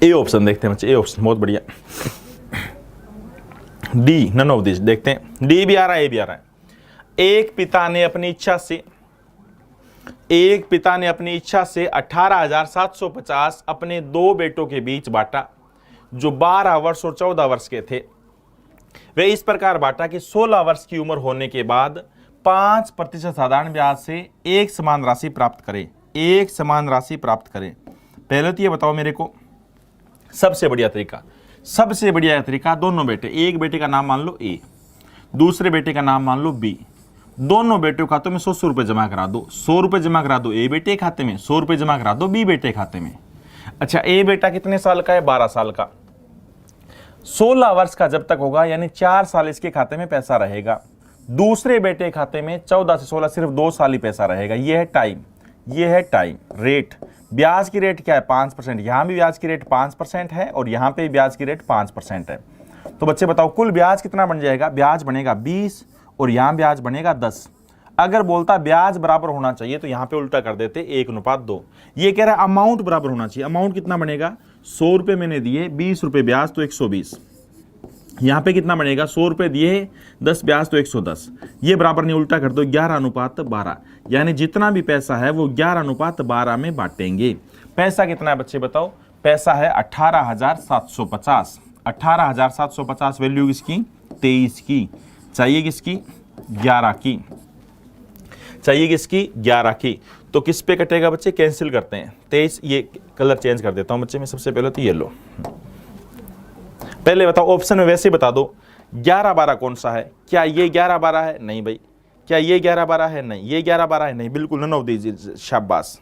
ए ऑप्शन देखते हैं बच्चे, ए ऑप्शन बहुत बढ़िया। डी नन ऑफ दिस देखते हैं। डी भी आ रहा है, ए भी आ रहा है। एक पिता ने अपनी इच्छा से 18,750 अपने 2 बेटों के बीच बांटा, जो 12 वर्ष और 14 वर्ष के थे। वे इस प्रकार बांटा कि 16 वर्ष की उम्र होने के बाद 5% साधारण ब्याज से एक समान राशि प्राप्त करें। एक समान राशि प्राप्त करें। पहले तो ये बताओ मेरे को, सबसे बढ़िया तरीका, दोनों बेटे, एक बेटे का नाम मान लो ए, दूसरे बेटे का नाम मान लो बी। दोनों बेटों खातों में 100 रुपए जमा करा दो। 100 रुपए जमा करा दो ए बेटे खाते में, 100 रुपए जमा करा दो बी बेटे खाते में। अच्छा, ए बेटा कितने साल का है? 12 साल का। 16 वर्ष का जब तक होगा, यानी 4 साल इसके खाते में पैसा रहेगा। दूसरे बेटे खाते में 14 से 16 सिर्फ 2 साल ही पैसा रहेगा। ये है टाइम। रेट, ब्याज की रेट क्या है? 5%। यहां भी ब्याज की रेट 5% है और यहां पे ब्याज की रेट 5% है। तो बच्चे बताओ कुल ब्याज कितना बन जाएगा? ब्याज बनेगा 20 और यहां ब्याज बनेगा 10। अगर बोलता ब्याज बराबर होना चाहिए तो यहां पे उल्टा कर देते 1:2। ये कह रहा है अमाउंट बराबर होना चाहिए। अमाउंट कितना बनेगा? 100 रुपए मैंने दिए, 20 रुपए ब्याज, तो 120। यहां पे कितना बनेगा? 100 रुपए दिए, 10 ब्याज, तो 110। ये बराबर नहीं, उल्टा कर दो, 11:12। यानी जितना भी पैसा है वो 11:12 में बांटेंगे। पैसा कितना है बच्चे बताओ? पैसा है 18,750। 18,750 वैल्यू किसकी? 23 की। चाहिए किसकी? 11 की। चाहिए किसकी? 11 की। तो किस पे कटेगा बच्चे? कैंसिल करते हैं। 23, ये कलर चेंज कर देता हूं बच्चे मैं। सबसे पहले तो ये लो, पहले बताओ ऑप्शन में वैसे बता दो 11-12 कौन सा है? क्या ये 11-12 है? नहीं भाई। क्या ये 11-12 है? नहीं। ये 11-12 है? नहीं। बिल्कुल नन ऑफ दीज। शाबाश।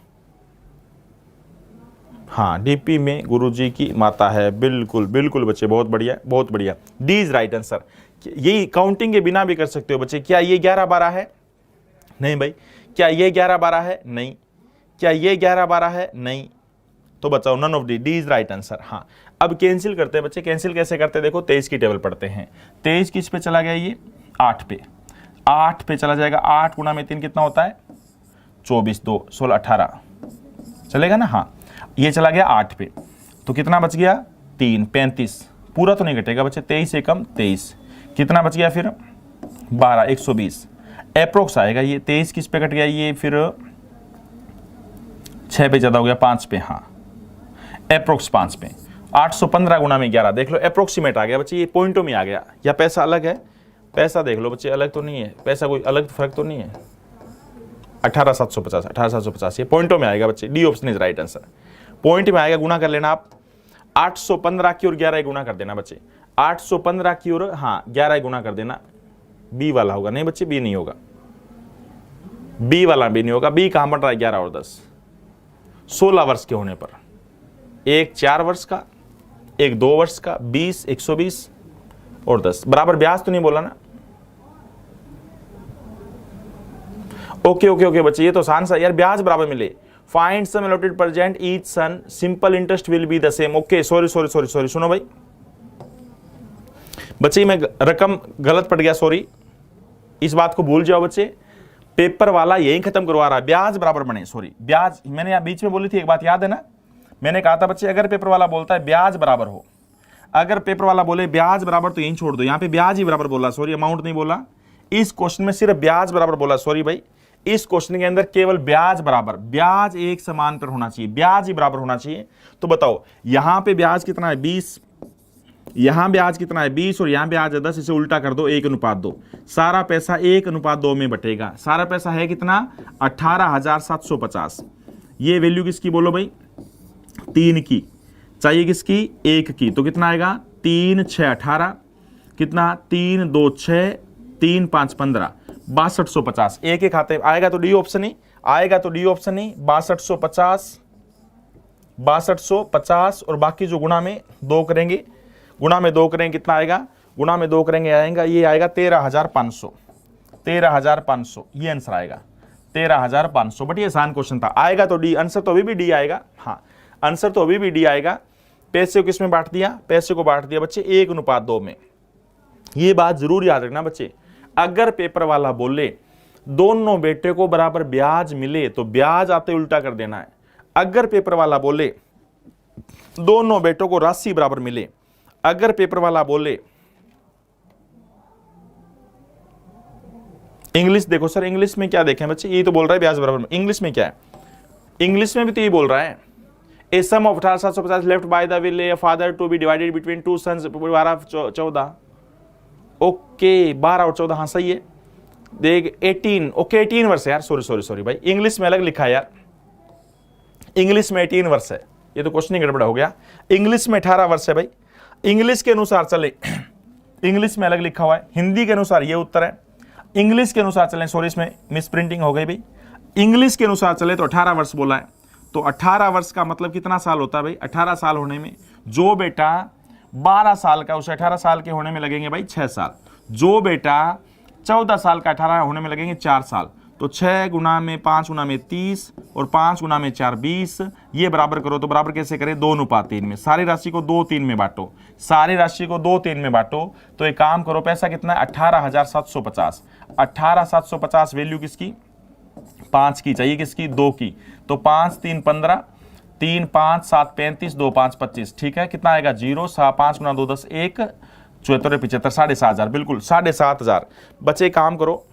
हाँ, डीपी में गुरुजी की माता है। बिल्कुल बिल्कुल बच्चे, बहुत बढ़िया बहुत बढ़िया। D is right answer. यही काउंटिंग के बिना भी कर सकते हो बच्चे। क्या ये 11-12 है? नहीं भाई। क्या ये 11-12 है? नहीं। क्या ये 11-12 है? नहीं। तो बचाओ none of D is right answer. हाँ, अब कैंसिल करते हैं बच्चे। कैंसिल कैसे करते हैं देखो, 23 की टेबल पढ़ते हैं। 23 किस पे चला गया, ये 8 पे, 8 पे चला जाएगा। 8 गुना में 3 कितना होता है, 24, 2 16 18 चलेगा ना। हाँ, ये चला गया 8 पे, तो कितना बच गया 3 35, पूरा तो नहीं घटेगा बच्चे, 23 से कम 23, कितना बच गया फिर 12 120 एप्रोक्स आएगा। ये 23 किस पे कट गया, ये फिर 6 पे ज़्यादा हो गया, 5 पे। हाँ, एप्रोक्स 5 पे। 815 गुना में 11 देख लो, अप्रोक्सीमेट आ गया बच्चे, ये पॉइंटों में आ गया। या पैसा अलग है, पैसा देख लो बच्चे, अलग तो नहीं है, पैसा कोई अलग फर्क तो नहीं है। 18750 18750 ये पॉइंटों में आएगा बच्चे, D option is right answer. Point में आएगा, गुना कर लेना आप। 815 की और 11 गुना कर देना बच्चे, 815 की और हाँ 11 गुना कर देना। बी वाला होगा, नहीं बच्चे बी नहीं होगा, बी वाला भी नहीं होगा। बी कहां बन रहा है, 11 और 10 16 वर्ष के होने पर, एक 4 वर्ष का, एक 2 वर्ष का, 20 120 और 10 बराबर ब्याज तो नहीं बोला ना। ओके ओके ओके बच्चे, ये तो आसान सा यार, ब्याज बराबर मिले। Find sum allotted present each son, simple interest will be the same. Okay sorry sorry sorry sorry, सुनो भाई बच्चे, मैं रकम गलत पड़ गया, सॉरी, इस बात को भूल जाओ बच्चे। पेपर वाला यही खत्म करवा रहा है, ब्याज बराबर बने। सॉरी, ब्याज मैंने यहाँ बीच में बोली थी, एक बात याद है ना, मैंने कहा था बच्चे अगर पेपर वाला बोलता है ब्याज बराबर हो, अगर पेपर वाला बोले ब्याज बराबर तो यहीं छोड़ दो, यहाँ पे ब्याज ही बराबर बोला, सॉरी अमाउंट नहीं बोला। इस क्वेश्चन में सिर्फ ब्याज बराबर बोला, सॉरी भाई, इस क्वेश्चन के अंदर केवल ब्याज बराबर, ब्याज एक समान पर होना चाहिए, ब्याज ही बराबर होना चाहिए। तो बताओ यहां पे ब्याज कितना है 20, यहां ब्याज कितना है 20 और यहां ब्याज है 10, इसे उल्टा कर दो 1:2, सारा पैसा 1:2 में बटेगा। सारा पैसा है कितना 18,750। ये वैल्यू किसकी बोलो भाई, 3 की, चाहिए किसकी 1 की, तो कितना आएगा 3 6 18, कितना 3 2 6 3 5 15 6250। एक एक खाते आएगा तो डी ऑप्शन ही आएगा, तो डी ऑप्शन ही 6250 और बाकी जो गुणा में 2 करेंगे, गुणा में 2 करेंगे कितना आएगा, गुणा में 2 करेंगे आएगा, ये आएगा 13,500, 13,500 ये आंसर आएगा 13,500। बट ये आसान क्वेश्चन था, आएगा तो डी, आंसर तो अभी भी डी आएगा। हाँ, आंसर तो अभी भी डी आएगा। पैसे को किस में बांट दिया, पैसे को बांट दिया बच्चे 1:2 में। ये बात जरूर याद रखना बच्चे, अगर पेपर वाला बोले दोनों बेटे को बराबर ब्याज मिले तो ब्याज आते उल्टा कर देना है। अगर पेपर वाला बोले दोनों बेटों को राशि बराबर मिले, अगर पेपर वाला बोले, इंग्लिश देखो सर, इंग्लिश में क्या देखें बच्चे, ये तो बोल रहा है ब्याज बराबर, इंग्लिश में क्या है, इंग्लिश में भी तो ये बोल रहा है a sum of 18,750 left by the will a father to be divided between 2 sons 12 14। Okay 12 और 14, हाँ सही है। देख 18, ओके 18 वर्ष है यार, सॉरी सॉरी सॉरी भाई, इंग्लिश में अलग लिखा है यार, इंग्लिश में 18 वर्ष है, ये तो क्वेश्चन ही गड़बड़ा हो गया। इंग्लिश में 18 वर्ष है भाई, इंग्लिश के अनुसार चले, इंग्लिश में अलग लिखा हुआ है, हिंदी के अनुसार ये उत्तर है, इंग्लिश के अनुसार चले, सॉरी इसमें मिस प्रिंटिंग हो गई भाई, इंग्लिश के अनुसार चले तो 18 वर्ष बोला है। तो 18 वर्ष का मतलब कितना साल होता है भाई, 18 साल होने में जो बेटा 12 साल का, उसे 18 साल के होने में लगेंगे भाई 6 साल, जो बेटा 14 साल का 18 होने में लगेंगे 4 साल। तो 6 गुना में 5 गुना में 30 और 5 गुना में 4 20, ये बराबर करो तो बराबर कैसे करें 2:3 में। सारी राशि को 2-3 में बांटो, सारी राशि को 2-3 में बांटो। तो एक काम करो, पैसा कितना है 18,750, 18,750 वैल्यू किसकी 5 की, चाहिए किसकी 2 की, तो 5 3 15, 3 5 7 35, 2 5 25, ठीक है, कितना आएगा 0, 5 गुना 2 10 1 74 75, 7,500, बिल्कुल 7,500। बच्चे काम करो,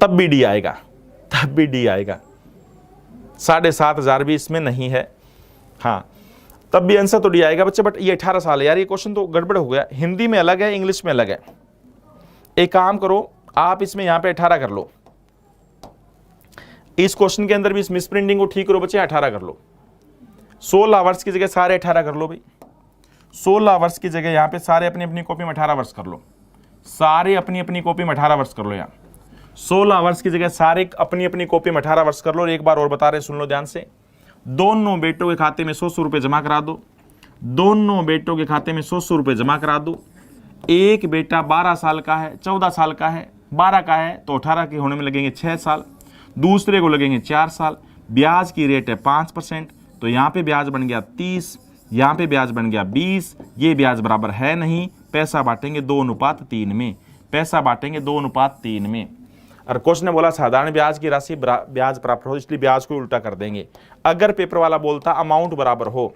तब भी डी आएगा, तब भी डी आएगा, 7,500 भी इसमें नहीं है, हाँ तब भी आंसर तो डी आएगा बच्चे। बट ये 18 साल है यार, ये क्वेश्चन तो गड़बड़ हो गया, हिंदी में अलग है इंग्लिश में अलग है। एक काम करो आप इसमें यहां पे 18 कर लो, इस क्वेश्चन के अंदर भी इस मिसप्रिंटिंग को ठीक करो बच्चे, 18 कर लो, 16 वर्ष की जगह सारे 18 कर लो भाई, 16 वर्ष की जगह यहां पे सारे अपनी अपनी कॉपी में 18 वर्ष कर लो, सारे अपनी अपनी कॉपी में 18 वर्ष कर लो, यहाँ 16 वर्ष की जगह सारे अपनी अपनी कॉपी में 18 वर्ष कर लो। एक बार और बता रहे, सुन लो ध्यान से, दोनों बेटों के खाते में 100 रुपए जमा करा दो, दोनों बेटों के खाते में 100 रुपए जमा करा दो। एक बेटा 12 साल का है, 14 साल का है, 12 का है, तो 18 के होने में लगेंगे 6 साल, दूसरे को लगेंगे 4 साल, ब्याज की रेट है 5%, तो यहाँ पे ब्याज बन गया 30, यहाँ पे ब्याज बन गया 20, ये ब्याज बराबर है नहीं, पैसा बांटेंगे 2:3 में, पैसा बांटेंगे 2:3 में। और क्वेश्चन ने बोला साधारण ब्याज की राशि ब्याज प्राप्त हो, इसलिए ब्याज को उल्टा कर देंगे। अगर पेपर वाला बोलता अमाउंट बराबर हो,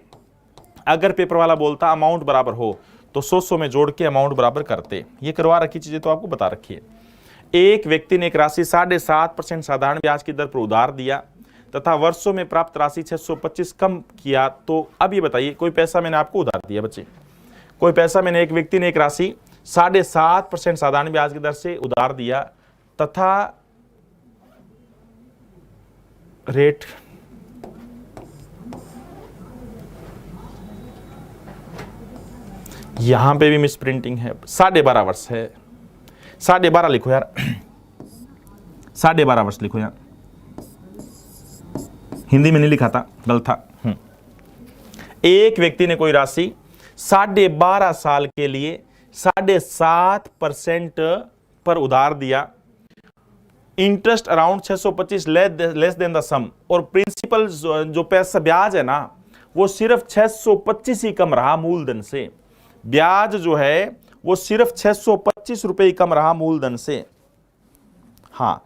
अगर पेपर वाला बोलता अमाउंट बराबर हो तो 100 में जोड़ के अमाउंट बराबर करते। ये करवा रखी चीजें तो आपको बता रखी है। एक व्यक्ति ने एक राशि 7.5% साधारण ब्याज की दर पर उधार दिया तथा वर्षों में प्राप्त राशि 625 कम किया, तो अब ये बताइए कोई पैसा मैंने आपको उधार दिया बच्चे, कोई पैसा मैंने, एक व्यक्ति ने एक राशि 7.5% साधारण ब्याज की दर से उधार दिया तथा रेट यहां पे भी मिस प्रिंटिंग है, 12.5 वर्ष है, 12.5 लिखो यार, 12.5 वर्ष लिखो यार, हिंदी में नहीं लिखा था, गलत था। एक व्यक्ति ने कोई राशि 12.5 साल के लिए 7.5% पर उधार दिया, interest around 625 less than the sum, और प्रिंसिपल जो पैसा ब्याज है ना वो सिर्फ 625 ही कम रहा मूलधन से, ब्याज जो है वो सिर्फ 625 रुपए ही कम रहा मूलधन से। हाँ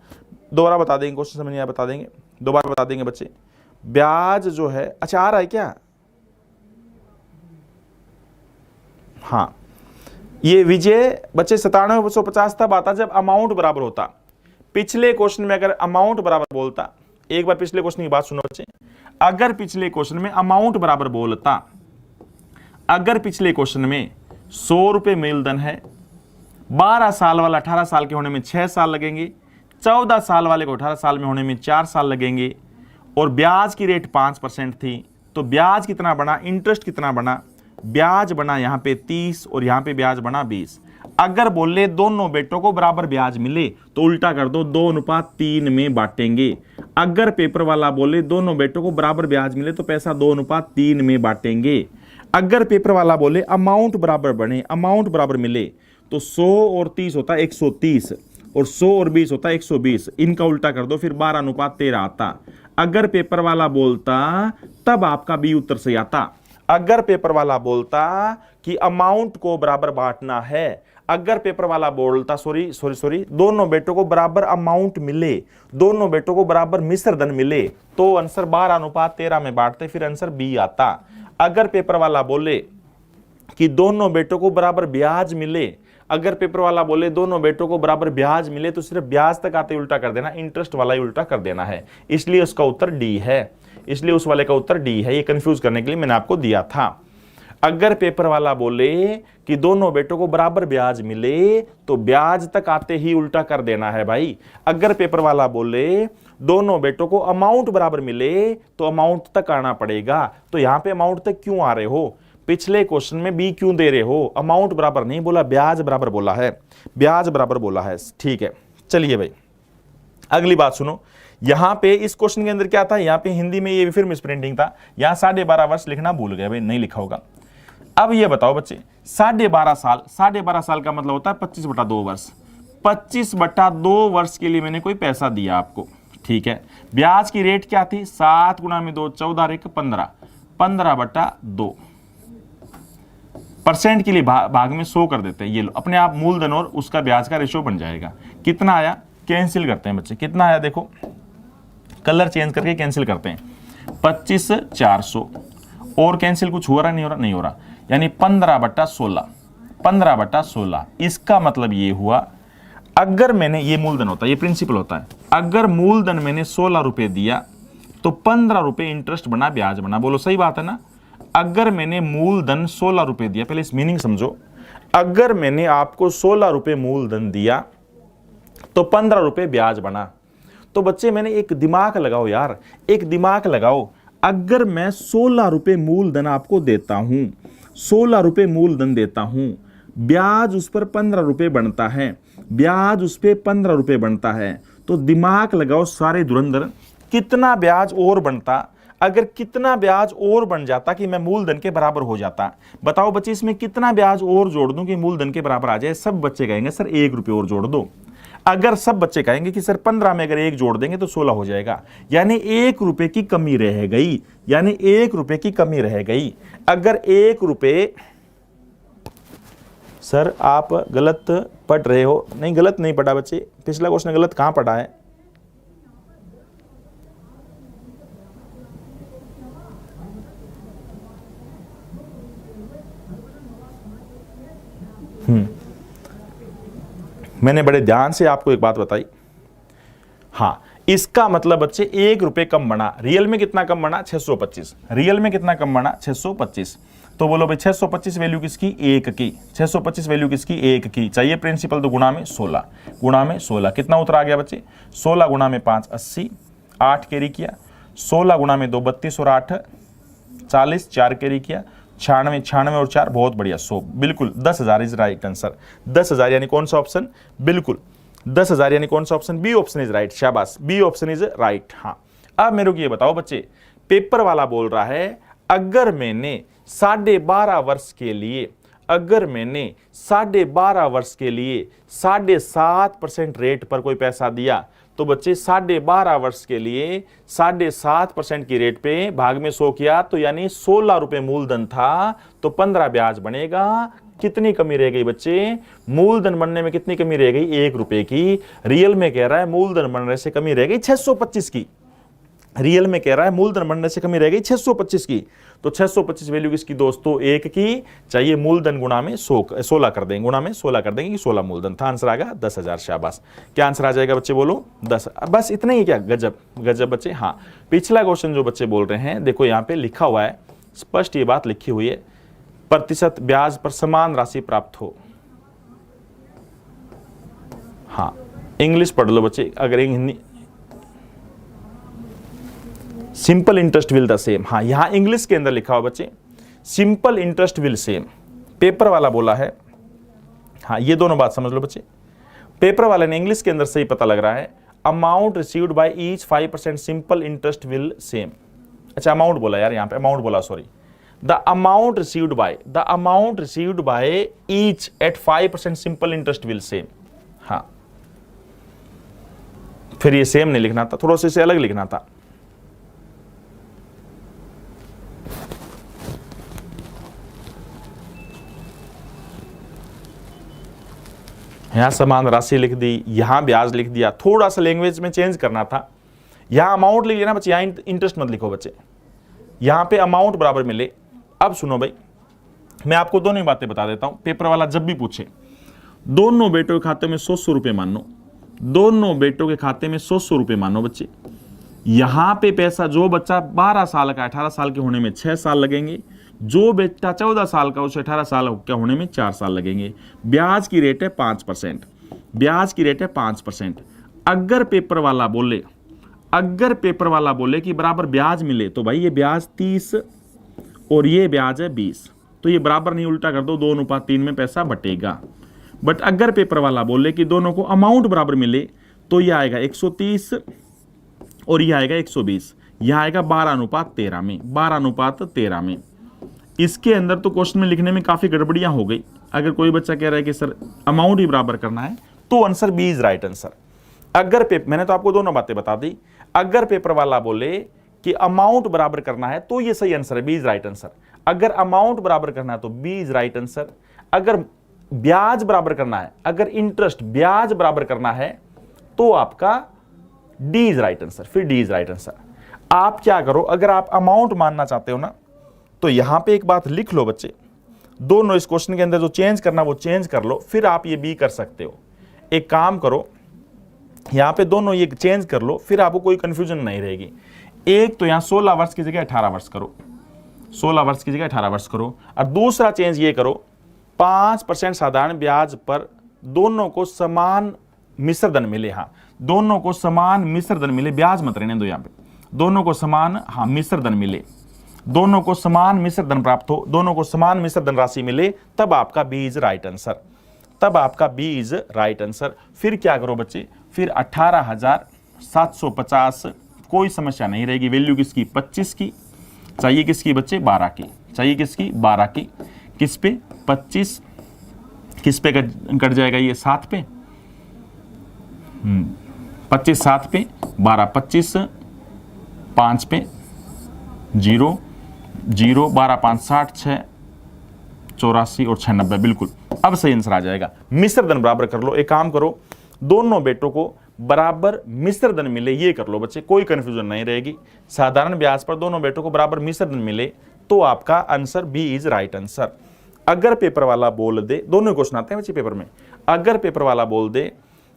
दोबारा बता देंगे, क्वेश्चन समझ नहीं आया बता देंगे, दोबारा बता देंगे बच्चे। ब्याज जो है, अच्छा आ रहा है क्या? हाँ ये विजय बच्चे 9750 तब आता जब अमाउंट बराबर होता। पिछले क्वेश्चन में अगर अमाउंट बराबर बोलता, एक बार पिछले क्वेश्चन की बात सुनो बच्चे, अगर पिछले क्वेश्चन में अमाउंट बराबर बोलता, अगर पिछले क्वेश्चन में 100 रुपए मूलधन है, 12 साल वाला 18 साल के होने में 6 साल लगेंगे, 14 साल वाले को 18 साल में होने में 4 साल लगेंगे, और ब्याज की रेट 5% थी, तो ब्याज कितना बना, इंटरेस्ट कितना बना, ब्याज बना यहाँ पे 30 और यहाँ पे ब्याज बना 20। अगर बोले दोनों बेटों को बराबर ब्याज मिले तो उल्टा कर दो, 2:3 में बांटेंगे। अगर पेपर वाला बोले दोनों बेटों को बराबर ब्याज मिले तो पैसा 2:3 में बांटेंगे। अगर पेपर वाला बोले अमाउंट बराबर बने, अमाउंट बराबर मिले, तो 100 और 30 होता है 130, और 100 और 20 होता है 120, इनका उल्टा कर दो, फिर 12:13 आता। अगर पेपर वाला बोलता तब आपका बी उत्तर सही आता। अगर पेपर वाला बोलता कि अमाउंट को बराबर बांटना है, अगर पेपर वाला बोलता सॉरी दोनों बेटों को बराबर अमाउंट मिले, दोनों बेटों को बराबर मिश्र धन मिले, तो आंसर 12:13 में बांटते, फिर आंसर बी आता। अगर पेपर वाला बोले कि दोनों बेटों को बराबर ब्याज मिले, अगर पेपर वाला बोले दोनों बेटों को बराबर ब्याज मिले, तो सिर्फ ब्याज तक आते उल्टा कर देना, इंटरेस्ट वाला ही उल्टा कर देना है, इसलिए उसका उत्तर डी है, इसलिए उस वाले का उत्तर डी है। ये कंफ्यूज करने के लिए मैंने आपको दिया था। अगर पेपर वाला बोले कि दोनों बेटों को बराबर ब्याज मिले, तो ब्याज तक आते ही उल्टा कर देना है भाई। अगर पेपर वाला बोले दोनों बेटों को अमाउंट बराबर मिले, तो अमाउंट तक आना पड़ेगा। तो यहां पे अमाउंट तक क्यों आ रहे हो, पिछले क्वेश्चन में बी क्यों दे रहे हो, अमाउंट बराबर नहीं बोला, ब्याज बराबर बोला है, ब्याज बराबर बोला है। ठीक है चलिए भाई अगली बात सुनो। यहां पे इस क्वेश्चन के अंदर क्या था, यहां पे हिंदी में ये फिर मिसप्रिंटिंग था, यहां 12.5 वर्ष लिखना भूल गए भाई, नहीं लिखा होगा। अब ये बताओ बच्चे 12.5 साल, 12.5 साल का मतलब होता है 25/2 वर्ष, 25/2 वर्ष के लिए मैंने कोई पैसा दिया आपको, ठीक है। ब्याज की रेट क्या थी, 7 गुणा में 2 14 1 15, 15/2 परसेंट के लिए भाग में 100 कर देते हैं। ये लो अपने आप मूलधन और उसका ब्याज का रेशो बन जाएगा। कितना आया, कैंसिल करते हैं बच्चे, कितना आया देखो, कलर चेंज करके कैंसिल करते हैं, 25/400, और कैंसिल कुछ हो रहा नहीं हो रहा, नहीं हो रहा, यानी 15/16, 15/16। इसका मतलब ये हुआ, अगर मैंने, ये मूलधन होता है, ये प्रिंसिपल होता है, अगर मूलधन मैंने 16 रुपए दिया तो 15 रुपए इंटरेस्ट बना, ब्याज बना, बोलो सही बात है ना। अगर मैंने मूलधन 16 रुपए दिया, पहले इस मीनिंग समझो, अगर मैंने आपको 16 रुपए मूलधन दिया तो 15 रुपए ब्याज बना। तो बच्चे मैंने एक दिमाग लगाओ यार, एक दिमाग लगाओ, अगर मैं 16 रुपए मूलधन आपको देता हूं, 16 रुपए मूलधन देता हूं, ब्याज उस पर 15 रुपए बनता है, ब्याज उस पर 15 रुपए बनता है, तो दिमाग लगाओ सारे धुरंधर, कितना ब्याज और बनता, अगर कितना ब्याज और बन जाता कि मैं मूलधन के बराबर हो जाता। बताओ बच्चे इसमें कितना ब्याज और जोड़ दूं कि मूलधन के बराबर आ जाए। सब बच्चे कहेंगे सर 1 रुपये और जोड़ दो। अगर सब बच्चे कहेंगे कि सर 15 में अगर 1 जोड़ देंगे तो 16 हो जाएगा, यानी 1 रुपए की कमी रह गई, यानी 1 रुपए की कमी रह गई। अगर 1 रुपए, सर आप गलत पढ़ रहे हो। नहीं, गलत नहीं पढ़ा बच्चे, पिछला क्वेश्चन गलत कहां पढ़ा है? मैंने बड़े ध्यान से आपको एक बात बताई। हाँ, इसका मतलब बच्चे 1 रुपए कम बना। रियल में कितना कम बना? 625। रियल में कितना कम बना? 625। तो बोलो भाई 625 वैल्यू किसकी? 1 की। 625 वैल्यू किसकी? 1 की। चाहिए प्रिंसिपल, तो गुणा में 16। गुणा में 16 कितना उत्तर आ गया बच्चे? 16 गुणा में 5 80, 8 कैरी किया। 16 गुणा में 2 32 और 8 40, 4 कैरी किया। 96, 96 और 4 बहुत बढ़िया 100। बिल्कुल 10,000 इज राइट आंसर। 10,000 यानी कौन सा ऑप्शन? बिल्कुल 10,000 यानी कौन सा option? B option is right. शाबाश, बी ऑप्शन इज राइट। हाँ, अब मेरे को ये बताओ बच्चे, पेपर वाला बोल रहा है अगर मैंने 12.5 वर्ष के लिए, अगर मैंने 12.5 वर्ष के लिए 7.5% रेट पर कोई पैसा दिया, तो बच्चे 12.5 वर्ष के लिए 7.5% की रेट पे भाग में 100 किया, तो यानी 16 रुपए मूलधन था, तो 15 ब्याज बनेगा। कितनी कमी रह गई बच्चे? मूलधन बनने में कितनी कमी रह गई? 1 रुपए की। रियल में कह रहा है मूलधन बनने से कमी रह गई 625 की। रियल में कह रहा है मूलधन बनने से कमी रह गई 625 की। तो 625 वैल्यू किसकी दोस्तों? 1 की। चाहिए मूलधन गुणा में 16 कर देंगे, गुणा में 16 कर देंगे कि 16 मूलधन था। आंसर आ गया 10,000। शाबाश। क्या आंसर आ जाएगा बच्चे? बोलो 10। बस इतना ही क्या? गजब गजब बच्चे। हाँ, पिछला क्वेश्चन जो बच्चे बोल रहे हैं, देखो यहाँ पे लिखा हुआ है, स्पष्ट ये बात लिखी हुई है, प्रतिशत ब्याज पर समान राशि प्राप्त हो। हाँ, इंग्लिश पढ़ लो बच्चे। अगर Hindi, simple interest will the same. हाँ, यहां इंग्लिश के अंदर लिखा हुआ बच्चे simple interest will same. Paper वाला बोला है, हाँ ये दोनों बात समझ लो बच्चे। पेपर वाले ने इंग्लिश के अंदर सही पता लग रहा है, amount received by each 5% simple interest will same. अच्छा, अमाउंट बोला यार, यहां पे अमाउंट बोला, sorry. The amount received by each eight 5% simple interest will same. हाँ, फिर ये सेम नहीं लिखना था, थोड़ा सा इसे अलग लिखना था। यहां समान राशि लिख दी, यहां ब्याज लिख दिया, थोड़ा सा लैंग्वेज में चेंज करना था। यहां अमाउंट लिख लेना बच्चे, यहां इंटरेस्ट मत लिखो बच्चे, यहां पे अमाउंट बराबर मिले। अब सुनो भाई, मैं आपको दोनों ही बातें बता देता हूं। पेपर वाला जब भी पूछे, दोनों बेटों के खाते में 100 रुपए मानो, दोनों बेटों के खाते में 100 रुपए मानो बच्चे। यहां पे पैसा, जो बच्चा 12 साल का 18 साल के होने में 6 साल लगेंगे, जो बेटा 14 साल का उसे 18 साल के होने में 4 साल लगेंगे। ब्याज की रेट है 5%, ब्याज की रेट है 5%। अगर पेपर वाला बोले कि बराबर ब्याज मिले, तो भाई ये ब्याज 30 और ये ब्याज है 20, तो ये बराबर नहीं, उल्टा कर दो, 2:3 में पैसा बटेगा। बट अगर पेपर वाला बोले कि दोनों को अमाउंट बराबर मिले, तो ये आएगा 130 और ये आएगा 120, यह आएगा 12:13 में, 12:13 में। इसके अंदर तो क्वेश्चन में लिखने में काफी गड़बड़ियां हो गई। अगर कोई बच्चा कह रहा है कि सर अमाउंट ही बराबर करना है, तो answer B is right answer. अगर मैंने तो आपको दोनों बातें बता दी। अगर पेपर वाला बोले कि अमाउंट बराबर करना है, तो ये सही आंसर है, बी इज राइट आंसर। अगर अमाउंट बराबर करना है तो बी इज राइट आंसर। अगर ब्याज बराबर करना है, अगर इंटरेस्ट ब्याज बराबर करना है, तो आपका डी इज राइट आंसर, फिर डी इज राइट आंसर। आप क्या करो, अगर आप अमाउंट मानना चाहते हो ना, तो यहां पे एक बात लिख लो बच्चे, दोनों इस क्वेश्चन के अंदर जो चेंज करना वो चेंज कर लो, फिर आप ये बी कर सकते हो। एक काम करो, यहां पे दोनों ये चेंज कर लो, फिर आपको कोई कंफ्यूजन नहीं रहेगी। एक तो यहां 16 वर्ष की जगह 18 वर्ष करो, 16 वर्ष की जगह 18 वर्ष करो। और दूसरा चेंज ये करो, 5% साधारण ब्याज पर दोनों को समान मिश्र धन मिले। हाँ, दोनों को समान मिश्र धन मिले, ब्याज मत रहने दो यहां पे, दोनों को समान, हाँ मिश्र धन मिले, दोनों को समान मिश्र धन प्राप्त हो, दोनों को समान मिश्र धन राशि मिले, तब आपका बी इज राइट आंसर, तब आपका बी इज राइट आंसर। फिर क्या करो बच्चे, फिर 18,750, कोई समस्या नहीं रहेगी। वैल्यू किसकी? 25 की। चाहिए किसकी बच्चे? 12 की। चाहिए किसकी? 12 की। किस पे? 25। किस पे कट जाएगा ये? 7 पे। 25 7 पे, 12 25, 5 पे 0 0, 12 5 60, 6 84 और 6 90, बिल्कुल अब सही आंसर आ जाएगा। मिश्र धन बराबर कर लो, एक काम करो, दोनों बेटों को बराबर मिश्र धन मिले ये कर लो बच्चे, कोई कंफ्यूजन नहीं रहेगी। साधारण ब्याज पर दोनों बेटों को बराबर मिश्र धन मिले तो आपका answer B is right answer. अगर पेपर वाला बोल दे, दोनों क्वेश्चन आते हैं बच्चे पेपर में, अगर पेपर वाला बोल दे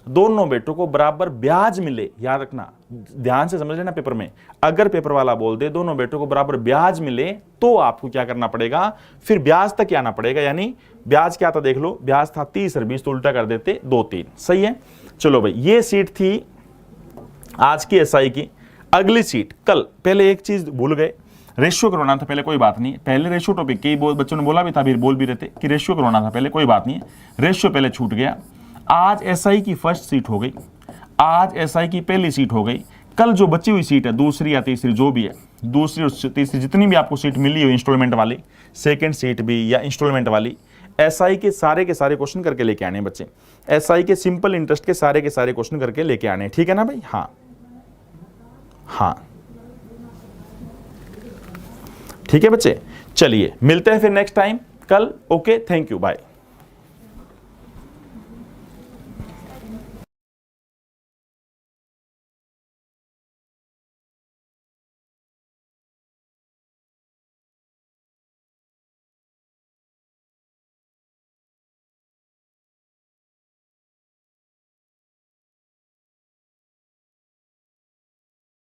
दोनों बेटों को बराबर ब्याज मिले, याद रखना ध्यान से समझ लेना पेपर में, अगर पेपर वाला बोल दे दोनों बेटों को बराबर ब्याज मिले तो आपको क्या करना पड़ेगा, फिर ब्याज तक आना पड़ेगा। यानी ब्याज क्या था देख लो, ब्याज था 30 और 20 तो उल्टा कर देते 2 3, सही है। चलो भाई ये सीट थी आज की एसआई की। अगली सीट कल, पहले एक चीज भूल गए, रेशियो करवाना था पहले, कोई बात नहीं, पहले रेशियो टॉपिक कई बच्चों ने बोला भी था, बोल भी रहते कि रेशियो करवाना था पहले, कोई बात नहीं, रेशियो पहले छूट गया। आज एसआई की फर्स्ट सीट हो गई, आज एसआई की पहली सीट हो गई। कल जो बची हुई सीट है दूसरी या तीसरी जो भी है, दूसरी और तीसरी जितनी भी आपको सीट मिली हो इंस्टॉलमेंट वाली, सेकंड सीट भी या इंस्टॉलमेंट वाली, एसआई के सारे क्वेश्चन करके लेके आने बच्चे, एसआई के सिंपल इंटरेस्ट के सारे क्वेश्चन करके लेके आने, ठीक है ना भाई। हाँ हाँ ठीक है बच्चे, चलिए मिलते हैं फिर नेक्स्ट टाइम कल। Okay, thank you, bye.